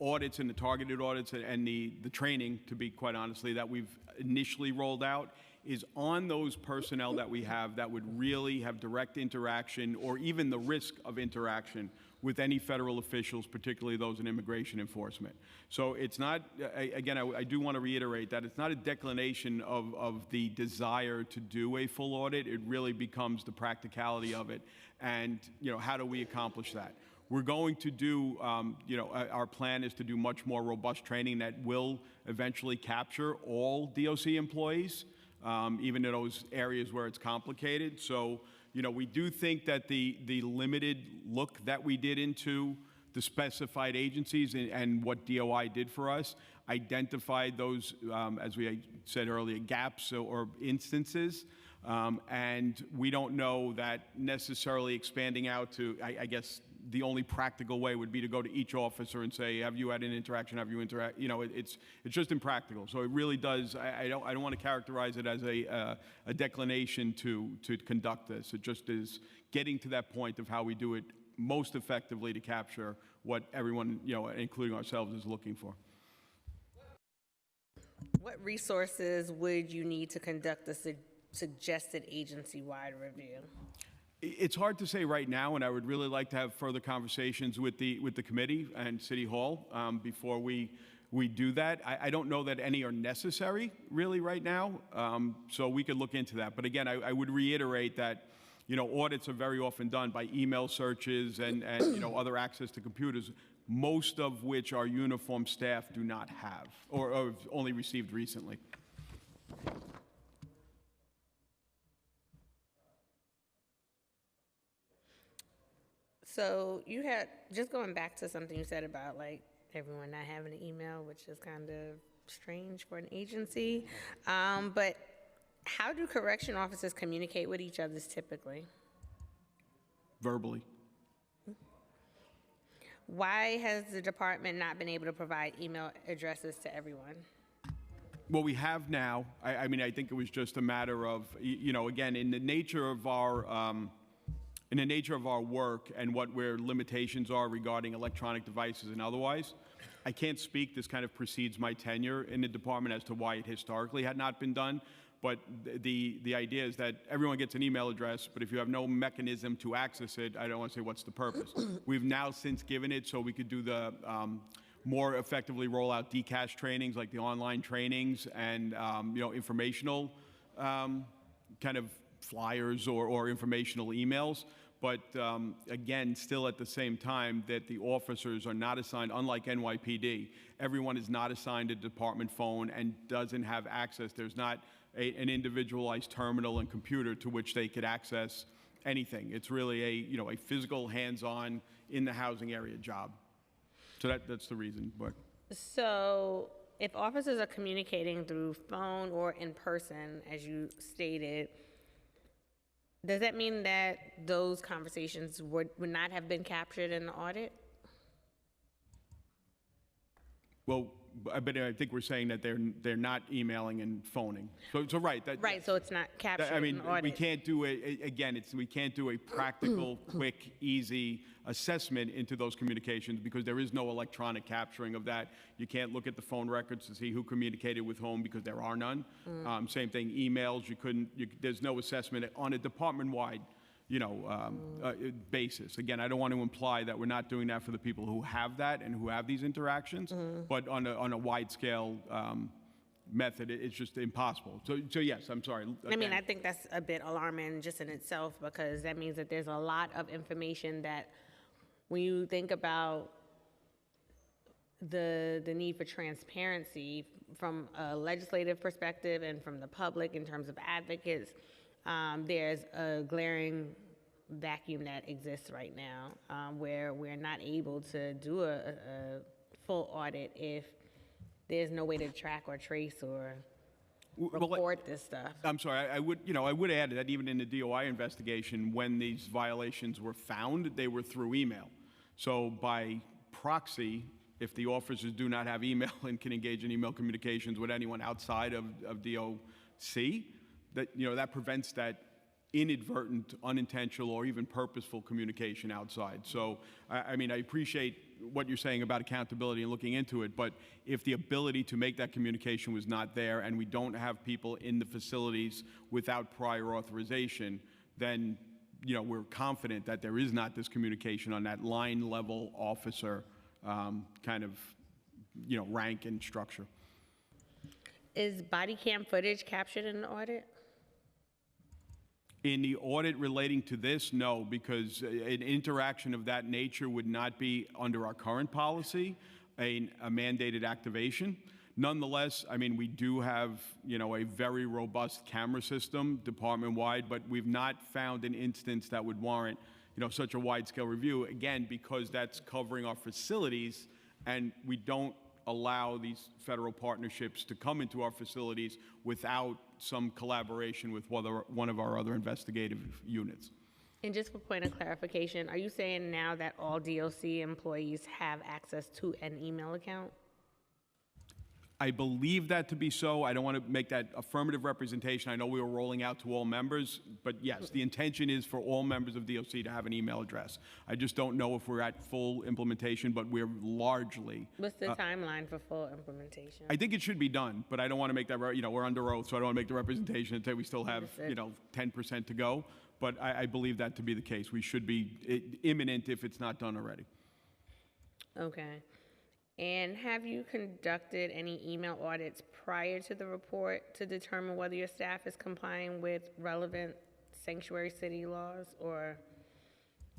audits and the targeted audits and the training, to be quite honestly, that we've initially rolled out is on those personnel that we have that would really have direct interaction or even the risk of interaction with any federal officials, particularly those in immigration enforcement. So it's not, again, I do want to reiterate that it's not a declination of the desire to do a full audit. It really becomes the practicality of it. And, how do we accomplish that? We're going to do, our plan is to do much more robust training that will eventually capture all DOC employees, even in those areas where it's complicated. So, we do think that the limited look that we did into the specified agencies and what DOI did for us identified those, as we said earlier, gaps or instances. And we don't know that necessarily expanding out to, I guess, the only practical way would be to go to each officer and say, have you had an interaction, have you interact, it's just impractical. So it really does, I don't want to characterize it as a declination to conduct this. It just is getting to that point of how we do it most effectively to capture what everyone, including ourselves, is looking for. What resources would you need to conduct the suggested agency-wide review? It's hard to say right now, and I would really like to have further conversations with the committee and City Hall before we do that. I don't know that any are necessary really right now, so we could look into that. But again, I would reiterate that Audits are very often done by email searches and other access to computers, most of which our uniformed staff do not have or have only received recently. So you had, just going back to something you said about like everyone not having an email, which is kind of strange for an agency. But how do correction officers communicate with each other typically? Verbally. Why has the department not been able to provide email addresses to everyone? Well, we have now. I mean, I think it was just a matter of, again, in the nature of our work and what where limitations are regarding electronic devices and otherwise, I can't speak. This kind of precedes my tenure in the department as to why it historically had not been done. But the idea is that everyone gets an email address, but if you have no mechanism to access it, I don't want to say what's the purpose. We've now since given it so we could do the more effectively roll out DCAS trainings, like the online trainings and informational kind of flyers or informational emails. But again, still at the same time that the officers are not assigned, unlike NYPD, everyone is not assigned a department phone and doesn't have access. There's not an individualized terminal and computer to which they could access anything. It's really a physical, hands-on, in the housing area job. So that's the reason. But So if officers are communicating through phone or in person, as you stated, does that mean that those conversations would not have been captured in the audit? well, but I think we're saying that they're not emailing and phoning. So right. Right, so it's not captured I mean, in the audit. we can't do we can't do a practical, quick, easy assessment into those communications because there is no electronic capturing of that. You can't look at the phone records to see who communicated with whom because there are none. Same thing, emails, there's no assessment on a department-wide basis. Again, I don't want to imply that we're not doing that for the people who have that and who have these interactions, but on a wide-scale method, it's just impossible. So yes, I'm sorry. I mean, Again, I think that's a bit alarming just in itself because that means that there's a lot of information that when you think about the need for transparency from a legislative perspective and from the public in terms of advocates, there's a glaring vacuum that exists right now where we're not able to do a full audit if there's no way to track or trace or report this stuff. I'm sorry. I would add that even in the DOI investigation, when these violations were found, they were through email. So by proxy, if the officers do not have email and can engage in email communications with anyone outside of DOC, that prevents that inadvertent, unintentional, or even purposeful communication outside. So, I mean, I appreciate what you're saying about accountability and looking into it, but if the ability to make that communication was not there and we don't have people in the facilities without prior authorization, then, we're confident that there is not this communication on that line level officer kind of, rank and structure. Is body cam footage captured in the audit? In the audit relating to this, no, because an interaction of that nature would not be under our current policy, a mandated activation. Nonetheless, I mean, we do have, a very robust camera system department-wide, but we've not found an instance that would warrant, such a wide-scale review, again, because that's covering our facilities, and we don't allow these federal partnerships to come into our facilities without some collaboration with one of our other investigative units. And just for point of clarification, are you saying now that all DOC employees have access to an email account? I believe that to be so. I don't want to make that affirmative representation. I know we were rolling out to all members, but yes, the intention is for all members of DOC to have an email address. I just don't know if we're at full implementation, but we're largely. What's the timeline for full implementation? I think it should be done, but I don't want to make that, we're under oath, so I don't want to make the representation and say we still have, 10% to go. But I believe that to be the case. We should be imminent if it's not done already. Okay. And have you conducted any email audits prior to the report to determine whether your staff is complying with relevant sanctuary city laws, or,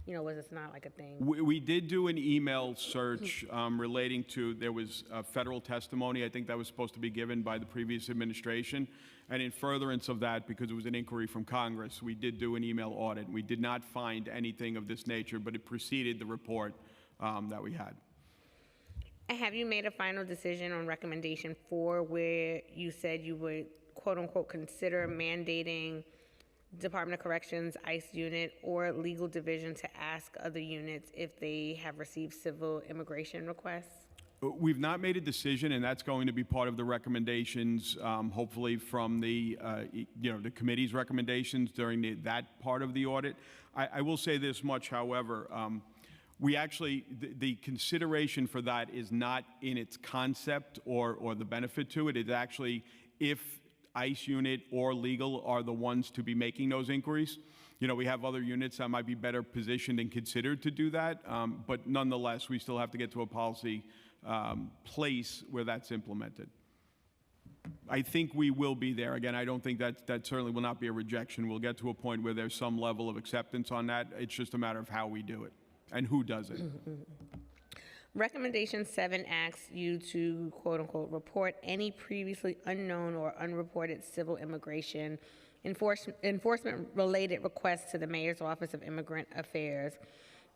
was this not like a thing? We did do an email search relating to, there was federal testimony, I think that was supposed to be given by the previous administration. And in furtherance of that, because it was an inquiry from Congress, we did do an email audit. We did not find anything of this nature, but it preceded the report that we had. And have you made a final decision on recommendation 4, where you said you would, quote unquote, consider mandating Department of Corrections, ICE unit, or legal division to ask other units if they have received civil immigration requests? We've not made a decision, and that's going to be part of the recommendations, hopefully from the, the committee's recommendations during that part of the audit. I will say this much, however, we actually, the consideration for that is not in its concept or the benefit to it. It's actually if ICE unit or legal are the ones to be making those inquiries. We have other units that might be better positioned and considered to do that, but nonetheless, we still have to get to a policy place where that's implemented. I think we will be there. Again, I don't think that certainly will not be a rejection. We'll get to a point where there's some level of acceptance on that. It's just a matter of how we do it and who does it. Recommendation 7 asks you to, quote unquote, report any previously unknown or unreported civil immigration enforcement related requests to the Mayor's Office of Immigrant Affairs.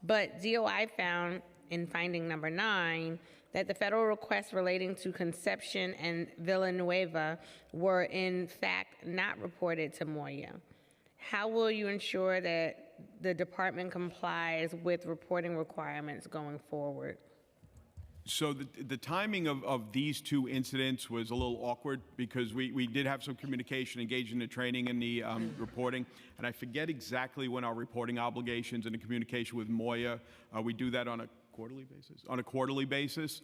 But DOI found in finding number 9 that the federal requests relating to Conception and Villanueva were in fact not reported to Moya. How will you ensure that the department complies with reporting requirements going forward? So the timing of these two incidents was a little awkward because we did have some communication engaged in the training and the reporting, and I forget exactly when our reporting obligations and the communication with Moya, we do that on a quarterly basis? On a quarterly basis.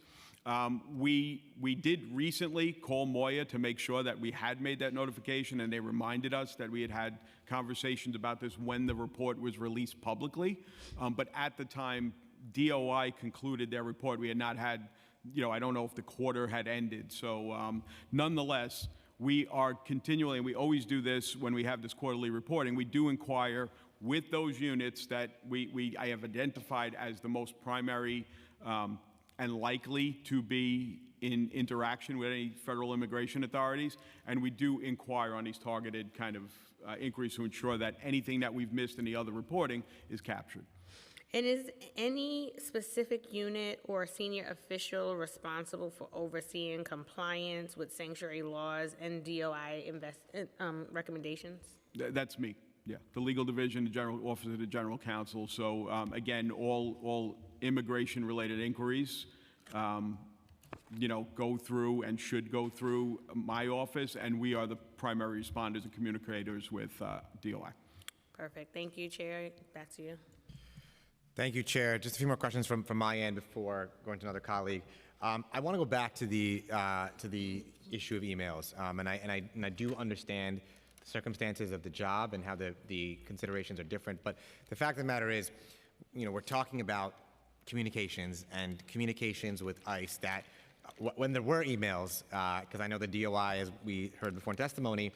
We did recently call Moya to make sure that we had made that notification, and they reminded us that we had conversations about this when the report was released publicly, but at the time, DOI concluded their report. We had not had, I don't know if the quarter had ended. So nonetheless, we are continually, and we always do this when we have this quarterly reporting, we do inquire with those units that I have identified as the most primary and likely to be in interaction with any federal immigration authorities. And we do inquire on these targeted kind of inquiries to ensure that anything that we've missed in the other reporting is captured. And is any specific unit or senior official responsible for overseeing compliance with sanctuary laws and DOI recommendations? That's me, yeah. The legal division, the general office of the general counsel. So again, all immigration-related inquiries, go through and should go through my office, and we are the primary responders and communicators with DOI. Perfect. Thank you, Chair. Back to you. Thank you, Chair. Just a few more questions from my end before going to another colleague. I want to go back to the issue of emails, and I do understand the circumstances of the job and how the considerations are different. But the fact of the matter is, we're talking about communications and communications with ICE that when there were emails, because I know the DOI, as we heard before in testimony,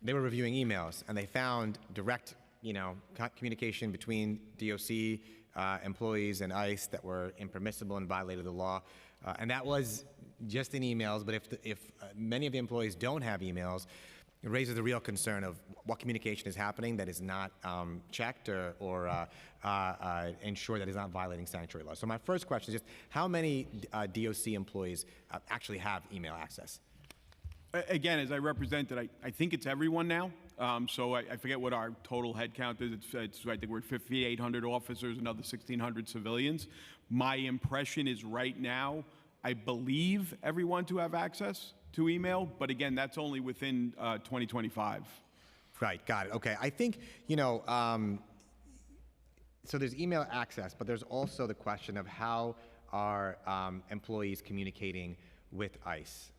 they were reviewing emails and they found direct communication between DOC employees and ICE that were impermissible and violated the law. And that was just in emails, but if many of the employees don't have emails, it raises the real concern of what communication is happening that is not checked or ensure that is not violating sanctuary law. So my first question is just how many DOC employees actually have email access? Again, as I represented, I think it's everyone now. So I forget what our total head count is. I think we're at 5,800 officers, another 1,600 civilians. My impression is right now, I believe everyone to have access to email, but again, that's only within 2025. Right, got it. Okay, I think, so there's email access, but there's also the question of how are employees communicating with ICE?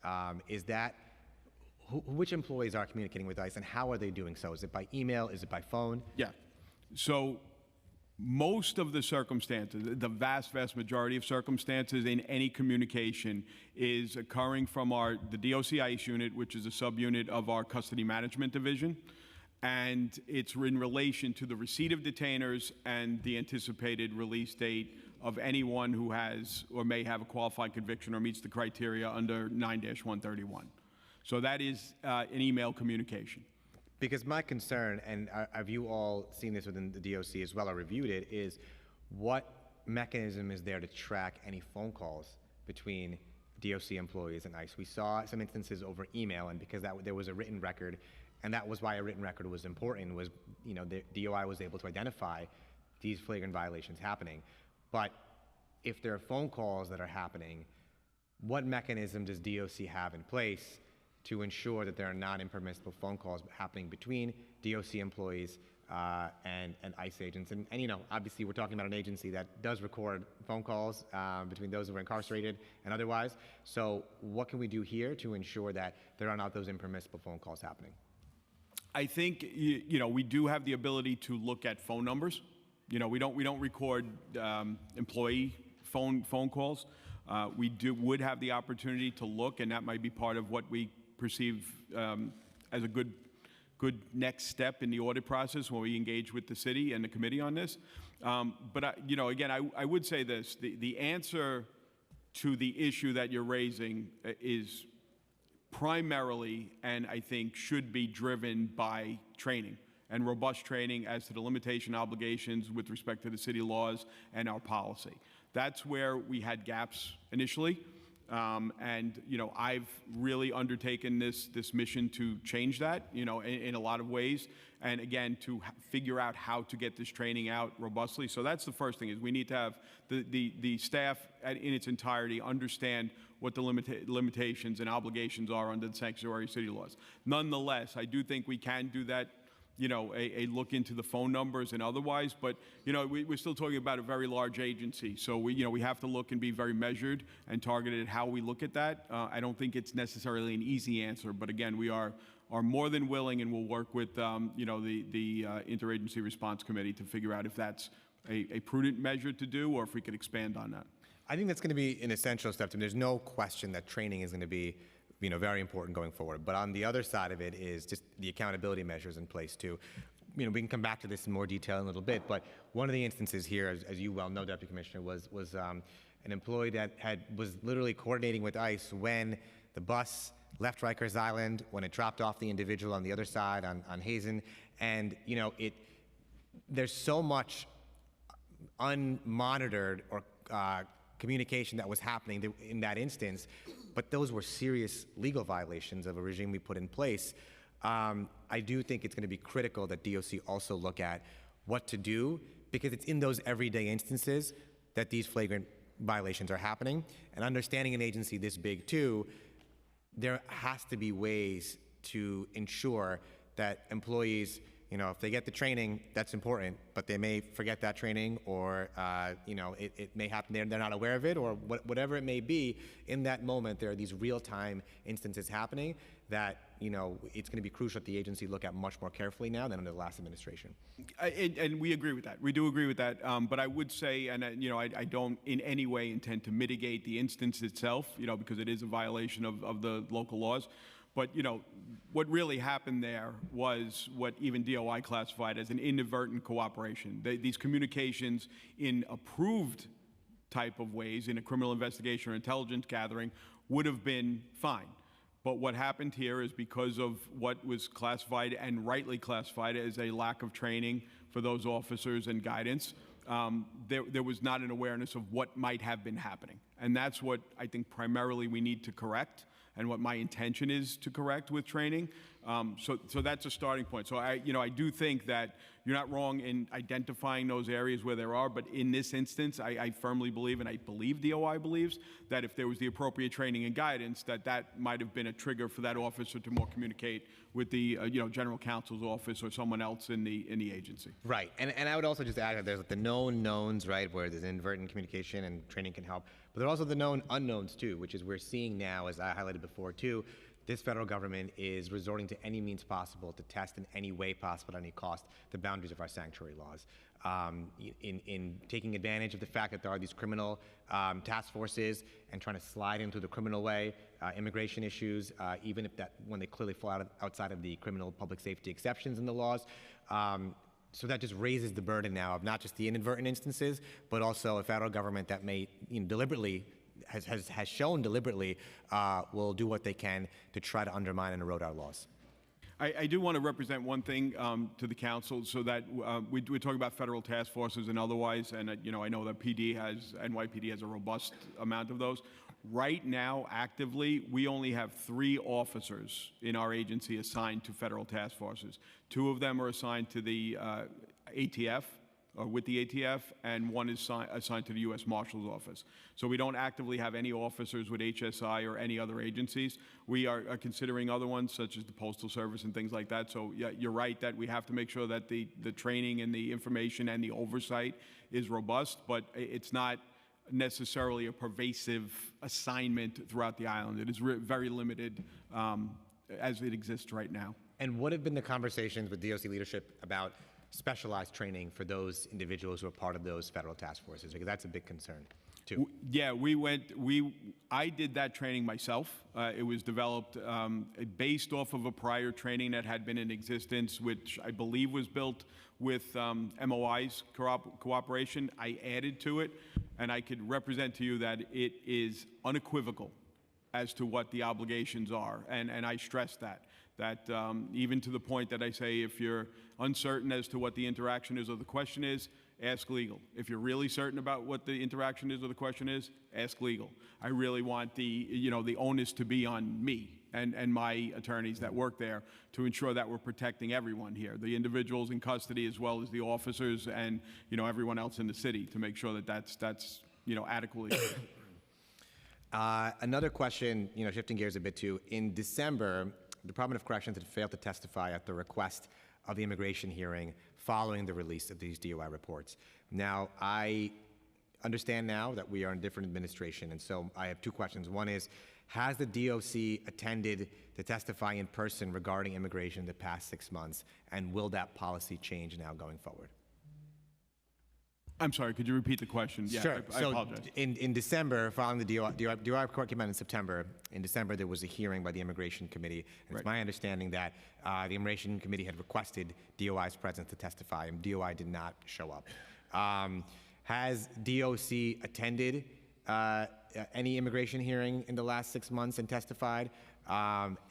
Which employees are communicating with ICE and how are they doing so? Is it by email? Is it by phone? Yeah. So most of the circumstances, the vast majority of circumstances in any communication is occurring from the DOC ICE unit, which is a subunit of our custody management division. and it's in relation to the receipt of detainers and the anticipated release date of anyone who has or may have a qualified conviction or meets the criteria under 9-131. So that is an email communication. Because my concern, and have you all seen this within the DOC as well, or reviewed it, is what mechanism is there to track any phone calls between DOC employees and ICE? We saw some instances over email, and because there was a written record, and that was why a written record was important, was, you know, the DOI was able to identify these flagrant violations happening. But if there are phone calls that are happening, what mechanism does DOC have in place to ensure that there are not impermissible phone calls happening between DOC employees and ICE agents? And, you know, obviously we're talking about an agency that does record phone calls between those who are incarcerated and otherwise. So what can we do here to ensure that there are not those impermissible phone calls happening? I think, you know, we do have the ability to look at phone numbers. You know, we don't record employee phone calls. We would have the opportunity to look, and that might be part of what we perceive as a good next step in the audit process when we engage with the city and the committee on this. But you know, again, I would say this: the answer to the issue that you're raising is primarily, and I think should be driven by training and robust training as to the limitation obligations with respect to the city laws and our policy. That's where we had gaps initially. And, you know, I've really undertaken this mission to change that, you know, in a lot of ways. And again, to figure out how to get this training out robustly. So that's the first thing, is we need to have the staff in its entirety understand what the limitations and obligations are under the sanctuary city laws. Nonetheless, I do think we can do that, you know, a look into the phone numbers and otherwise, but, you know, we're still talking about a very large agency. So we have to look and be very measured and targeted how we look at that. I don't think it's necessarily an easy answer, but again, we are more than willing, and we'll work with, you know, the Interagency Response Committee to figure out if that's a prudent measure to do, or if we could expand on that. I think that's going to be an essential step. There's no question that training is going to be, you know, very important going forward. But on the other side of it is just the accountability measures in place too. You know, we can come back to this in more detail in a little bit, but one of the instances here, as you well know, Deputy Commissioner, was an employee that was literally coordinating with ICE when the bus left Rikers Island, when it dropped off the individual on the other side on Hazen. And, you know, there's so much unmonitored or communication that was happening in that instance, but those were serious legal violations of a regime we put in place. I do think it's going to be critical that DOC also look at what to do, because it's in those everyday instances that these flagrant violations are happening. And understanding an agency this big too, there has to be ways to ensure that employees, you know, if they get the training, that's important, but they may forget that training, or, you know, it may happen they're not aware of it, or whatever it may be. In that moment, there are these real-time instances happening that, you know, it's going to be crucial that the agency look at much more carefully now than under the last administration. And we agree with that. We do agree with that. But I would say, and you know, I don't in any way intend to mitigate the instance itself, you know, because it is a violation of the local laws. But, you know, what really happened there was what even DOI classified as an inadvertent cooperation. These communications in approved type of ways, in a criminal investigation or intelligence gathering, would have been fine. But what happened here is, because of what was classified, and rightly classified, as a lack of training for those officers and guidance, there was not an awareness of what might have been happening. And that's what I think primarily we need to correct, and what my intention is to correct with training. So that's a starting point. So I do think that you're not wrong in identifying those areas where there are, but in this instance, I firmly believe, and I believe DOI believes, that if there was the appropriate training and guidance, that might have been a trigger for that officer to more communicate with the general counsel's office or someone else in the agency. Right, and I would also just add that there's the known knowns, right, where there's inadvertent communication and training can help, but there are also the known unknowns too, which is we're seeing now, as I highlighted before too. This federal government is resorting to any means possible to test in any way possible at any cost the boundaries of our sanctuary laws. in taking advantage of the fact that there are these criminal task forces and trying to slide into the criminal way immigration issues, even if when they clearly fall outside of the criminal public safety exceptions in the laws. So that just raises the burden now of not just the inadvertent instances, but also a federal government that may deliberately has shown deliberately will do what they can to try to undermine and erode our laws. I do want to represent one thing to the council, so that we're talking about federal task forces and otherwise, and I know that NYPD has a robust amount of those. Right now, actively, we only have 3 officers in our agency assigned to federal task forces. 2 of them are assigned to the ATF, or with the ATF, and 1 is assigned to the U.S. Marshal's Office. So we don't actively have any officers with HSI or any other agencies. We are considering other ones, such as the Postal Service and things like that. So yeah, you're right that we have to make sure that the training and the information and the oversight is robust, but it's not necessarily a pervasive assignment throughout the island. It is very limited as it exists right now. And what have been the conversations with DOC leadership about specialized training for those individuals who are part of those federal task forces? Because that's a big concern, too. Yeah, I did that training myself. It was developed based off of a prior training that had been in existence, which I believe was built with MOI's cooperation. I added to it, and I could represent to you that it is unequivocal as to what the obligations are, and I stress that even to the point that I say, if you're uncertain as to what the interaction is or the question is, ask legal. If you're really certain about what the interaction is or the question is, ask legal. I really want the onus to be on me and my attorneys that work there to ensure that we're protecting everyone here, the individuals in custody as well as the officers and everyone else in the city, to make sure that that's adequately. Another question, shifting gears a bit too. In December, the Department of Corrections had failed to testify at the request of the immigration hearing following the release of these DOI reports. Now, I understand now that we are in a different administration, and so I have 2 questions. One is, has the DOC attended to testify in person regarding immigration in the past 6 months, and will that policy change now going forward? I'm sorry, could you repeat the question? Yeah, Sure. I apologize. In December, following the DOI report came out in September. In December, there was a hearing by the Immigration Committee. And It's my understanding that the Immigration Committee had requested DOI's presence to testify, and DOI did not show up. Has DOC attended any immigration hearing in the last 6 months and testified?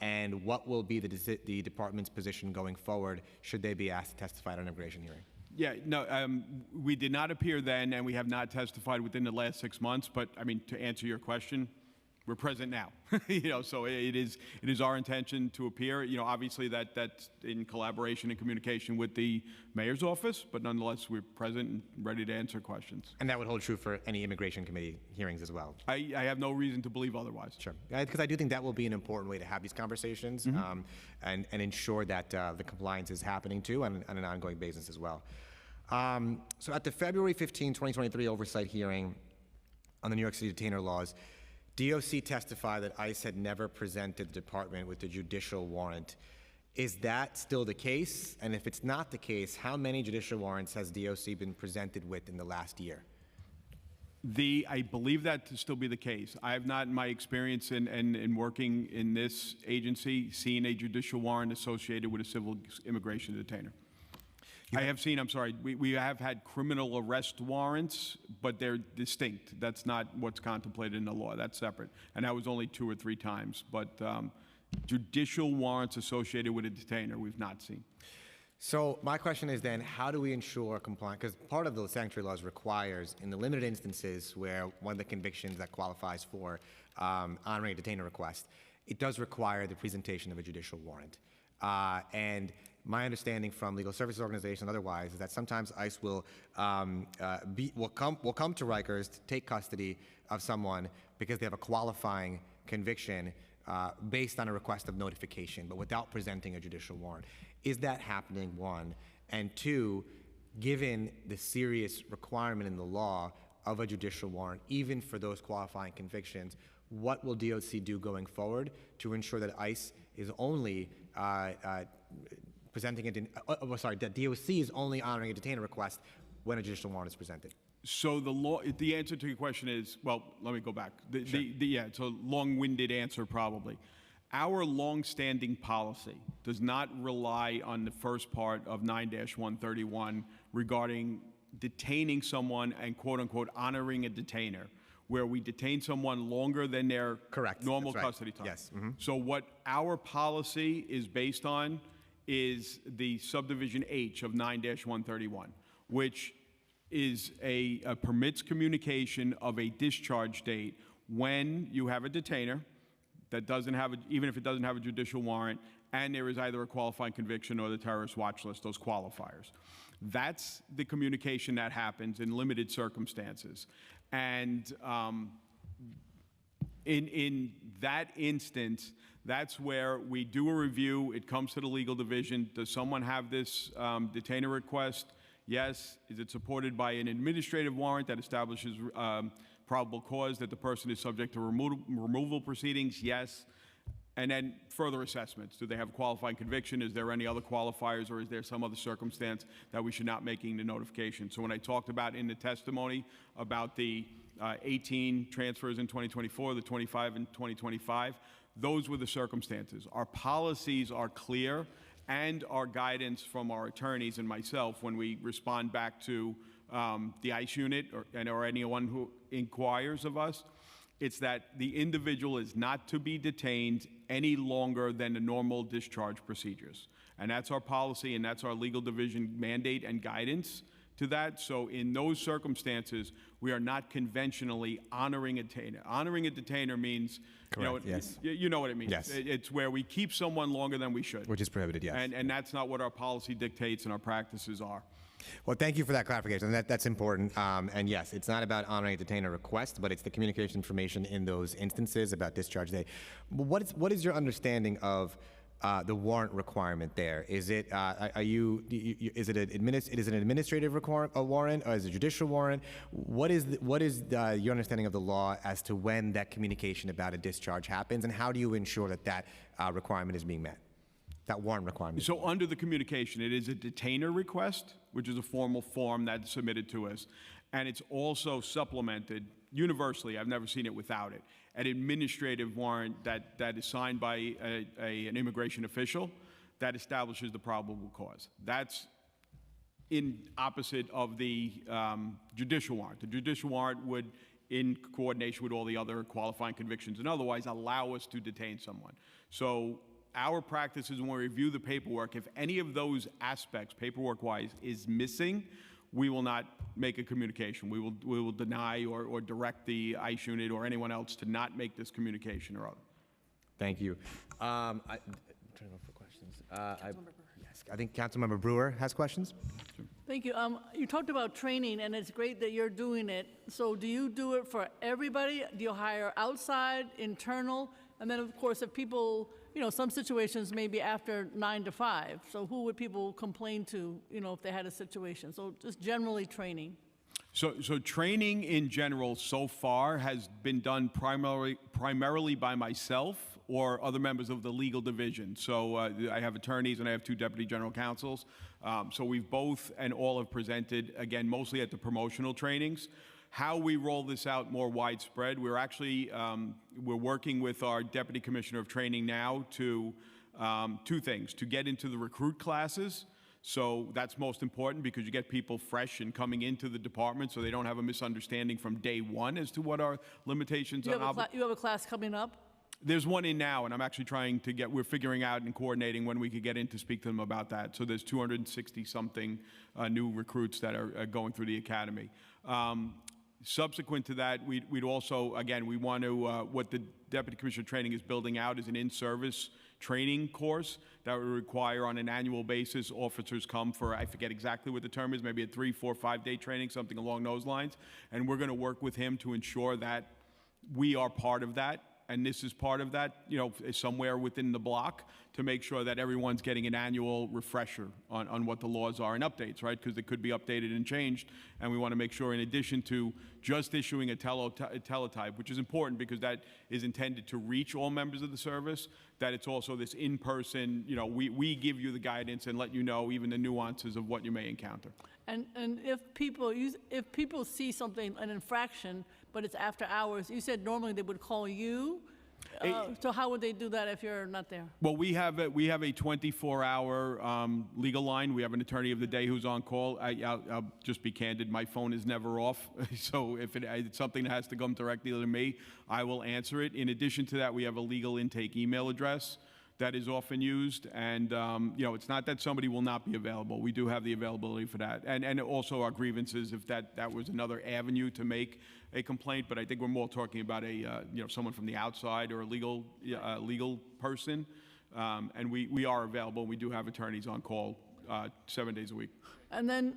And what will be the department's position going forward should they be asked to testify at an immigration hearing? Yeah, no, we did not appear then, and we have not testified within the last 6 months. But I mean, to answer your question, we're present now. So it is our intention to appear. Obviously that's in collaboration and communication with the mayor's office, but nonetheless, we're present and ready to answer questions. And that would hold true for any immigration committee hearings as well. I have no reason to believe otherwise. Sure, because I do think that will be an important way to have these conversations and ensure that the compliance is happening too on an ongoing basis as well. So at the February 15, 2023 oversight hearing on the New York City detainer laws, DOC testified that ICE had never presented the department with a judicial warrant. Is that still the case? And if it's not the case, how many judicial warrants has DOC been presented with in the last year? I believe that to still be the case. I have not, in my experience in working in this agency, seen a judicial warrant associated with a civil immigration detainer. I have seen, I'm sorry, we have had criminal arrest warrants, but they're distinct. That's not what's contemplated in the law. That's separate. And that was only 2 or 3 times. But judicial warrants associated with a detainer, we've not seen. So my question is then, how do we ensure compliance? Because part of the sanctuary laws requires, in the limited instances where one of the convictions that qualifies for honoring a detainer request, it does require the presentation of a judicial warrant. And my understanding from legal services organizations and otherwise is that sometimes ICE will come to Rikers to take custody of someone because they have a qualifying conviction based on a request of notification, but without presenting a judicial warrant. Is that happening, 1? And 2, given the serious requirement in the law of a judicial warrant, even for those qualifying convictions, what will DOC do going forward to ensure that ICE is only presenting it that DOC is only honoring a detainer request when a judicial warrant is presented? So the answer to your question is, well, let me go back. Yeah, it's a long-winded answer probably. Our long-standing policy does not rely on the first part of 9-131 regarding detaining someone and quote-unquote honoring a detainer, where we detain someone longer than their normal That's right. custody time. Yes. So what our policy is based on is the subdivision H of 9-131, which is permits communication of a discharge date when you have a detainer that doesn't have, even if it doesn't have a judicial warrant, and there is either a qualifying conviction or the terrorist watch list, those qualifiers. That's the communication that happens in limited circumstances. And in that instance, that's where we do a review. It comes to the legal division. Does someone have this detainer request? Yes. Is it supported by an administrative warrant that establishes probable cause that the person is subject to removal proceedings? Yes. And then further assessments. Do they have a qualifying conviction? Is there any other qualifiers, or is there some other circumstance that we should not making the notification? So when I talked about in the testimony about the 18 transfers in 2024, the 25 in 2025, those were the circumstances. Our policies are clear, and our guidance from our attorneys and myself when we respond back to the ICE unit or anyone who inquires of us, it's that the individual is not to be detained any longer than the normal discharge procedures. And that's our policy, and that's our legal division mandate and guidance to that. So in those circumstances, we are not conventionally honoring a detainer. Honoring a detainer means, Correct, yes. You know what it means. Yes. It's where we keep someone longer than we should. Which is prohibited, yes. And that's not what our policy dictates and our practices are. Well, thank you for that clarification. That's important. And yes, it's not about honoring a detainer request, but it's the communication information in those instances about discharge day. What is your understanding of the warrant requirement there? Is it is it an administrative warrant, or is it a judicial warrant? What is your understanding of the law as to when that communication about a discharge happens, and how do you ensure that that requirement is being met? That warrant requirement. So under the communication, it is a detainer request, which is a formal form that's submitted to us. And it's also supplemented universally, I've never seen it without it, an administrative warrant that is signed by an immigration official that establishes the probable cause. That's in opposite of the judicial warrant. The judicial warrant would, in coordination with all the other qualifying convictions and otherwise, allow us to detain someone. So our practice is when we review the paperwork, if any of those aspects, paperwork-wise, is missing, we will not make a communication. We will deny or direct the ICE unit or anyone else to not make this communication or other. Thank you. I'm trying to look for questions. Yes, I think Councilmember Brewer has questions. Thank you. You talked about training, and it's great that you're doing it. So do you do it for everybody? Do you hire outside, internal? And then, of course, if people, some situations may be after 9 to 5. So who would people complain to, if they had a situation? So just generally training. So training in general so far has been done primarily by myself or other members of the legal division. So I have attorneys and I have 2 deputy general counsels. So we've both and all have presented, again, mostly at the promotional trainings. How we roll this out more widespread, we're actually, we're working with our Deputy Commissioner of Training now to 2 things, to get into the recruit classes. So that's most important because you get people fresh and coming into the department so they don't have a misunderstanding from day one as to what our limitations are. You have a class coming up? There's one in now, and I'm actually trying to we're figuring out and coordinating when we could get in to speak to them about that. So there's 260-something new recruits that are going through the academy. Subsequent to that, we'd also, again, we want to, what the Deputy Commissioner of Training is building out is an in-service training course that would require on an annual basis officers come for, I forget exactly what the term is, maybe a 3, 4, 5-day training, something along those lines. And we're going to work with him to ensure that we are part of that and this is part of that, you know, somewhere within the block, to make sure that everyone's getting an annual refresher on what the laws are and updates, right? Because it could be updated and changed, and we want to make sure, in addition to just issuing a teletype, which is important because that is intended to reach all members of the service, that it's also this in-person, you know, we give you the guidance and let you know even the nuances of what you may encounter. And if people see something, an infraction, but it's after hours, you said normally they would call you. So how would they do that if you're not there? Well, we have a 24-hour legal line. We have an attorney of the day who's on call. I'll just be candid. My phone is never off. So if it's something that has to come directly to me, I will answer it. In addition to that, we have a legal intake email address that is often used. And, you know, it's not that somebody will not be available. We do have the availability for that. And also our grievances, if that was another avenue to make a complaint. But I think we're more talking about you know, someone from the outside or a legal person. And we are available. We do have attorneys on call 7 days a week. And then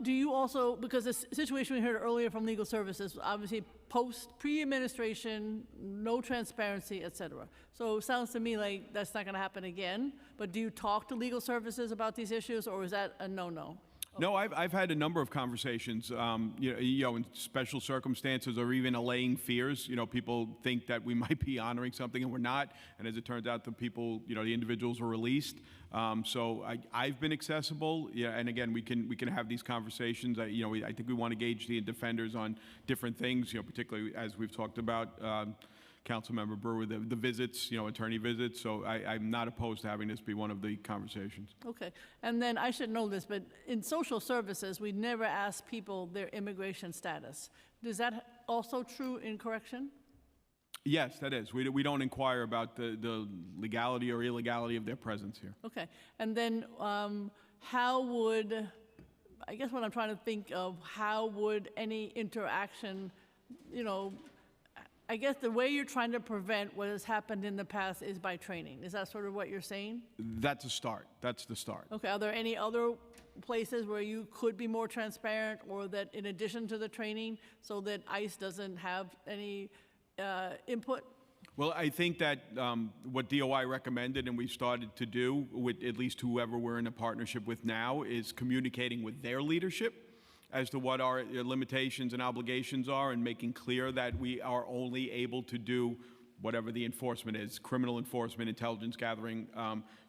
do you also, because the situation we heard earlier from legal services, obviously pre-administration, no transparency, et cetera. So it sounds to me like that's not going to happen again. But do you talk to legal services about these issues, or is that a no-no? No, I've had a number of conversations, you know, in special circumstances or even allaying fears. You know, people think that we might be honoring something and we're not. And as it turns out, the people, you know, the individuals were released. So I've been accessible. Yeah, and again, we can have these conversations. You know, I think we want to gauge the defenders on different things. You know, particularly as we've talked about. Councilmember Brewer, the visits, you know, attorney visits. So I'm not opposed to having this be one of the conversations. Okay. And then I should know this, but in social services, we never ask people their immigration status. Is that also true in correction? Yes, that is. We don't inquire about the legality or illegality of their presence here. Okay. And then how would, I guess what I'm trying to think of, how would any interaction, you know, I guess the way you're trying to prevent what has happened in the past is by training. Is that sort of what you're saying? That's a start. That's the start. Okay. Are there any other places where you could be more transparent, or that in addition to the training, so that ICE doesn't have any input? Well, I think that what DOI recommended and we've started to do with at least whoever we're in a partnership with now is communicating with their leadership as to what our limitations and obligations are, and making clear that we are only able to do whatever the enforcement is, criminal enforcement, intelligence gathering.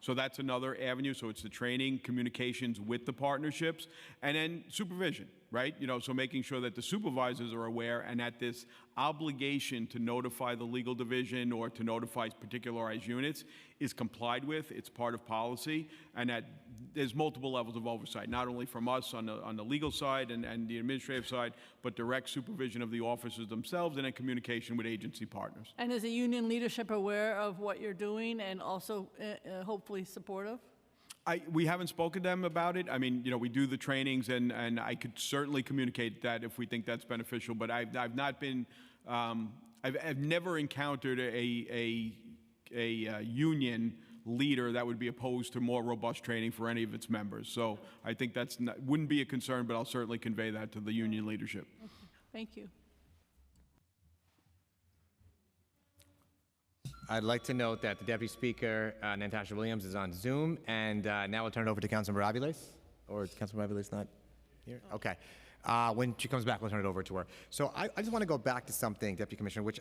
So that's another avenue. So it's the training, communications with the partnerships, and then supervision, right? You know, so making sure that the supervisors are aware and that this obligation to notify the legal division or to notify particularized units is complied with. It's part of policy, and that there's multiple levels of oversight, not only from us on the legal side and the administrative side, but direct supervision of the officers themselves and then communication with agency partners. And is the union leadership aware of what you're doing and also hopefully supportive? We haven't spoken to them about it. I mean, you know, we do the trainings, and I could certainly communicate that if we think that's beneficial. But I've not been, I've never encountered a union leader that would be opposed to more robust training for any of its members. So I think wouldn't be a concern, but I'll certainly convey that to the union leadership. Okay. Thank you. I'd like to note that the Deputy Speaker, Natasha Williams, is on Zoom, and now I'll turn it over to Councilmember Aviles. Or is Councilmember Aviles not here? Okay. When she comes back, we'll turn it over to her. So I just want to go back to something, Deputy Commissioner, which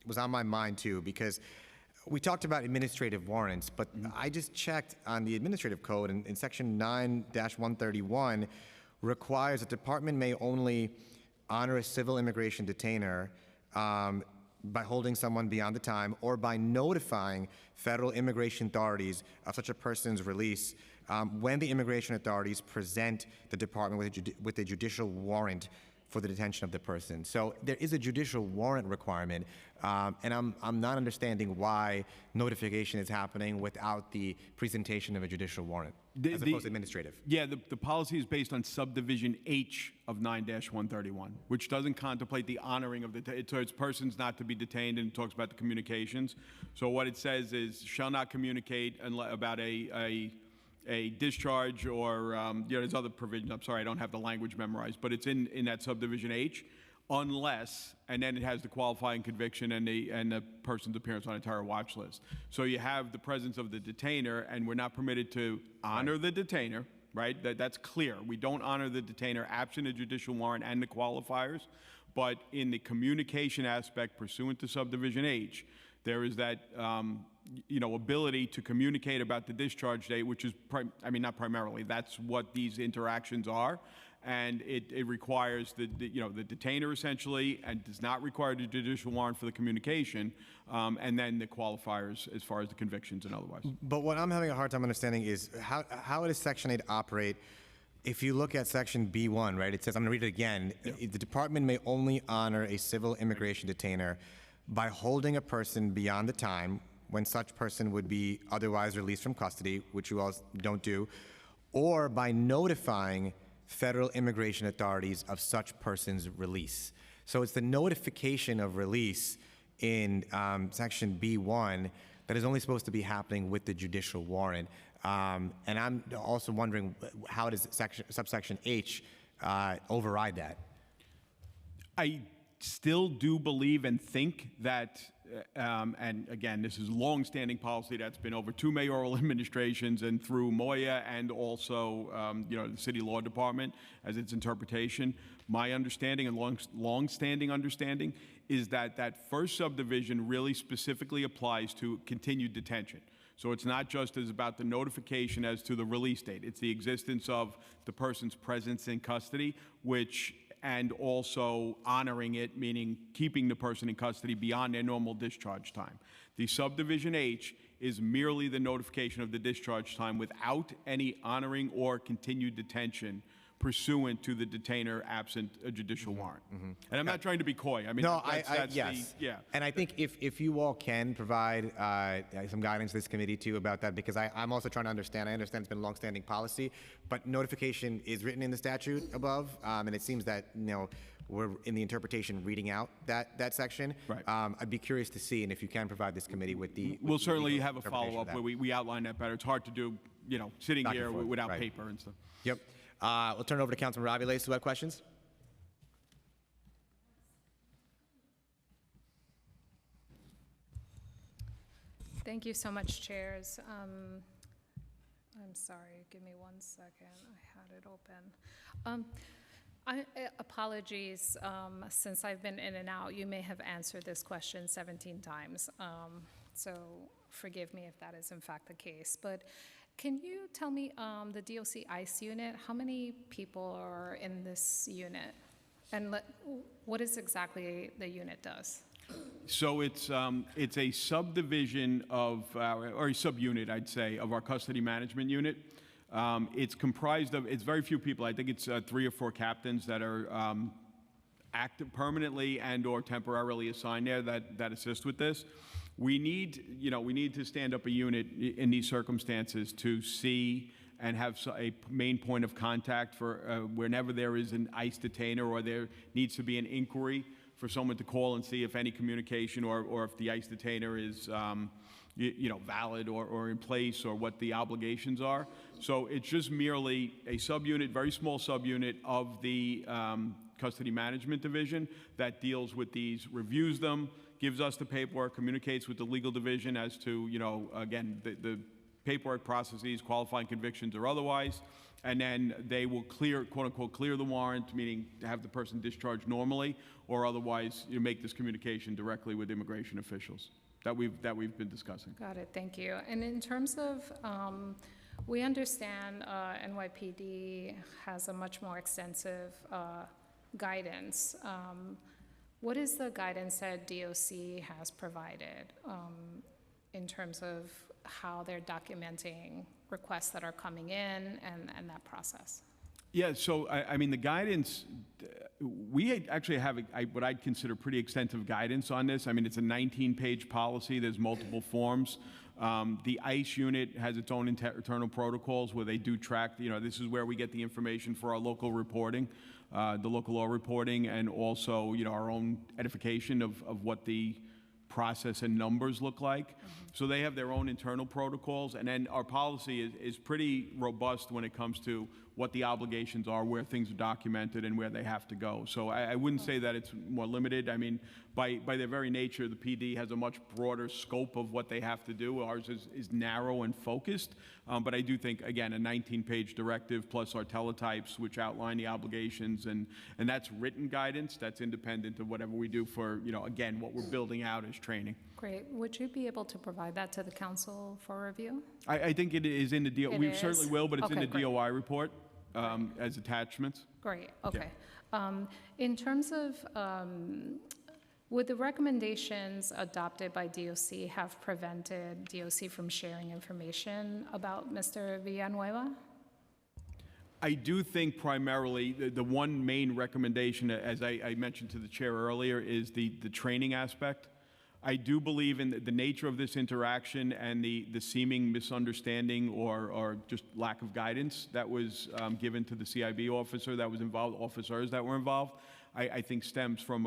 was on my mind too, because we talked about administrative warrants, but I just checked on the administrative code, and in section 9-131 requires the department may only honor a civil immigration detainer by holding someone beyond the time or by notifying federal immigration authorities of such a person's release when the immigration authorities present the department with a judicial warrant for the detention of the person. So there is a judicial warrant requirement, and I'm not understanding why notification is happening without the presentation of a judicial warrant, as opposed to administrative. Yeah, the policy is based on subdivision H of 9-131, which doesn't contemplate the honoring of so it's persons not to be detained, and it talks about the communications. So what it says is shall not communicate about a discharge or, there's other provisions. I'm sorry, I don't have the language memorized, but it's in that subdivision H. unless, and then it has the qualifying conviction and the person's appearance on a terror watch list. So you have the presence of the detainer, and we're not permitted to honor the detainer, right? That's clear. We don't honor the detainer absent a judicial warrant and the qualifiers, but in the communication aspect pursuant to subdivision H, there is that ability to communicate about the discharge date, which is, not primarily, that's what these interactions are. And it requires the detainer essentially, and does not require the judicial warrant for the communication, and then the qualifiers as far as the convictions and otherwise. But what I'm having a hard time understanding is how does Section 8 operate? If you look at Section B1, right, it says, I'm going to read it again, the department may only honor a civil immigration detainer by holding a person beyond the time when such person would be otherwise released from custody, which you all don't do, or by notifying federal immigration authorities of such person's release. So it's the notification of release in Section B1 that is only supposed to be happening with the judicial warrant. And I'm also wondering, how does subsection H override that? I still do believe and think that, and again, this is longstanding policy that's been over 2 mayoral administrations and through Moya and also, the city law department as its interpretation. My understanding and longstanding understanding is that that first subdivision really specifically applies to continued detention. So it's not just as about the notification as to the release date. It's the existence of the person's presence in custody, and also honoring it, meaning keeping the person in custody beyond their normal discharge time. The subdivision H is merely the notification of the discharge time without any honoring or continued detention pursuant to the detainer absent a judicial warrant. And I'm not trying to be coy. I mean, no, that's yes. yeah. And I think if you all can provide some guidance to this committee too about that, because I'm also trying to understand. I understand it's been longstanding policy, but notification is written in the statute above, and it seems that we're in the interpretation reading out that section. Right. I'd be curious to see, and if you can provide this committee with the. We'll certainly legal have a interpretation of follow-up that. where we outline that better. It's hard to do, sitting Back and here forth, without right. paper and stuff. Yep. We'll turn it over to Councilman Aviles who had questions. Thank you so much, chairs. I'm sorry, give me 1 second. I had it open. Apologies, since I've been in and out, you may have answered this question 17 times. So forgive me if that is in fact the case. But can you tell me, the DOC ICE unit, how many people are in this unit? And what is exactly the unit does? So it's a subdivision of, or a subunit, I'd say, of our custody management unit. It's comprised of, it's very few people. I think it's 3 or 4 captains that are active permanently and or temporarily assigned there that assist with this. We need to stand up a unit in these circumstances to see and have a main point of contact for whenever there is an ICE detainer or there needs to be an inquiry for someone to call and see if any communication or if the ICE detainer is valid or in place or what the obligations are. So it's just merely a subunit, very small subunit of the custody management division that deals with these, reviews them, gives us the paperwork, communicates with the legal division as to, again, the paperwork processes, qualifying convictions or otherwise, and then they will clear, quote unquote, clear the warrant, meaning to have the person discharged normally, or otherwise make this communication directly with immigration officials that we've been discussing. Got it, thank you. And in terms of, we understand NYPD has a much more extensive guidance. What is the guidance that DOC has provided in terms of how they're documenting requests that are coming in and that process? Yeah, so I mean, the guidance, we actually have what I'd consider pretty extensive guidance on this. I mean, it's a 19-page policy. There's multiple forms. The ICE unit has its own internal protocols where they do track, this is where we get the information for our local reporting, the local law reporting, and also, our own edification of what the process and numbers look like. So they have their own internal protocols, and then our policy is pretty robust when it comes to what the obligations are, where things are documented, and where they have to go. So I wouldn't say that it's more limited. I mean, by their very nature, the PD has a much broader scope of what they have to do. Ours is narrow and focused. But I do think, again, a 19-page directive plus our teletypes, which outline the obligations, and that's written guidance. That's independent of whatever we do for, again, what we're building out as training. Great. Would you be able to provide that to the council for review? I think it is in the DOI. It We is? certainly will, but it's in Okay, the great. DOI report as attachments. Great, okay. In terms of, would the recommendations adopted by DOC have prevented DOC from sharing information about Mr. Villanueva? I do think primarily the one main recommendation, as I mentioned to the chair earlier, is the training aspect. I do believe in the nature of this interaction and the seeming misunderstanding or just lack of guidance that was given to the CIB officer that was involved, officers that were involved. I think stems from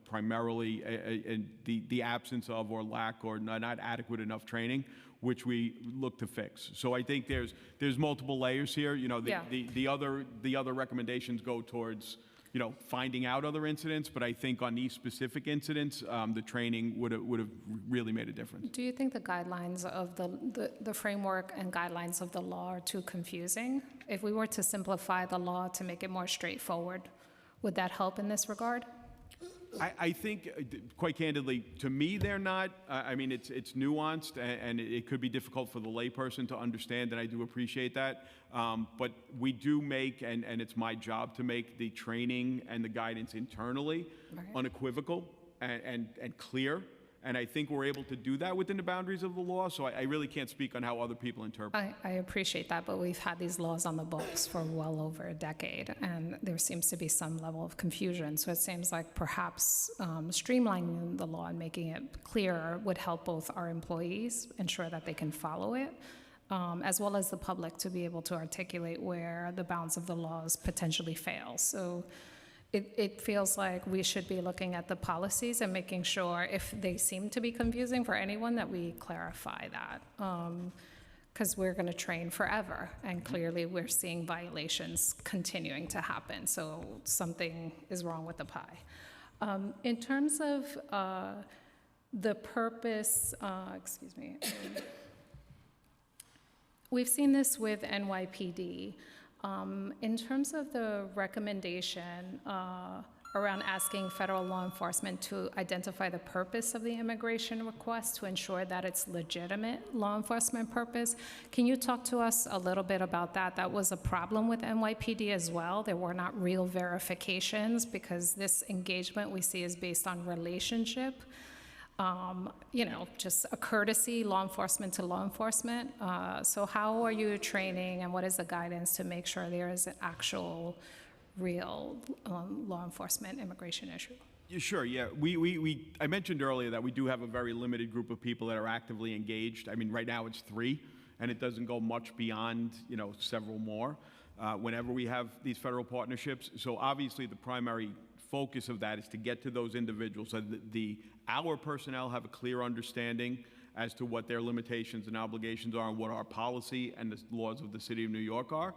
primarily the absence of or lack or not adequate enough training, which we look to fix. So I think there's multiple layers here. The other recommendations go towards finding out other incidents, but I think on these specific incidents, the training would have really made a difference. Do you think the guidelines of the framework and guidelines of the law are too confusing? If we were to simplify the law to make it more straightforward, would that help in this regard? I think, quite candidly, to me, they're not. I mean, it's nuanced, and it could be difficult for the layperson to understand, and I do appreciate that. But we do make, and it's my job to make the training and the guidance internally unequivocal and clear. And I think we're able to do that within the boundaries of the law, so I really can't speak on how other people interpret it. I appreciate that, but we've had these laws on the books for well over a decade, and there seems to be some level of confusion. So it seems like perhaps streamlining the law and making it clearer would help both our employees ensure that they can follow it, as well as the public to be able to articulate where the bounds of the laws potentially fail. So it feels like we should be looking at the policies and making sure if they seem to be confusing for anyone that we clarify that. Because we're going to train forever, and clearly we're seeing violations continuing to happen. So something is wrong with the pie. In terms of the purpose, excuse me, we've seen this with NYPD. In terms of the recommendation around asking federal law enforcement to identify the purpose of the immigration request to ensure that it's legitimate law enforcement purpose, can you talk to us a little bit about that? That was a problem with NYPD as well. There were not real verifications because this engagement we see is based on relationship. Just a courtesy, law enforcement to law enforcement. So how are you training, and what is the guidance to make sure there is an actual, real law enforcement immigration issue? Yeah, sure, yeah. I mentioned earlier that we do have a very limited group of people that are actively engaged. I mean, right now it's 3, and it doesn't go much beyond, several more whenever we have these federal partnerships. So obviously the primary focus of that is to get to those individuals so that our personnel have a clear understanding as to what their limitations and obligations are and what our policy and the laws of the City of New York are.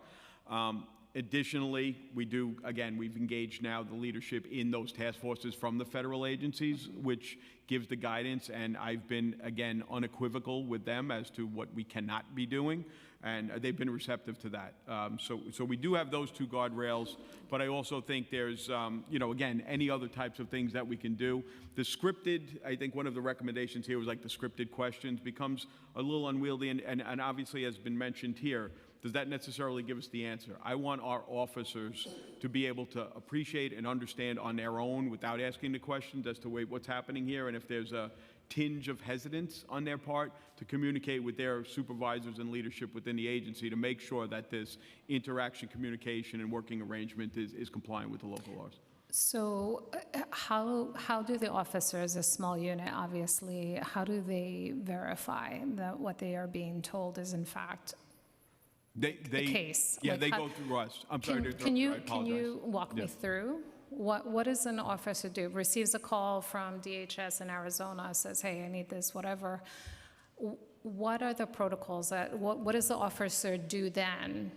Additionally, we've engaged now the leadership in those task forces from the federal agencies, which gives the guidance, and I've been, again, unequivocal with them as to what we cannot be doing, and they've been receptive to that. So we do have those 2 guardrails, but I also think there's, again, any other types of things that we can do. The scripted, I think one of the recommendations here was like the scripted questions becomes a little unwieldy, and obviously has been mentioned here. Does that necessarily give us the answer? I want our officers to be able to appreciate and understand on their own without asking the questions as to what's happening here, and if there's a tinge of hesitance on their part, to communicate with their supervisors and leadership within the agency to make sure that this interaction, communication, and working arrangement is compliant with the local laws. So how do the officers, a small unit obviously, how do they verify that what they are being told is in fact the case? Yeah, Like they how- go through us. I'm sorry to interrupt Can you. I you apologize. walk me through? What does an officer do? Receives a call from DHS in Arizona, says, hey, I need this, whatever. What are the protocols? What does the officer do then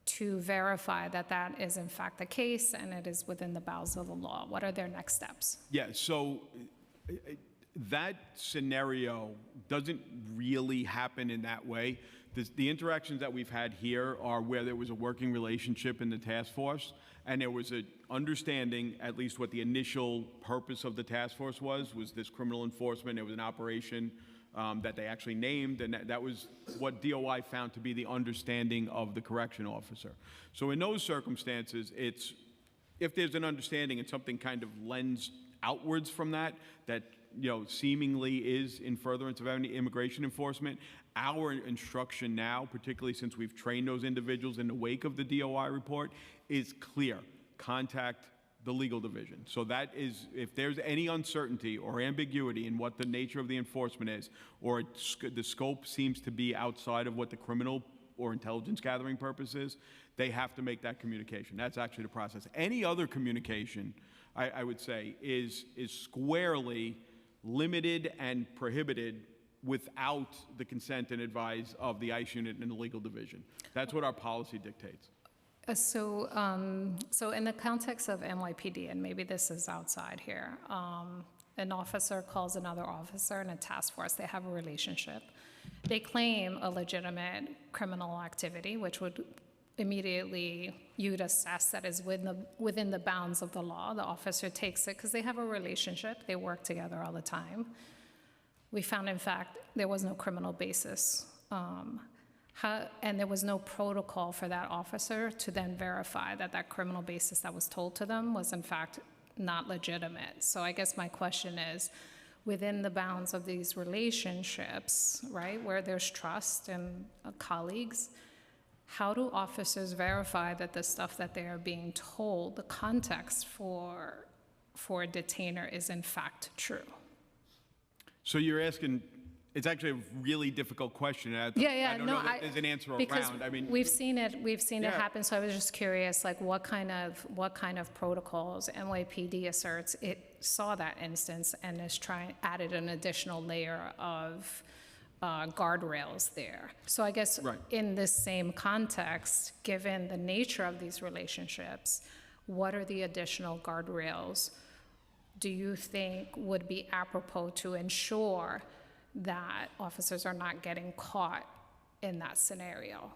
to verify that that is in fact the case and it is within the bounds of the law? What are their next steps? Yeah, so that scenario doesn't really happen in that way. The interactions that we've had here are where there was a working relationship in the task force, and there was an understanding, at least what the initial purpose of the task force was this criminal enforcement. It was an operation that they actually named, and that was what DOI found to be the understanding of the correction officer. So in those circumstances, it's, if there's an understanding and something kind of lends outwards from that, seemingly is in furtherance of any immigration enforcement, our instruction now, particularly since we've trained those individuals in the wake of the DOI report, is clear. Contact the legal division. So that is, if there's any uncertainty or ambiguity in what the nature of the enforcement is, or the scope seems to be outside of what the criminal or intelligence gathering purpose is, they have to make that communication. That's actually the process. Any other communication, I would say, is squarely limited and prohibited without the consent and advice of the ICE unit and the legal division. That's what our policy dictates. So in the context of NYPD, and maybe this is outside here, an officer calls another officer in a task force. They have a relationship. They claim a legitimate criminal activity, which would immediately you'd assess that is within the bounds of the law. The officer takes it because they have a relationship. They work together all the time. We found, in fact, there was no criminal basis. And there was no protocol for that officer to then verify that that criminal basis that was told to them was in fact not legitimate. So I guess my question is, within the bounds of these relationships, right, where there's trust and colleagues, how do officers verify that the stuff that they are being told, the context for a detainer is in fact true? So you're asking, it's actually a really difficult question. I don't know that there's an answer because around. I mean, we've seen it happen. So I was just curious, like what kind of protocols NYPD asserts it saw that instance and is added an additional layer of guardrails there. So I guess in this same context, given the nature of these relationships, what are the additional guardrails do you think would be apropos to ensure that officers are not getting caught in that scenario?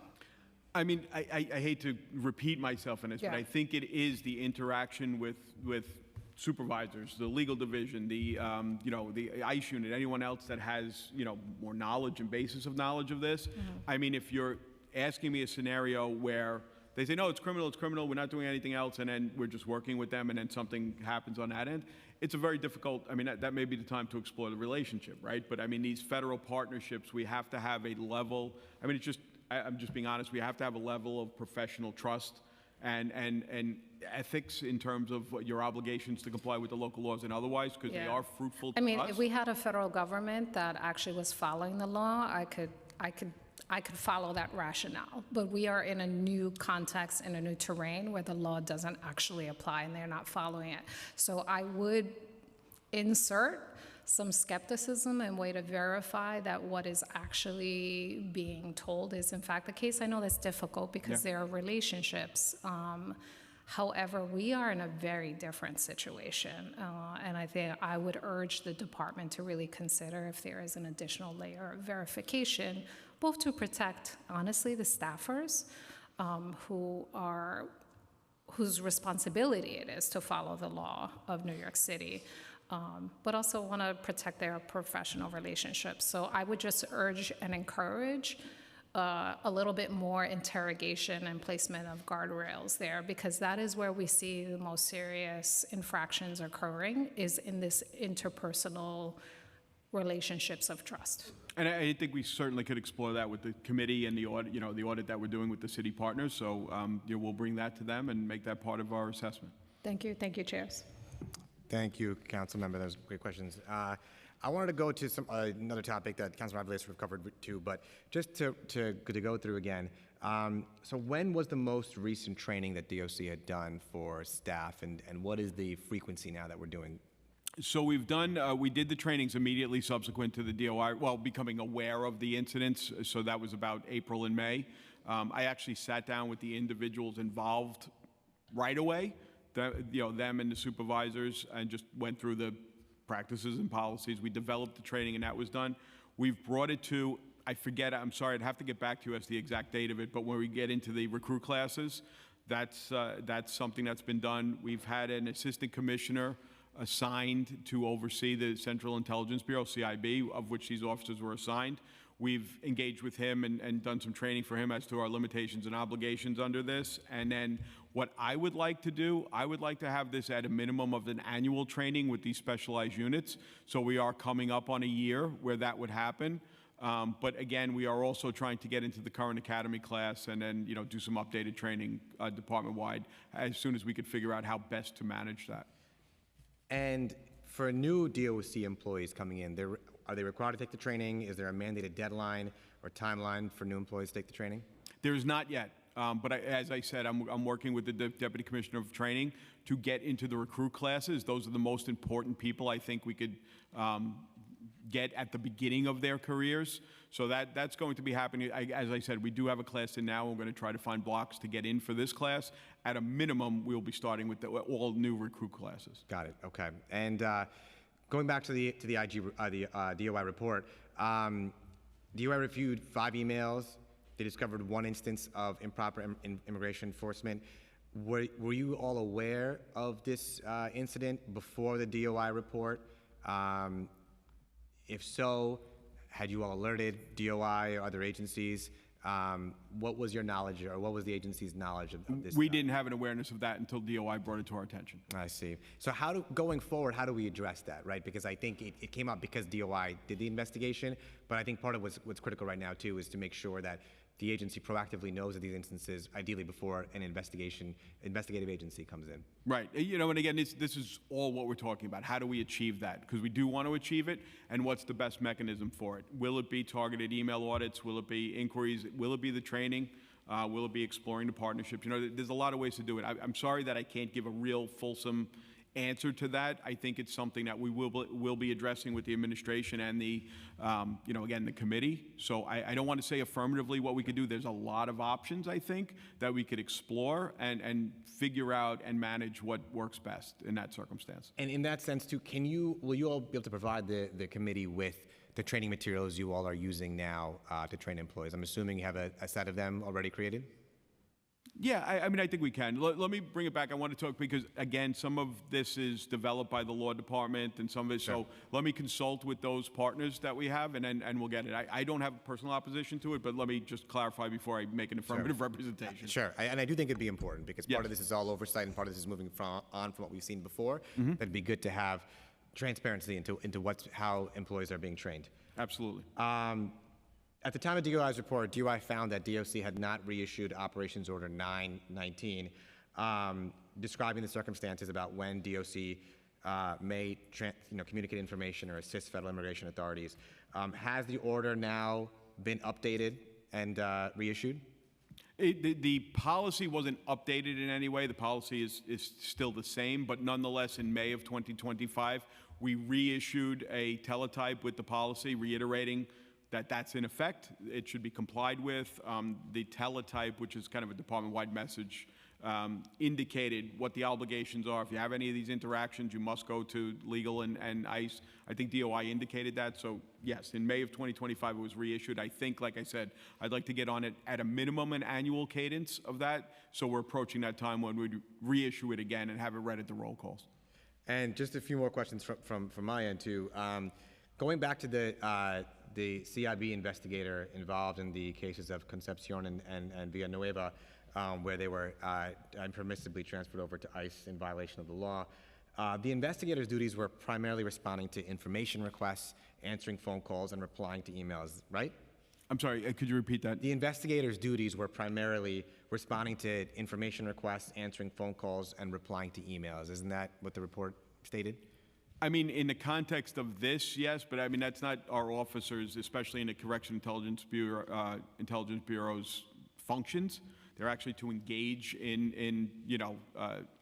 I mean, I hate to repeat myself in this, but I think it is the interaction with supervisors, the legal division, the ICE unit, anyone else that has more knowledge and basis of knowledge of this. I mean, if you're asking me a scenario where they say, no, it's criminal, we're not doing anything else, and then we're just working with them, and then something happens on that end, it's a very difficult, I mean, that may be the time to explore the relationship, right? But I mean, these federal partnerships, we have to have a level, I mean, I'm just being honest, we have to have a level of professional trust and ethics in terms of your obligations to comply with the local laws and otherwise, because they are fruitful to us. I mean, if we had a federal government that actually was following the law, I could follow that rationale. But we are in a new context, in a new terrain where the law doesn't actually apply and they're not following it. So I would insert some skepticism and way to verify that what is actually being told is in fact the case. I know that's difficult because there are relationships. However, we are in a very different situation. And I think I would urge the department to really consider if there is an additional layer of verification, both to protect, honestly, the staffers whose responsibility it is to follow the law of New York City, but also want to protect their professional relationships. So I would just urge and encourage a little bit more interrogation and placement of guardrails there, because that is where we see the most serious infractions occurring, is in this interpersonal relationships of trust. And I think we certainly could explore that with the committee and the audit, the audit that we're doing with the city partners. So we'll bring that to them and make that part of our assessment. Thank you, chairs. Thank you, council member. Those were great questions. I wanted to go to another topic that Councilmember Avila sort of covered too, but just to go through again. So when was the most recent training that DOC had done for staff, and what is the frequency now that we're doing? So we did the trainings immediately subsequent to the DOI, becoming aware of the incidents. So that was about April and May. I actually sat down with the individuals involved right away, them and the supervisors, and just went through the practices and policies. We developed the training, and that was done. We've brought it to, I forget, I'm sorry, I'd have to get back to you as the exact date of it, but when we get into the recruit classes, that's something that's been done. We've had an assistant commissioner assigned to oversee the Central Intelligence Bureau, CIB, of which these officers were assigned. We've engaged with him and done some training for him as to our limitations and obligations under this. And then what I would like to do, I would like to have this at a minimum of an annual training with these specialized units. So we are coming up on a year where that would happen. But again, we are also trying to get into the current academy class and then, do some updated training department-wide as soon as we could figure out how best to manage that. And for new DOC employees coming in, are they required to take the training? Is there a mandated deadline or timeline for new employees to take the training? There is not yet. But as I said, I'm working with the Deputy Commissioner of Training to get into the recruit classes. Those are the most important people I think we could get at the beginning of their careers. So that's going to be happening. As I said, we do have a class in now. We're going to try to find blocks to get in for this class. At a minimum, we'll be starting with all new recruit classes. Got it. Okay. And going back to the DOI report, DOI reviewed 5 emails. They discovered 1 instance of improper immigration enforcement. Were you all aware of this incident before the DOI report? If so, had you all alerted DOI or other agencies? What was your knowledge, or what was the agency's knowledge of this? We didn't have an awareness of that until DOI brought it to our attention. I see. So going forward, how do we address that, right? Because I think it came up because DOI did the investigation, but I think part of what's critical right now, too, is to make sure that the agency proactively knows of these instances, ideally before an investigative agency comes in. Right. And again, this is all what we're talking about. How do we achieve that? Because we do want to achieve it, and what's the best mechanism for it? Will it be targeted email audits? Will it be inquiries? Will it be the training? Will it be exploring the partnerships? There's a lot of ways to do it. I'm sorry that I can't give a real fulsome answer to that. I think it's something that we will be addressing with the administration and the, again, the committee. So I don't want to say affirmatively what we could do. There's a lot of options, I think, that we could explore and figure out and manage what works best in that circumstance. And in that sense, too, will you all be able to provide the committee with the training materials you all are using now to train employees? I'm assuming you have a set of them already created? Yeah, I think we can. Let me bring it back. I want to talk because, again, some of this is developed by the law department and some of it, so let me consult with those partners that we have and we'll get it. I don't have personal opposition to it, but let me just clarify before I make an affirmative representation. Sure, and I do think it'd be important because part of this is all oversight and part of this is moving on from what we've seen before. That'd be good to have transparency into how employees are being trained. Absolutely. At the time of DOI's report, DOI found that DOC had not reissued Operations Order 919, describing the circumstances about when DOC may communicate information or assist federal immigration authorities. Has the order now been updated and reissued? The policy wasn't updated in any way. The policy is still the same, but nonetheless, in May of 2025, we reissued a teletype with the policy reiterating that that's in effect. It should be complied with. The teletype, which is kind of a department-wide message, indicated what the obligations are. If you have any of these interactions, you must go to legal and ICE. I think DOI indicated that. So yes, in May of 2025, it was reissued. I think, like I said, I'd like to get on it at a minimum an annual cadence of that. So we're approaching that time when we'd reissue it again and have it read at the roll calls. And just a few more questions from my end too. Going back to the CIB investigator involved in the cases of Concepcion and Villanueva, where they were impermissibly transferred over to ICE in violation of the law. The investigator's duties were primarily responding to information requests, answering phone calls, and replying to emails, right? I'm sorry, could you repeat that? The investigator's duties were primarily responding to information requests, answering phone calls, and replying to emails. Isn't that what the report stated? I mean, in the context of this, yes, but I mean, that's not our officers, especially in the Correction Intelligence Bureau's functions. They're actually to engage in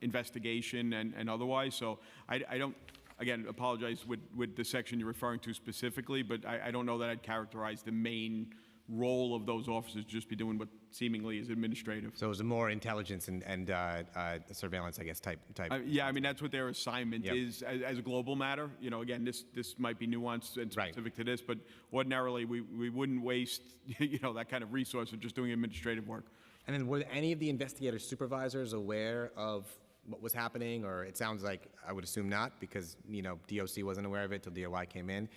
investigation and otherwise. So I don't, again, apologize with the section you're referring to specifically, but I don't know that I'd characterize the main role of those officers just be doing what seemingly is administrative. So it was a more intelligence and surveillance, I guess, type. Yeah, I mean, that's what their assignment Yep. is as a global matter. You know, again, this might be nuanced and specific to this, but ordinarily we wouldn't waste, you know, that kind of resource of just doing administrative work. And then were any of the investigator supervisors aware of what was happening? Or it sounds like, I would assume not, because, you know, DOC wasn't aware of it till DOI came in.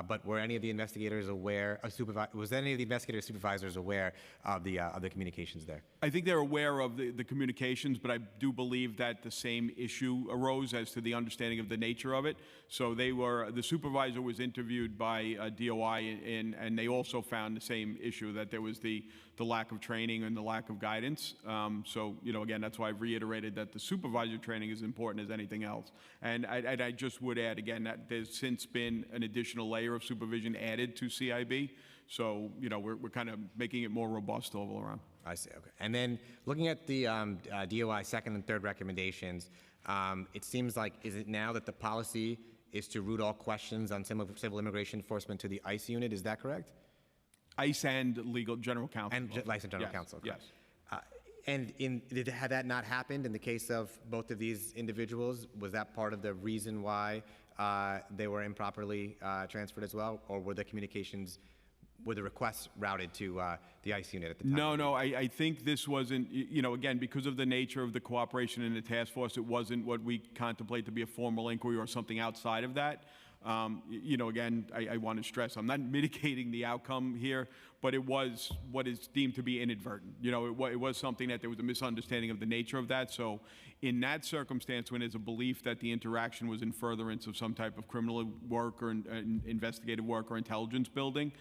But were any of the investigators aware, was any of the investigator supervisors aware of the communications there? I think they're aware of the communications, but I do believe that the same issue arose as to the understanding of the nature of it. So the supervisor was interviewed by DOI, and they also found the same issue, that there was the lack of training and the lack of guidance. So, you know, again, that's why I've reiterated that the supervisor training is important as anything else. And I just would add, again, that there's since been an additional layer of supervision added to CIB. So, you know, we're kind of making it more robust all around. I see, okay. And then looking at the DOI second and third recommendations, it seems like, is it now that the policy is to route all questions on civil immigration enforcement to the ICE unit? Is that correct? ICE and legal general counsel. And licensed general Yes, counsel, correct. yes. And had that not happened in the case of both of these individuals? Was that part of the reason why they were improperly transferred as well? Or were the requests routed to the ICE unit at the time? No, I think this wasn't, you know, again, because of the nature of the cooperation in the task force, it wasn't what we contemplate to be a formal inquiry or something outside of that. You know, again, I want to stress, I'm not mitigating the outcome here, but it was what is deemed to be inadvertent. You know, it was something that there was a misunderstanding of the nature of that. So in that circumstance, when there's a belief that the interaction was in furtherance of some type of criminal work or investigative work or intelligence building,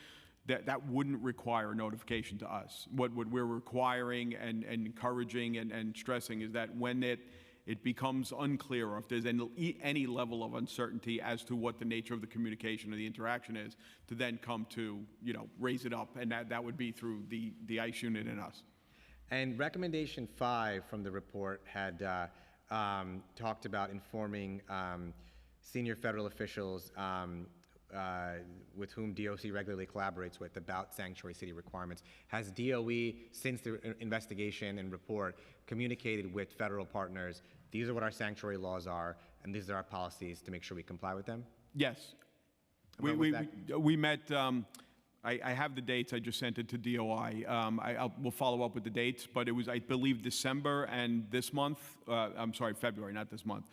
that wouldn't require notification to us. What we're requiring and encouraging and stressing is that when it becomes unclear, or if there's any level of uncertainty as to what the nature of the communication or the interaction is, to then come to, you know, raise it up, and that would be through the ICE unit and us. And recommendation 5 from the report had talked about informing senior federal officials with whom DOC regularly collaborates with about sanctuary city requirements. Has DOE, since the investigation and report, communicated with federal partners, these are what our sanctuary laws are, and these are our policies, to make sure we comply with them? Yes. We met, I have the dates, I just sent it to DOI. We'll follow up with the dates, but it was, I believe, December and this month, I'm sorry, February, not this month.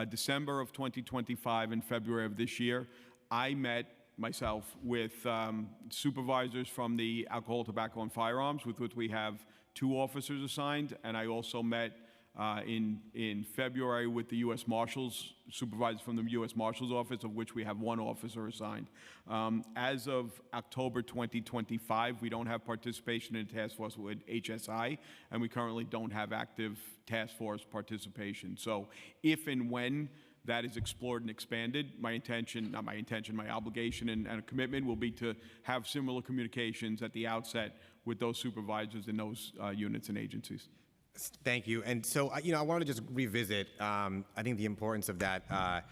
December of 2025 and February of this year, I met myself with supervisors from the Alcohol, Tobacco, and Firearms, with which we have 2 officers assigned, and I also met in February with the U.S. Marshals, supervisors from the U.S. Marshals Office, of which we have 1 officer assigned. As of October 2025, we don't have participation in the task force with HSI, and we currently don't have active task force participation. So if and when that is explored and expanded, my obligation and commitment will be to have similar communications at the outset with those supervisors in those units and agencies. Thank you. And so, you know, I wanted to just revisit, I think, the importance of that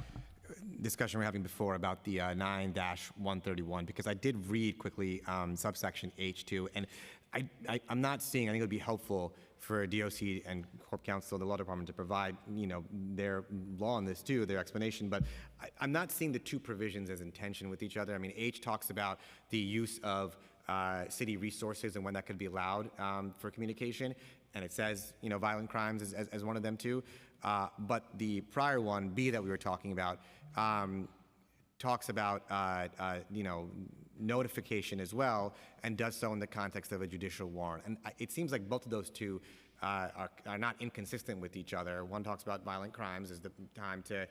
discussion we were having before about the 9-131, because I did read quickly subsection H2, and I'm not seeing, I think it would be helpful for DOC and Corp Counsel, the Law Department, to provide, you know, their law on this too, their explanation, but I'm not seeing the 2 provisions as in tension with each other. I mean, H talks about the use of city resources and when that could be allowed for communication, and it says, you know, violent crimes as one of them too. But the prior one, B, that we were talking about, talks about, you know, notification as well, and does so in the context of a judicial warrant. And it seems like both of those 2 are not inconsistent with each other. One talks about violent crimes as the time to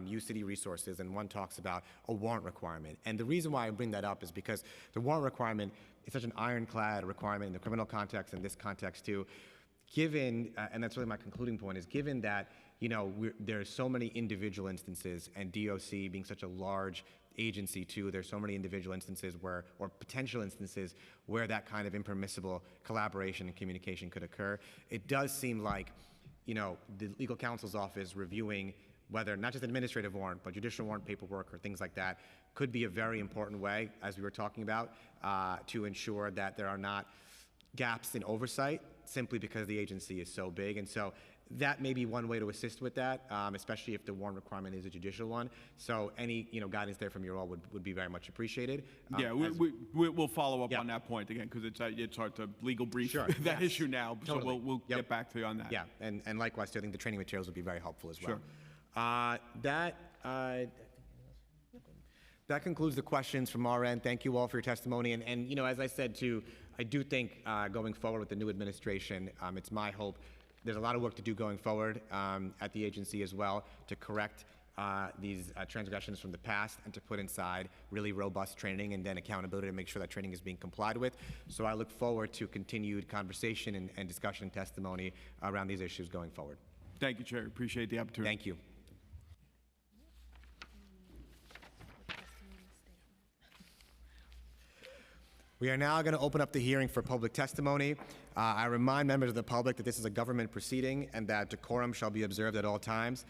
use city resources, and one talks about a warrant requirement. And the reason why I bring that up is because the warrant requirement is such an ironclad requirement in the criminal context and this context too, given, and that's really my concluding point, is given that, you know, there are so many individual instances, and DOC being such a large agency too, there's so many individual instances where, or potential instances where that kind of impermissible collaboration and communication could occur. It does seem like, you know, the legal counsel's office reviewing whether not just administrative warrant, but judicial warrant paperwork or things like that, could be a very important way, as we were talking about, to ensure that there are not gaps in oversight simply because the agency is so big. And so that may be one way to assist with that, especially if the warrant requirement is a judicial one. So any guidance there from you all would be very much appreciated. Yeah, we'll follow up on that point again, because it's hard to legal brief that issue now. Totally. So we'll get back to you on that. Yeah, and likewise, too, I think the training materials would be very helpful as well. Sure. That concludes the questions from our end. Thank you all for your testimony. And as I said, too, I do think going forward with the new administration, it's my hope there's a lot of work to do going forward at the agency as well to correct these transgressions from the past and to put inside really robust training and then accountability to make sure that training is being complied with. So I look forward to continued conversation and discussion and testimony around these issues going forward. Thank you, Chair. Appreciate the opportunity. Thank you. We are now going to open up the hearing for public testimony. I remind members of the public that this is a government proceeding and that decorum shall be observed at all times.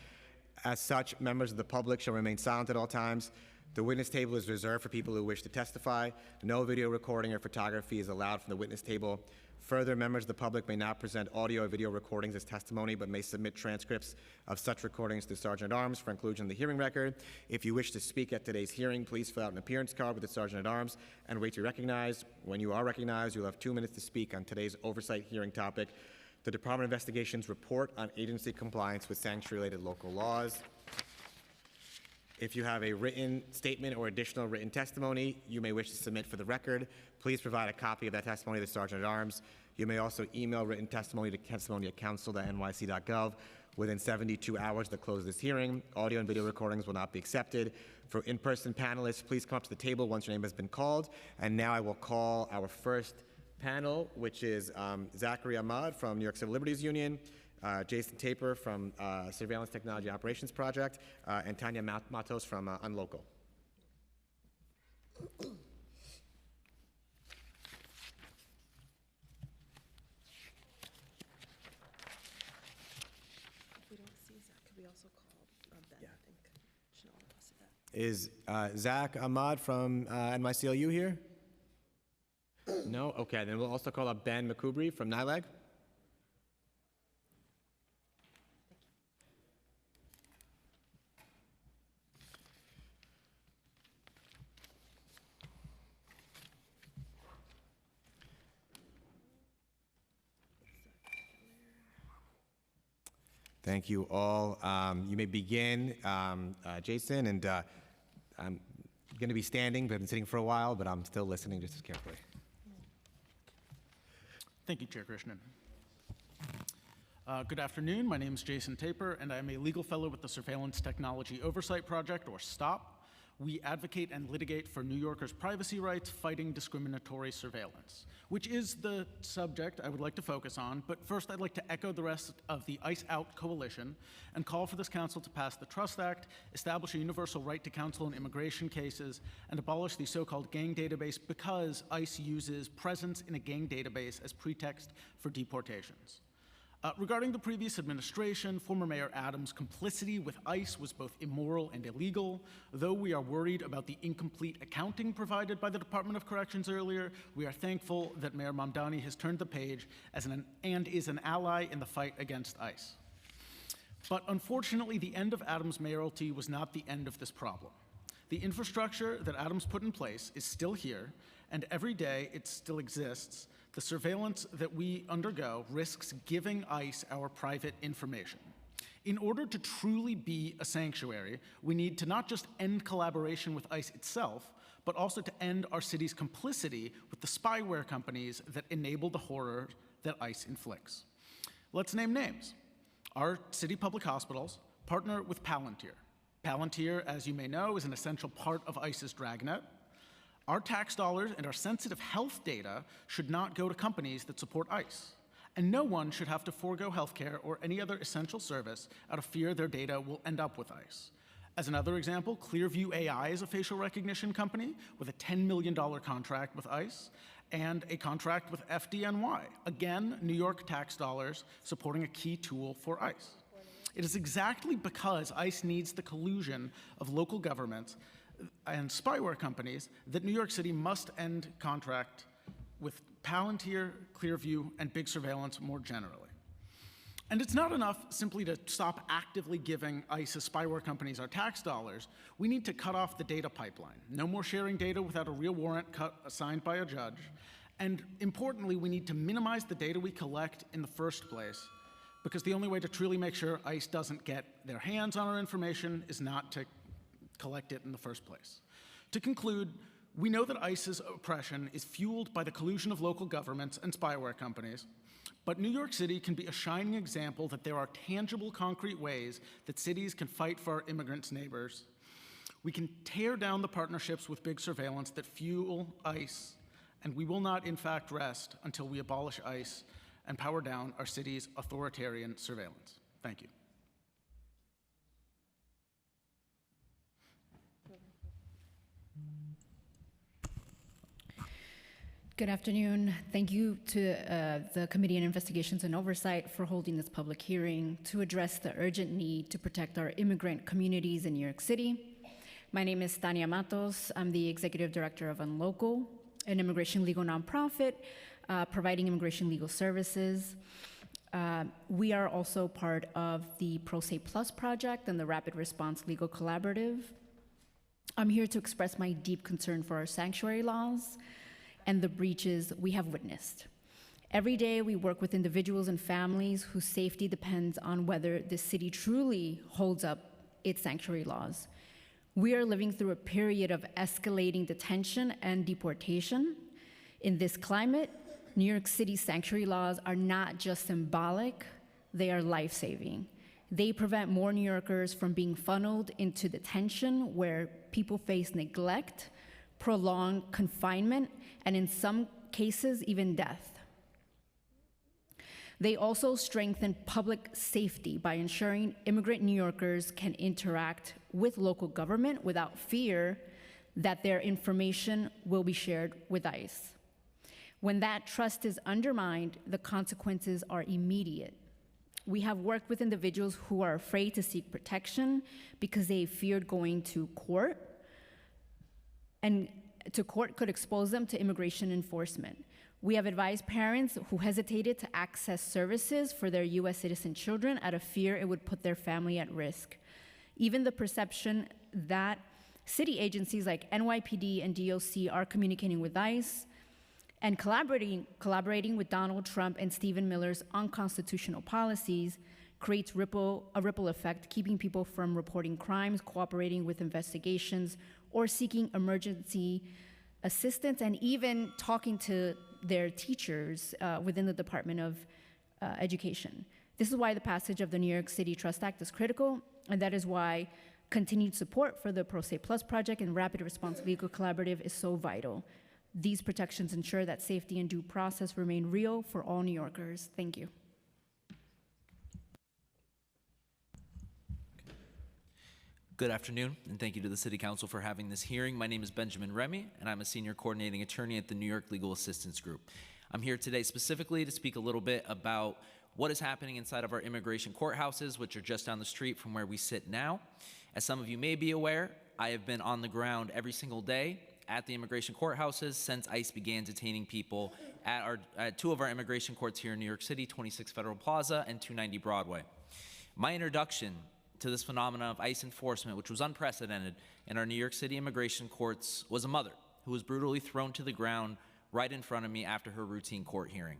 As such, members of the public shall remain silent at all times. The witness table is reserved for people who wish to testify. No video recording or photography is allowed from the witness table. Further, members of the public may not present audio or video recordings as testimony, but may submit transcripts of such recordings to Sergeant-at-Arms for inclusion in the hearing record. If you wish to speak at today's hearing, please fill out an appearance card with the Sergeant-at-Arms and wait to be recognized. When you are recognized, you'll have 2 minutes to speak on today's oversight hearing topic, the Department of Investigation's report on agency compliance with sanctuary-related local laws. If you have a written statement or additional written testimony you may wish to submit for the record, please provide a copy of that testimony to the Sergeant-at-Arms. You may also email written testimony to testimony@council.nyc.gov within 72 hours to close this hearing. Audio and video recordings will not be accepted. For in-person panelists, please come up to the table once your name has been called. And now I will call our first panel, which is Zachary Ahmad from New York Civil Liberties Union, Jason Taper from Surveillance Technology Operations Project, and Tanya Matos from Unlocal. If we don't see Zach, could we also call Ben? I think Chanel requested that. Is Zach Ahmad from NYCLU here? No? Okay, then we'll also call up Ben McCoubry from NILAG. Thank you all. You may begin, Jason, and I'm going to be standing, but I've been sitting for a while, but I'm still listening just as carefully. Thank you, Chair Krishnan. Good afternoon. My name is Jason Taper, and I am a legal fellow with the Surveillance Technology Oversight Project, or STOP. We advocate and litigate for New Yorkers' privacy rights, fighting discriminatory surveillance, which is the subject I would like to focus on. But first, I'd like to echo the rest of the ICE Out Coalition and call for this council to pass the Trust Act, establish a universal right to counsel in immigration cases, and abolish the so-called gang database because ICE uses presence in a gang database as pretext for deportations. Regarding the previous administration, former Mayor Adams' complicity with ICE was both immoral and illegal. Though we are worried about the incomplete accounting provided by the Department of Corrections earlier, we are thankful that Mayor Mamdani has turned the page and is an ally in the fight against ICE. But unfortunately, the end of Adams' mayoralty was not the end of this problem. The infrastructure that Adams put in place is still here, and every day it still exists. The surveillance that we undergo risks giving ICE our private information. In order to truly be a sanctuary, we need to not just end collaboration with ICE itself, but also to end our city's complicity with the spyware companies that enable the horror that ICE inflicts. Let's name names. Our city public hospitals partner with Palantir. Palantir, as you may know, is an essential part of ICE's dragnet. Our tax dollars and our sensitive health data should not go to companies that support ICE. And no one should have to forego healthcare or any other essential service out of fear their data will end up with ICE. As another example, Clearview AI is a facial recognition company with a $10 million contract with ICE and a contract with FDNY. Again, New York tax dollars supporting a key tool for ICE. It is exactly because ICE needs the collusion of local governments and spyware companies that New York City must end contract with Palantir, Clearview, and big surveillance more generally. And it's not enough simply to stop actively giving ICE's spyware companies our tax dollars. We need to cut off the data pipeline. No more sharing data without a real warrant signed by a judge. And importantly, we need to minimize the data we collect in the first place, because the only way to truly make sure ICE doesn't get their hands on our information is not to collect it in the first place. To conclude, we know that ICE's oppression is fueled by the collusion of local governments and spyware companies, but New York City can be a shining example that there are tangible, concrete ways that cities can fight for our immigrants' neighbors. We can tear down the partnerships with big surveillance that fuel ICE, and we will not, in fact, rest until we abolish ICE and power down our city's authoritarian surveillance. Thank you. Good afternoon. Thank you to the Committee on Investigations and Oversight for holding this public hearing to address the urgent need to protect our immigrant communities in New York City. My name is Tania Matos. I'm the Executive Director of Unlocal, an immigration legal nonprofit providing immigration legal services. We are also part of the Pro Se Plus project and the Rapid Response Legal Collaborative. I'm here to express my deep concern for our sanctuary laws and the breaches we have witnessed. Every day we work with individuals and families whose safety depends on whether the city truly holds up its sanctuary laws. We are living through a period of escalating detention and deportation. In this climate, New York City's sanctuary laws are not just symbolic, they are life-saving. They prevent more New Yorkers from being funneled into detention where people face neglect, prolonged confinement, and in some cases, even death. They also strengthen public safety by ensuring immigrant New Yorkers can interact with local government without fear that their information will be shared with ICE. When that trust is undermined, the consequences are immediate. We have worked with individuals who are afraid to seek protection because they feared going to court, and to court could expose them to immigration enforcement. We have advised parents who hesitated to access services for their US citizen children out of fear it would put their family at risk. Even the perception that city agencies like NYPD and DOC are communicating with ICE and collaborating with Donald Trump and Stephen Miller's unconstitutional policies creates a ripple effect, keeping people from reporting crimes, cooperating with investigations, or seeking emergency assistance, and even talking to their teachers within the Department of Education. This is why the passage of the New York City Trust Act is critical, and that is why continued support for the Pro Se Plus project and Rapid Response Legal Collaborative is so vital. These protections ensure that safety and due process remain real for all New Yorkers. Thank you. Good afternoon, and thank you to the City Council for having this hearing. My name is Benjamin Remy, and I'm a Senior Coordinating Attorney at the New York Legal Assistance Group. I'm here today specifically to speak a little bit about what is happening inside of our immigration courthouses, which are just down the street from where we sit now. As some of you may be aware, I have been on the ground every single day at the immigration courthouses since ICE began detaining people at two of our immigration courts here in New York City, 26 Federal Plaza and 290 Broadway. My introduction to this phenomenon of ICE enforcement, which was unprecedented in our New York City immigration courts, was a mother who was brutally thrown to the ground right in front of me after her routine court hearing.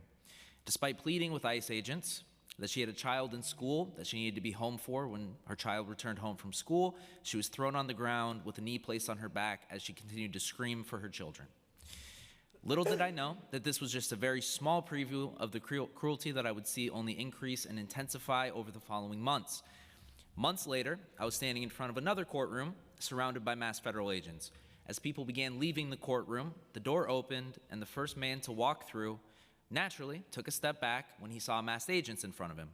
Despite pleading with ICE agents that she had a child in school that she needed to be home for when her child returned home from school, she was thrown on the ground with a knee placed on her back as she continued to scream for her children. Little did I know that this was just a very small preview of the cruelty that I would see only increase and intensify over the following months. Months later, I was standing in front of another courtroom surrounded by masked federal agents. As people began leaving the courtroom, the door opened, and the first man to walk through naturally took a step back when he saw masked agents in front of him.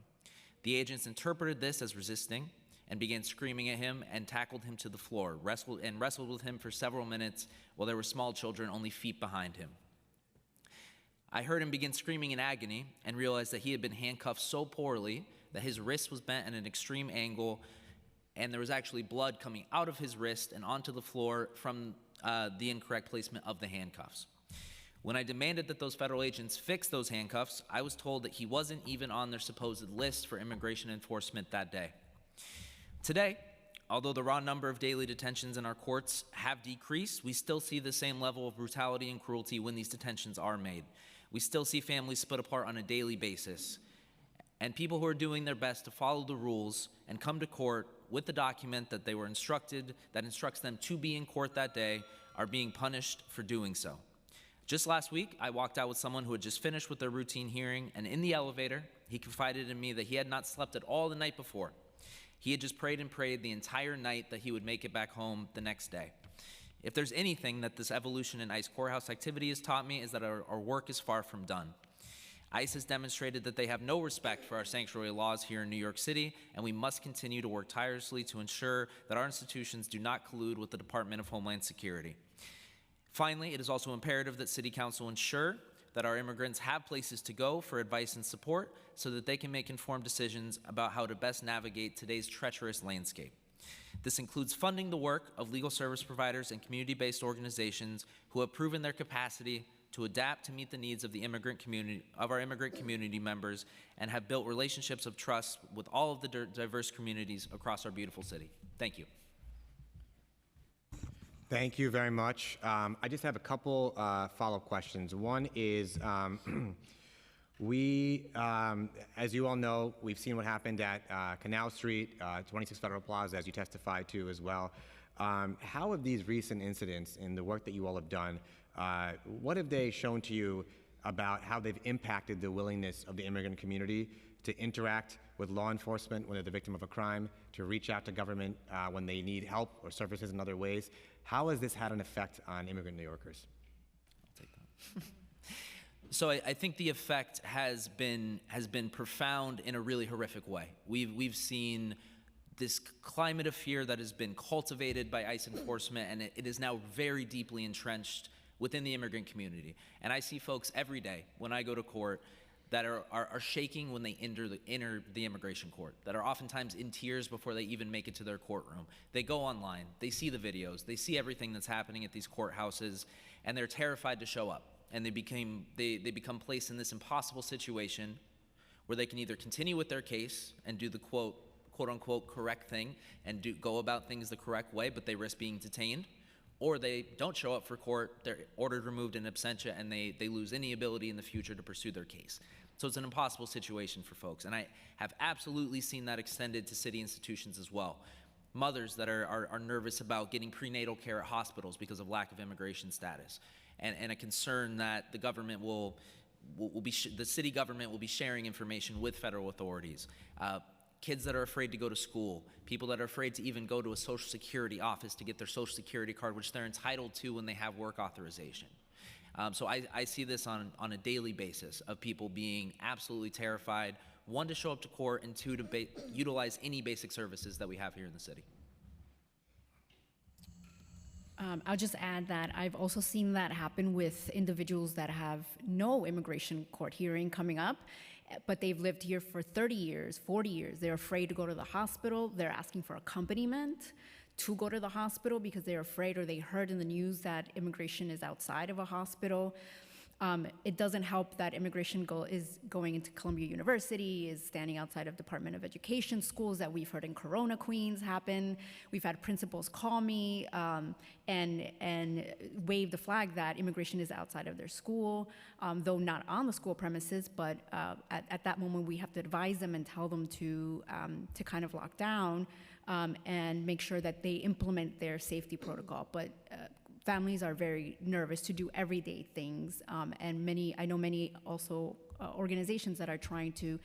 The agents interpreted this as resisting and began screaming at him and tackled him to the floor, wrestled with him for several minutes while there were small children only feet behind him. I heard him begin screaming in agony and realized that he had been handcuffed so poorly that his wrist was bent at an extreme angle, and there was actually blood coming out of his wrist and onto the floor from the incorrect placement of the handcuffs. When I demanded that those federal agents fix those handcuffs, I was told that he wasn't even on their supposed list for immigration enforcement that day. Today, although the raw number of daily detentions in our courts have decreased, we still see the same level of brutality and cruelty when these detentions are made. We still see families split apart on a daily basis, and people who are doing their best to follow the rules and come to court with the document that they were instructed, that instructs them to be in court that day, are being punished for doing so. Just last week, I walked out with someone who had just finished with their routine hearing, and in the elevator, he confided in me that he had not slept at all the night before. He had just prayed and prayed the entire night that he would make it back home the next day. If there's anything that this evolution in ICE courthouse activity has taught me, is that our work is far from done. ICE has demonstrated that they have no respect for our sanctuary laws here in New York City, and we must continue to work tirelessly to ensure that our institutions do not collude with the Department of Homeland Security. Finally, it is also imperative that City Council ensure that our immigrants have places to go for advice and support so that they can make informed decisions about how to best navigate today's treacherous landscape. This includes funding the work of legal service providers and community-based organizations who have proven their capacity to adapt to meet the needs of the immigrant community, of our immigrant community members, and have built relationships of trust with all of the diverse communities across our beautiful city. Thank you. Thank you very much. I just have a couple follow-up questions. One is, as you all know, we've seen what happened at Canal Street, 26 Federal Plaza, as you testified to as well. How have these recent incidents in the work that you all have done, what have they shown to you about how they've impacted the willingness of the immigrant community to interact with law enforcement when they're the victim of a crime, to reach out to government when they need help or services in other ways? How has this had an effect on immigrant New Yorkers? I'll take that. So I think the effect has been profound in a really horrific way. We've seen this climate of fear that has been cultivated by ICE enforcement, and it is now very deeply entrenched within the immigrant community. And I see folks every day when I go to court that are shaking when they enter the immigration court, that are oftentimes in tears before they even make it to their courtroom. They go online, they see the videos, they see everything that's happening at these courthouses, and they're terrified to show up. And they become placed in this impossible situation where they can either continue with their case and do the quote unquote correct thing and go about things the correct way, but they risk being detained, or they don't show up for court, they're ordered removed in absentia, and they lose any ability in the future to pursue their case. So it's an impossible situation for folks, and I have absolutely seen that extended to city institutions as well. Mothers that are nervous about getting prenatal care at hospitals because of lack of immigration status, and a concern that the government the city government will be sharing information with federal authorities. Kids that are afraid to go to school, people that are afraid to even go to a Social Security office to get their Social Security card, which they're entitled to when they have work authorization. So I see this on a daily basis of people being absolutely terrified, one, to show up to court, and two, to utilize any basic services that we have here in the city. I'll just add that I've also seen that happen with individuals that have no immigration court hearing coming up, but they've lived here for 30 years, 40 years. They're afraid to go to the hospital. They're asking for accompaniment to go to the hospital because they're afraid, or they heard in the news that immigration is outside of a hospital. It doesn't help that immigration is going into Columbia University, is standing outside of Department of Education schools that we've heard in Corona, Queens happen. We've had principals call me and wave the flag that immigration is outside of their school, though not on the school premises, but at that moment we have to advise them and tell them to kind of lock down and make sure that they implement their safety protocol. But families are very nervous to do everyday things, and I know many also organizations that are trying to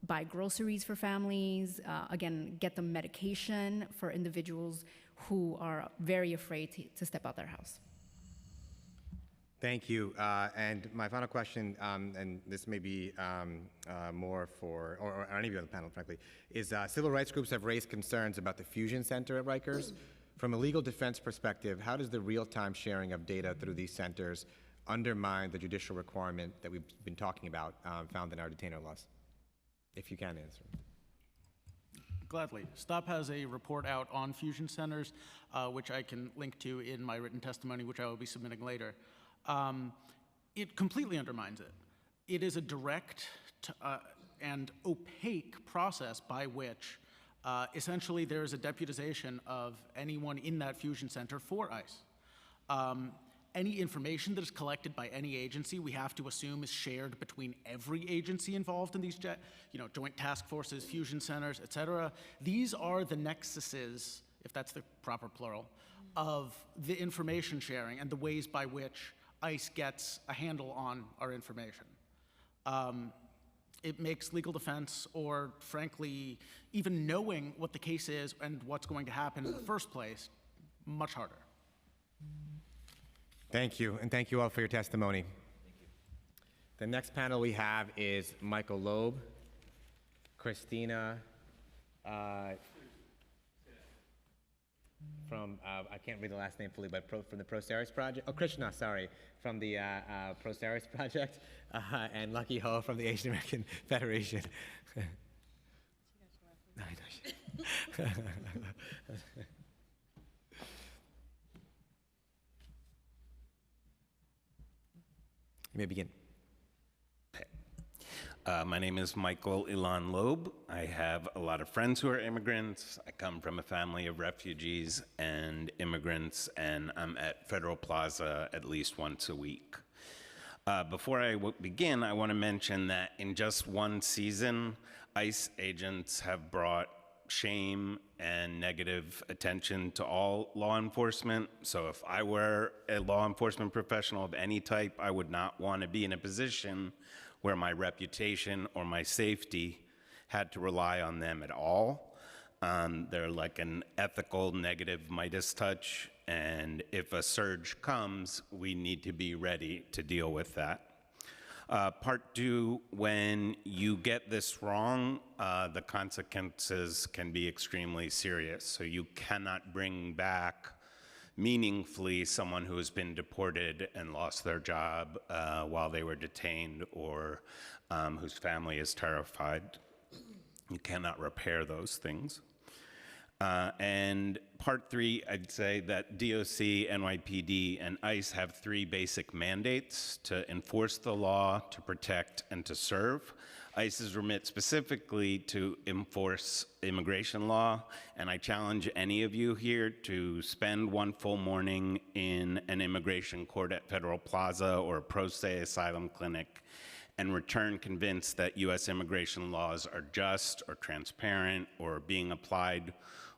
buy groceries for families, again, get them medication for individuals who are very afraid to step out their house. Thank you. And my final question, and this may be more for, or any of you on the panel, frankly, is civil rights groups have raised concerns about the Fusion Center at Rikers. From a legal defense perspective, how does the real-time sharing of data through these centers undermine the judicial requirement that we've been talking about found in our detainer laws? if you can answer. Gladly. STOP has a report out on fusion centers, which I can link to in my written testimony, which I will be submitting later. It completely undermines it. It is a direct and opaque process by which essentially there is a deputization of anyone in that fusion center for ICE. Any information that is collected by any agency, we have to assume is shared between every agency involved in these joint task forces, fusion centers, et cetera. These are the nexuses, if that's the proper plural, of the information sharing and the ways by which ICE gets a handle on our information. It makes legal defense, or frankly, even knowing what the case is and what's going to happen in the first place, much harder. Thank you, and thank you all for your testimony. Thank you. The next panel we have is Michael Loeb, Christina from, I can't read the last name fully, but from the ProSeris Project, Krishna, sorry, from the ProSeris Project, and Lucky Ho from the Asian American Federation. You may begin. My name is Michael Ilan Loeb. I have a lot of friends who are immigrants. I come from a family of refugees and immigrants, and I'm at Federal Plaza at least once a week. Before I begin, I want to mention that in just one season, ICE agents have brought shame and negative attention to all law enforcement. So if I were a law enforcement professional of any type, I would not want to be in a position where my reputation or my safety had to rely on them at all. They're like an ethical negative Midas touch, and if a surge comes, we need to be ready to deal with that. Part two, when you get this wrong, the consequences can be extremely serious. So you cannot bring back meaningfully someone who has been deported and lost their job while they were detained, or whose family is terrified. You cannot repair those things. And part three, I'd say that DOC, NYPD, and ICE have three basic mandates: to enforce the law, to protect, and to serve. ICE is remit specifically to enforce immigration law, and I challenge any of you here to spend one full morning in an immigration court at Federal Plaza or a pro se asylum clinic and return convinced that U.S. immigration laws are just or transparent or being applied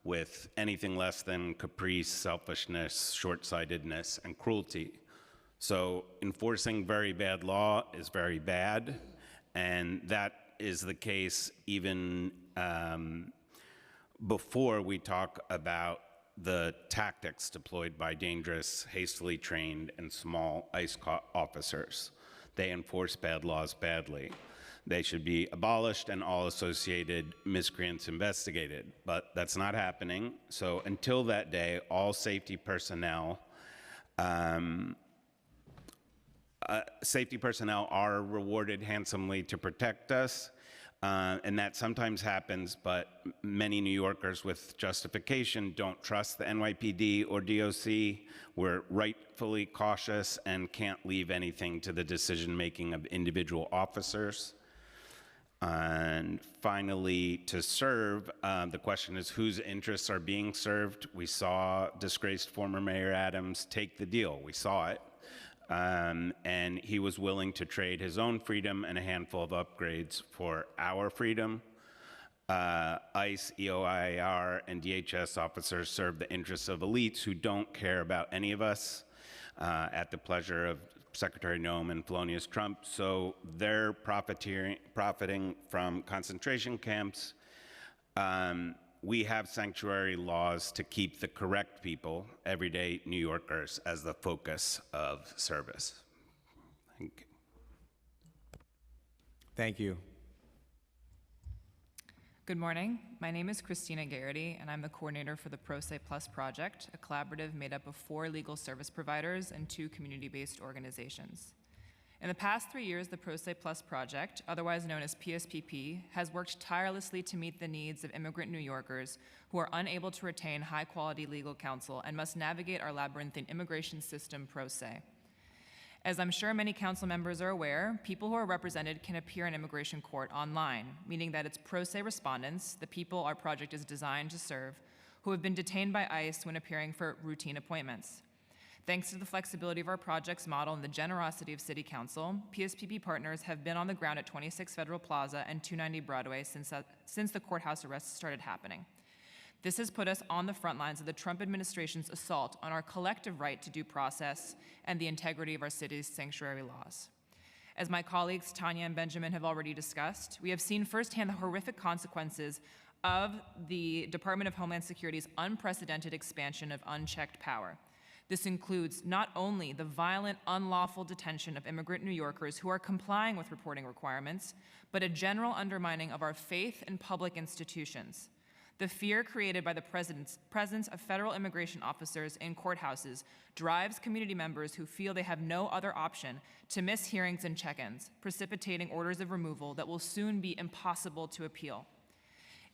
with anything less than caprice, selfishness, short-sightedness, and cruelty. So enforcing very bad law is very bad, and that is the case even before we talk about the tactics deployed by dangerous, hastily trained, and small ICE officers. They enforce bad laws badly. They should be abolished and all associated miscreants investigated, but that's not happening. So until that day, all safety personnel are rewarded handsomely to protect us, and that sometimes happens, but many New Yorkers with justification don't trust the NYPD or DOC. We're rightfully cautious and can't leave anything to the decision-making of individual officers. And finally, to serve, the question is whose interests are being served. We saw disgraced former Mayor Adams take the deal. We saw it. And he was willing to trade his own freedom and a handful of upgrades for our freedom. ICE, EOIR, and DHS officers serve the interests of elites who don't care about any of us at the pleasure of Secretary Noem and Felonious Trump. So they're profiting from concentration camps. We have sanctuary laws to keep the correct people, everyday New Yorkers, as the focus of service. Thank you. Thank you. Good morning. My name is Christina Garrity, and I'm the coordinator for the Pro Se Plus project, a collaborative made up of 4 legal service providers and 2 community-based organizations. In the past 3 years, the Pro Se Plus project, otherwise known as PSPP, has worked tirelessly to meet the needs of immigrant New Yorkers who are unable to retain high-quality legal counsel and must navigate our labyrinthine immigration system pro se. As I'm sure many council members are aware, people who are represented can appear in immigration court online, meaning that it's pro se respondents, the people our project is designed to serve, who have been detained by ICE when appearing for routine appointments. Thanks to the flexibility of our project's model and the generosity of City Council, PSPP partners have been on the ground at 26 Federal Plaza and 290 Broadway since the courthouse arrests started happening. This has put us on the front lines of the Trump administration's assault on our collective right to due process and the integrity of our city's sanctuary laws. As my colleagues Tanya and Benjamin have already discussed, we have seen firsthand the horrific consequences of the Department of Homeland Security's unprecedented expansion of unchecked power. This includes not only the violent, unlawful detention of immigrant New Yorkers who are complying with reporting requirements, but a general undermining of our faith in public institutions. The fear created by the presence of federal immigration officers in courthouses drives community members who feel they have no other option to miss hearings and check-ins, precipitating orders of removal that will soon be impossible to appeal.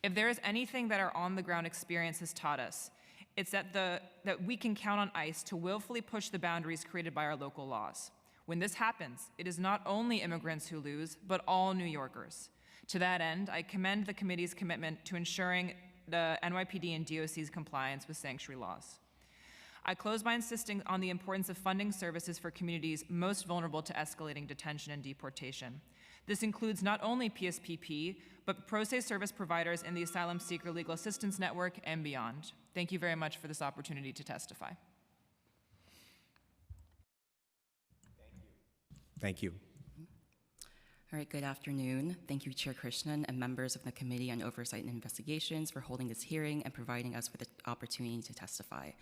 If there is anything that our on-the-ground experience has taught us, it's that we can count on ICE to willfully push the boundaries created by our local laws. When this happens, it is not only immigrants who lose, but all New Yorkers. To that end, I commend the committee's commitment to ensuring the NYPD and DOC's compliance with sanctuary laws. I close by insisting on the importance of funding services for communities most vulnerable to escalating detention and deportation. This includes not only PSPP, but pro se service providers in the Asylum Seeker Legal Assistance Network and beyond. Thank you very much for this opportunity to testify. Thank you. All right, good afternoon. Thank you, Chair Krishnan and members of the Committee on Oversight and Investigations for holding this hearing and providing us with the opportunity to testify.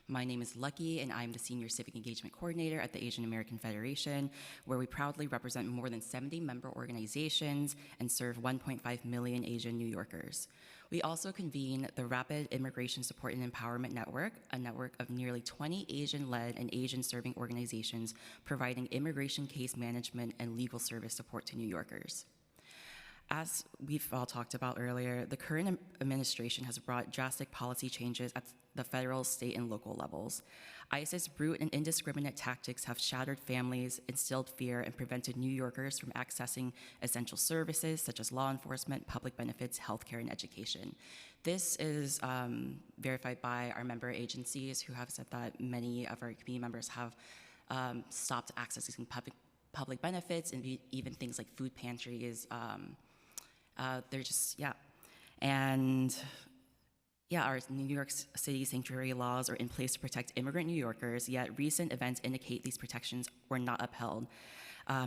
My name is Lucky, and I'm the Senior Civic Engagement Coordinator at the Asian American Federation, where we proudly represent more than 70 member organizations and serve 1.5 million Asian New Yorkers. We also convene the Rapid Immigration Support and Empowerment Network, a network of nearly 20 Asian-led and Asian-serving organizations providing immigration case management and legal service support to New Yorkers. As we've all talked about earlier, the current administration has brought drastic policy changes at the federal, state, and local levels. ICE's brute and indiscriminate tactics have shattered families, instilled fear, and prevented New Yorkers from accessing essential services such as law enforcement, public benefits, healthcare, and education. This is verified by our member agencies who have said that many of our community members have stopped accessing public benefits and even things like food pantries. They're just, yeah. And yeah, our New York City sanctuary laws are in place to protect immigrant New Yorkers, yet recent events indicate these protections were not upheld.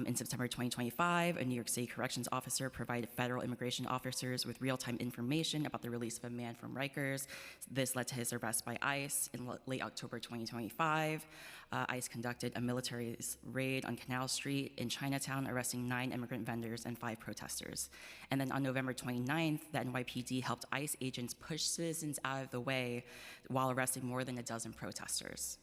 In September 2025, a New York City corrections officer provided federal immigration officers with real-time information about the release of a man from Rikers. This led to his arrest by ICE in late October 2025. ICE conducted a military raid on Canal Street in Chinatown, arresting 9 immigrant vendors and 5 protesters. And then on November 29th, the NYPD helped ICE agents push citizens out of the way while arresting more than a dozen protesters.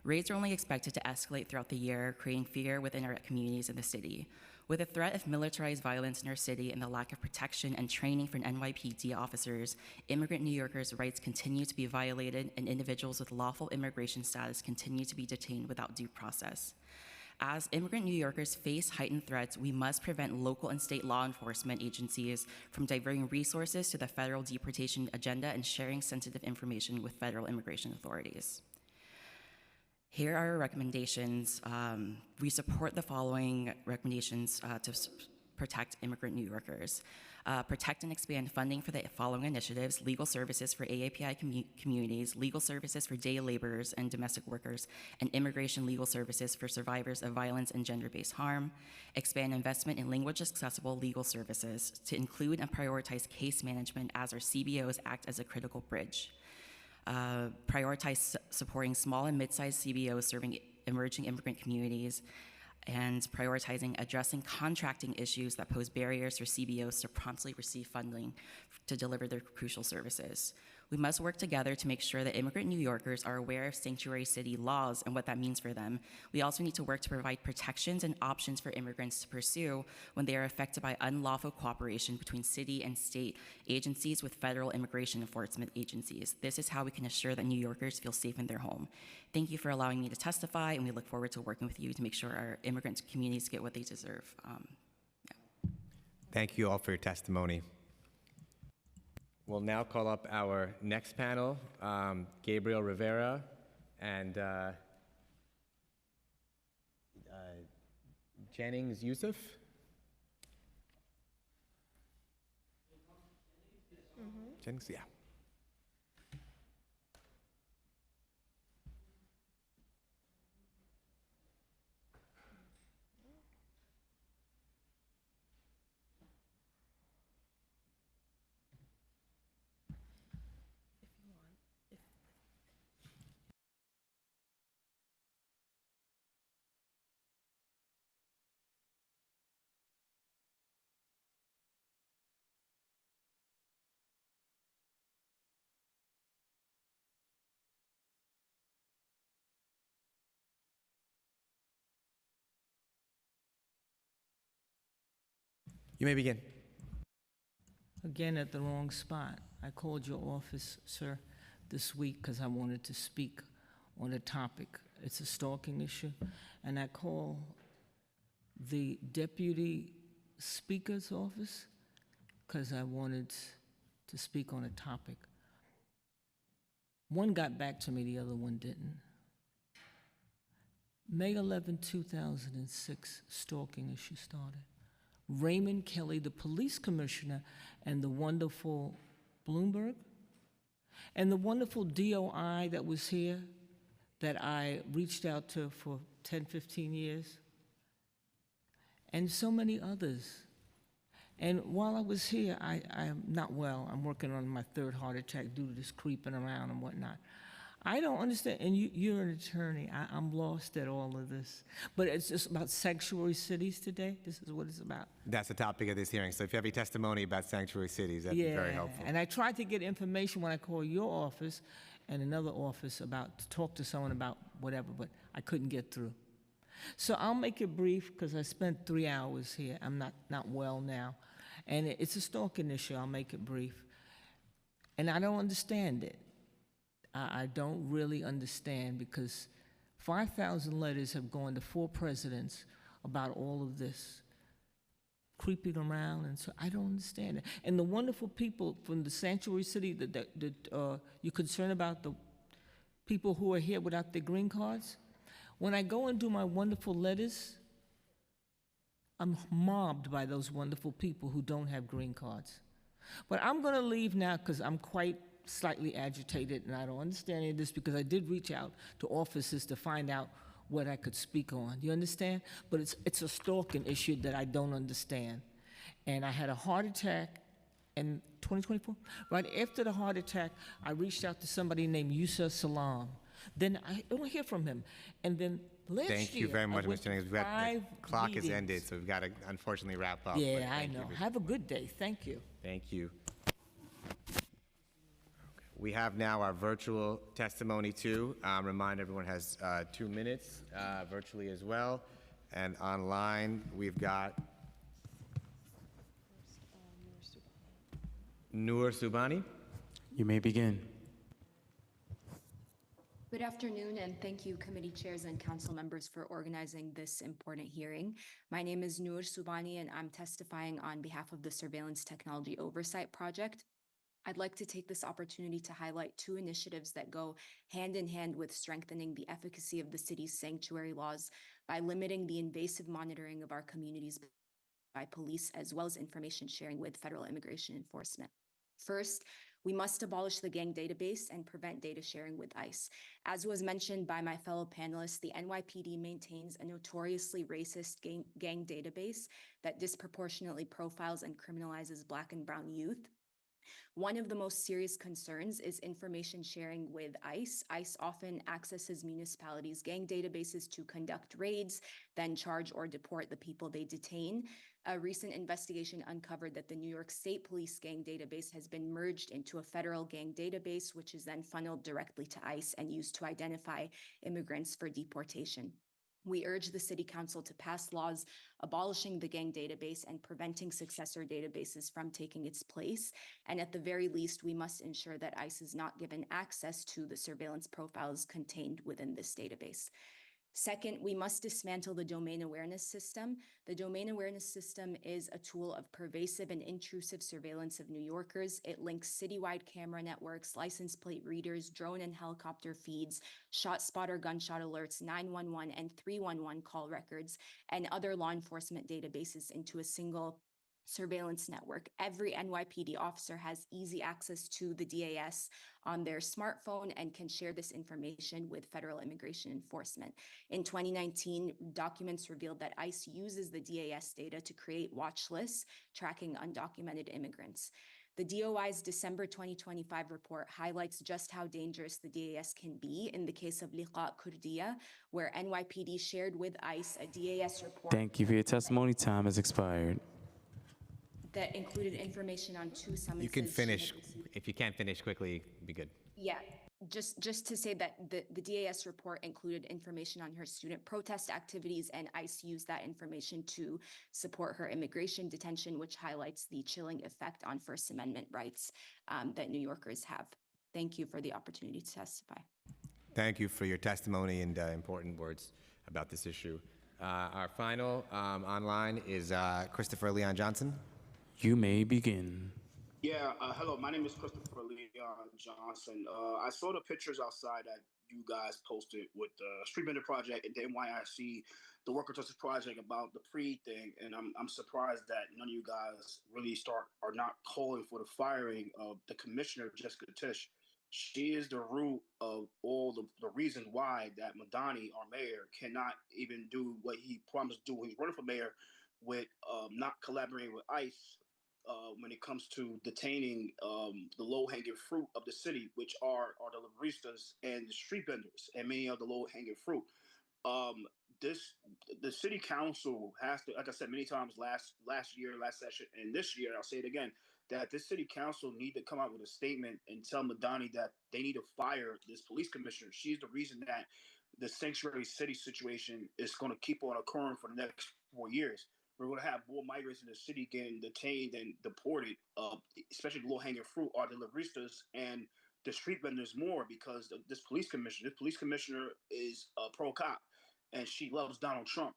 Raids are only expected to escalate throughout the year, creating fear within our communities in the city. With the threat of militarized violence in our city and the lack of protection and training for NYPD officers, immigrant New Yorkers' rights continue to be violated, and individuals with lawful immigration status continue to be detained without due process. As immigrant New Yorkers face heightened threats, we must prevent local and state law enforcement agencies from diverting resources to the federal deportation agenda and sharing sensitive information with federal immigration authorities. Here are our recommendations. We support the following recommendations to protect immigrant New Yorkers. Protect and expand funding for the following initiatives: legal services for AAPI communities, legal services for day laborers and domestic workers, and immigration legal services for survivors of violence and gender-based harm. Expand investment in language-accessible legal services to include and prioritize case management as our CBOs act as a critical bridge. Prioritize supporting small and mid-sized CBOs serving emerging immigrant communities, and prioritizing addressing contracting issues that pose barriers for CBOs to promptly receive funding to deliver their crucial services. We must work together to make sure that immigrant New Yorkers are aware of sanctuary city laws and what that means for them. We also need to work to provide protections and options for immigrants to pursue when they are affected by unlawful cooperation between city and state agencies with federal immigration enforcement agencies. This is how we can assure that New Yorkers feel safe in their home. Thank you for allowing me to testify, and we look forward to working with you to make sure our immigrant communities get what they deserve. Thank you all for your testimony. We'll now call up our next panel, Gabriel Rivera and Jennings Yusuf. Jennings, yeah. You may begin. Again, at the wrong spot. I called your office, sir, this week because I wanted to speak on a topic. It's a stalking issue. And I called the deputy speaker's office because I wanted to speak on a topic. One got back to me, the other one didn't. May 11, 2006, stalking issue started. Raymond Kelly, the police commissioner, and the wonderful Bloomberg, and the wonderful DOI that was here that I reached out to for 10, 15 years, and so many others. And while I was here, I am not well. I'm working on my third heart attack due to this creeping around and whatnot. I don't understand, and you're an attorney. I'm lost at all of this. But it's just about sanctuary cities today? This is what it's about? That's the topic of this hearing. So if you have any testimony about sanctuary cities, that'd be very helpful. And I tried to get information when I called your office and another office to talk to someone about whatever, but I couldn't get through. So I'll make it brief because I spent 3 hours here. I'm not well now. And it's a stalking issue. I'll make it brief. And I don't understand it. I don't really understand because 5,000 letters have gone to 4 presidents about all of this creeping around, and so I don't understand it. And the wonderful people from the sanctuary city that you're concerned about, the people who are here without their green cards, when I go and do my wonderful letters, I'm mobbed by those wonderful people who don't have green cards. But I'm going to leave now because I'm quite slightly agitated, and I don't understand any of this because I did reach out to offices to find out what I could speak on. You understand? But it's a stalking issue that I don't understand. And I had a heart attack in 2024. Right after the heart attack, I reached out to somebody named Yusuf Salam. Then I don't hear from him. And then last year, Thank you very much, Mr. Jennings. The clock has meetings. ended, so we've got to unfortunately wrap up. Yeah, I know. Have a good day. Thank you. Thank you. We have now our virtual testimony too. Remind everyone has 2 minutes virtually as well. And online, we've got Noor Subhani. You may begin. Good afternoon, and thank you, committee chairs and council members, for organizing this important hearing. My name is Noor Subhani, and I'm testifying on behalf of the Surveillance Technology Oversight Project. I'd like to take this opportunity to highlight 2 initiatives that go hand in hand with strengthening the efficacy of the city's sanctuary laws by limiting the invasive monitoring of our communities by police, as well as information sharing with federal immigration enforcement. First, we must abolish the gang database and prevent data sharing with ICE. As was mentioned by my fellow panelists, the NYPD maintains a notoriously racist gang database that disproportionately profiles and criminalizes Black and brown youth. One of the most serious concerns is information sharing with ICE. ICE often accesses municipalities' gang databases to conduct raids, then charge or deport the people they detain. A recent investigation uncovered that the New York State Police gang database has been merged into a federal gang database, which is then funneled directly to ICE and used to identify immigrants for deportation. We urge the City Council to pass laws abolishing the gang database and preventing successor databases from taking its place. And at the very least, we must ensure that ICE is not given access to the surveillance profiles contained within this database. Second, we must dismantle the domain awareness system. The domain awareness system is a tool of pervasive and intrusive surveillance of New Yorkers. It links citywide camera networks, license plate readers, drone and helicopter feeds, shot spotter gunshot alerts, 911 and 311 call records, and other law enforcement databases into a single surveillance network. Every NYPD officer has easy access to the DAS on their smartphone and can share this information with federal immigration enforcement. In 2019, documents revealed that ICE uses the DAS data to create watch lists tracking undocumented immigrants. The DOI's December 2025 report highlights just how dangerous the DAS can be in the case of Liqa Kurdiya, where NYPD shared with ICE a DAS report. Thank you for your testimony. Time has expired. That included information on 2 summonses. You can she finish. had received. If you can't finish quickly, be good. Yeah, just to say that the DAS report included information on her student protest activities, and ICE used that information to support her immigration detention, which highlights the chilling effect on First Amendment rights that New Yorkers have. Thank you for the opportunity to testify. Thank you for your testimony and important words about this issue. Our final online is Christopher Leon Johnson. You may begin. Yeah, hello, my name is Christopher Leon Johnson. I saw the pictures outside that you guys posted with the Street Vendor Project and the NYIC, the Worker Justice Project about the pre-thing, and I'm surprised that none of you guys really are not calling for the firing of the Commissioner, Jessica Tisch. She is the root of all the reason why that Madani, our mayor, cannot even do what he promised to do when he's running for mayor with not collaborating with ICE when it comes to detaining the low-hanging fruit of the city, which are the Liberistas and the street vendors, and many of the low-hanging fruit. The city council has to, like I said many times last year, last session, and this year, I'll say it again, that this city council need to come out with a statement and tell Madani that they need to fire this police commissioner. She's the reason that the sanctuary city situation is going to keep on occurring for the next 4 years. We're going to have more migrants in the city getting detained and deported, especially the low-hanging fruit are the Liberistas and the street vendors more because of this police commissioner. This police commissioner is a pro-cop, and she loves Donald Trump.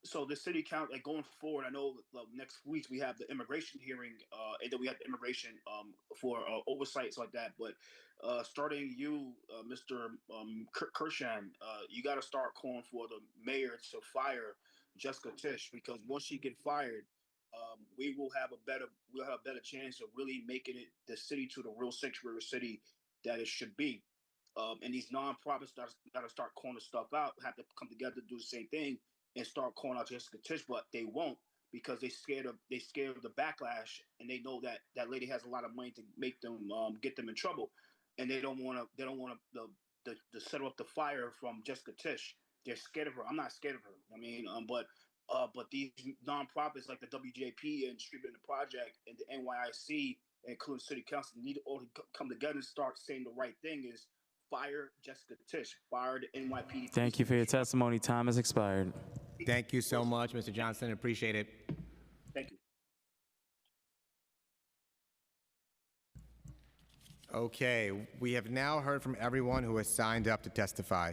So the city council, going forward, I know next week we have the immigration hearing, and then we have the immigration for oversights like that. But starting you, Mr. Kershan, you got to start calling for the mayor to fire Jessica Tisch, because once she get fired, we'll have a better chance of really making it the city to the real sanctuary city that it should be. And these nonprofits got to start calling stuff out, have to come together to do the same thing and start calling out Jessica Tisch, but they won't because they scared of the backlash, and they know that that lady has a lot of money to make them get them in trouble, and they don't want to settle up the fire from Jessica Tisch. They're scared of her. I'm not scared of her. I mean, but these nonprofits like the WJP and Street Vendor Project and the NYIC, including City Council, need to all come together and start saying the right thing is fire Jessica Tisch, fire the NYPD. Thank you for your testimony. Time has expired. Thank you so much, Mr. Johnson. Appreciate it. Thank you. Okay, we have now heard from everyone who has signed up to testify.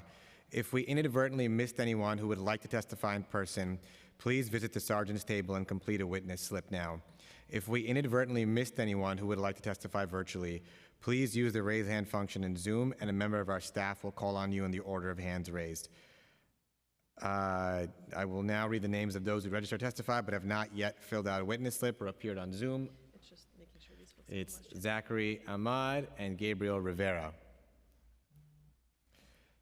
If we inadvertently missed anyone who would like to testify in person, please visit the sergeant's table and complete a witness slip now. If we inadvertently missed anyone who would like to testify virtually, please use the raise hand function in Zoom, and a member of our staff will call on you in the order of hands raised. I will now read the names of those who registered to testify but have not yet filled out a witness slip or appeared on Zoom. It's just making sure these folks It's Zachary Ahmad and Gabriel Rivera.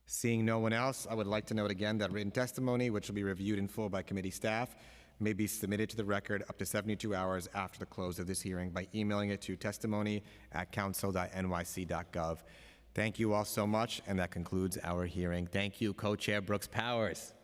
Seeing no one else, I would like to note again that written testimony, which will be reviewed in full by committee staff, may be submitted to the record up to 72 hours after the close of this hearing by emailing it to testimony@council.nyc.gov. Thank you all so much, and that concludes our hearing. Thank you, Co-Chair Brooks Powers.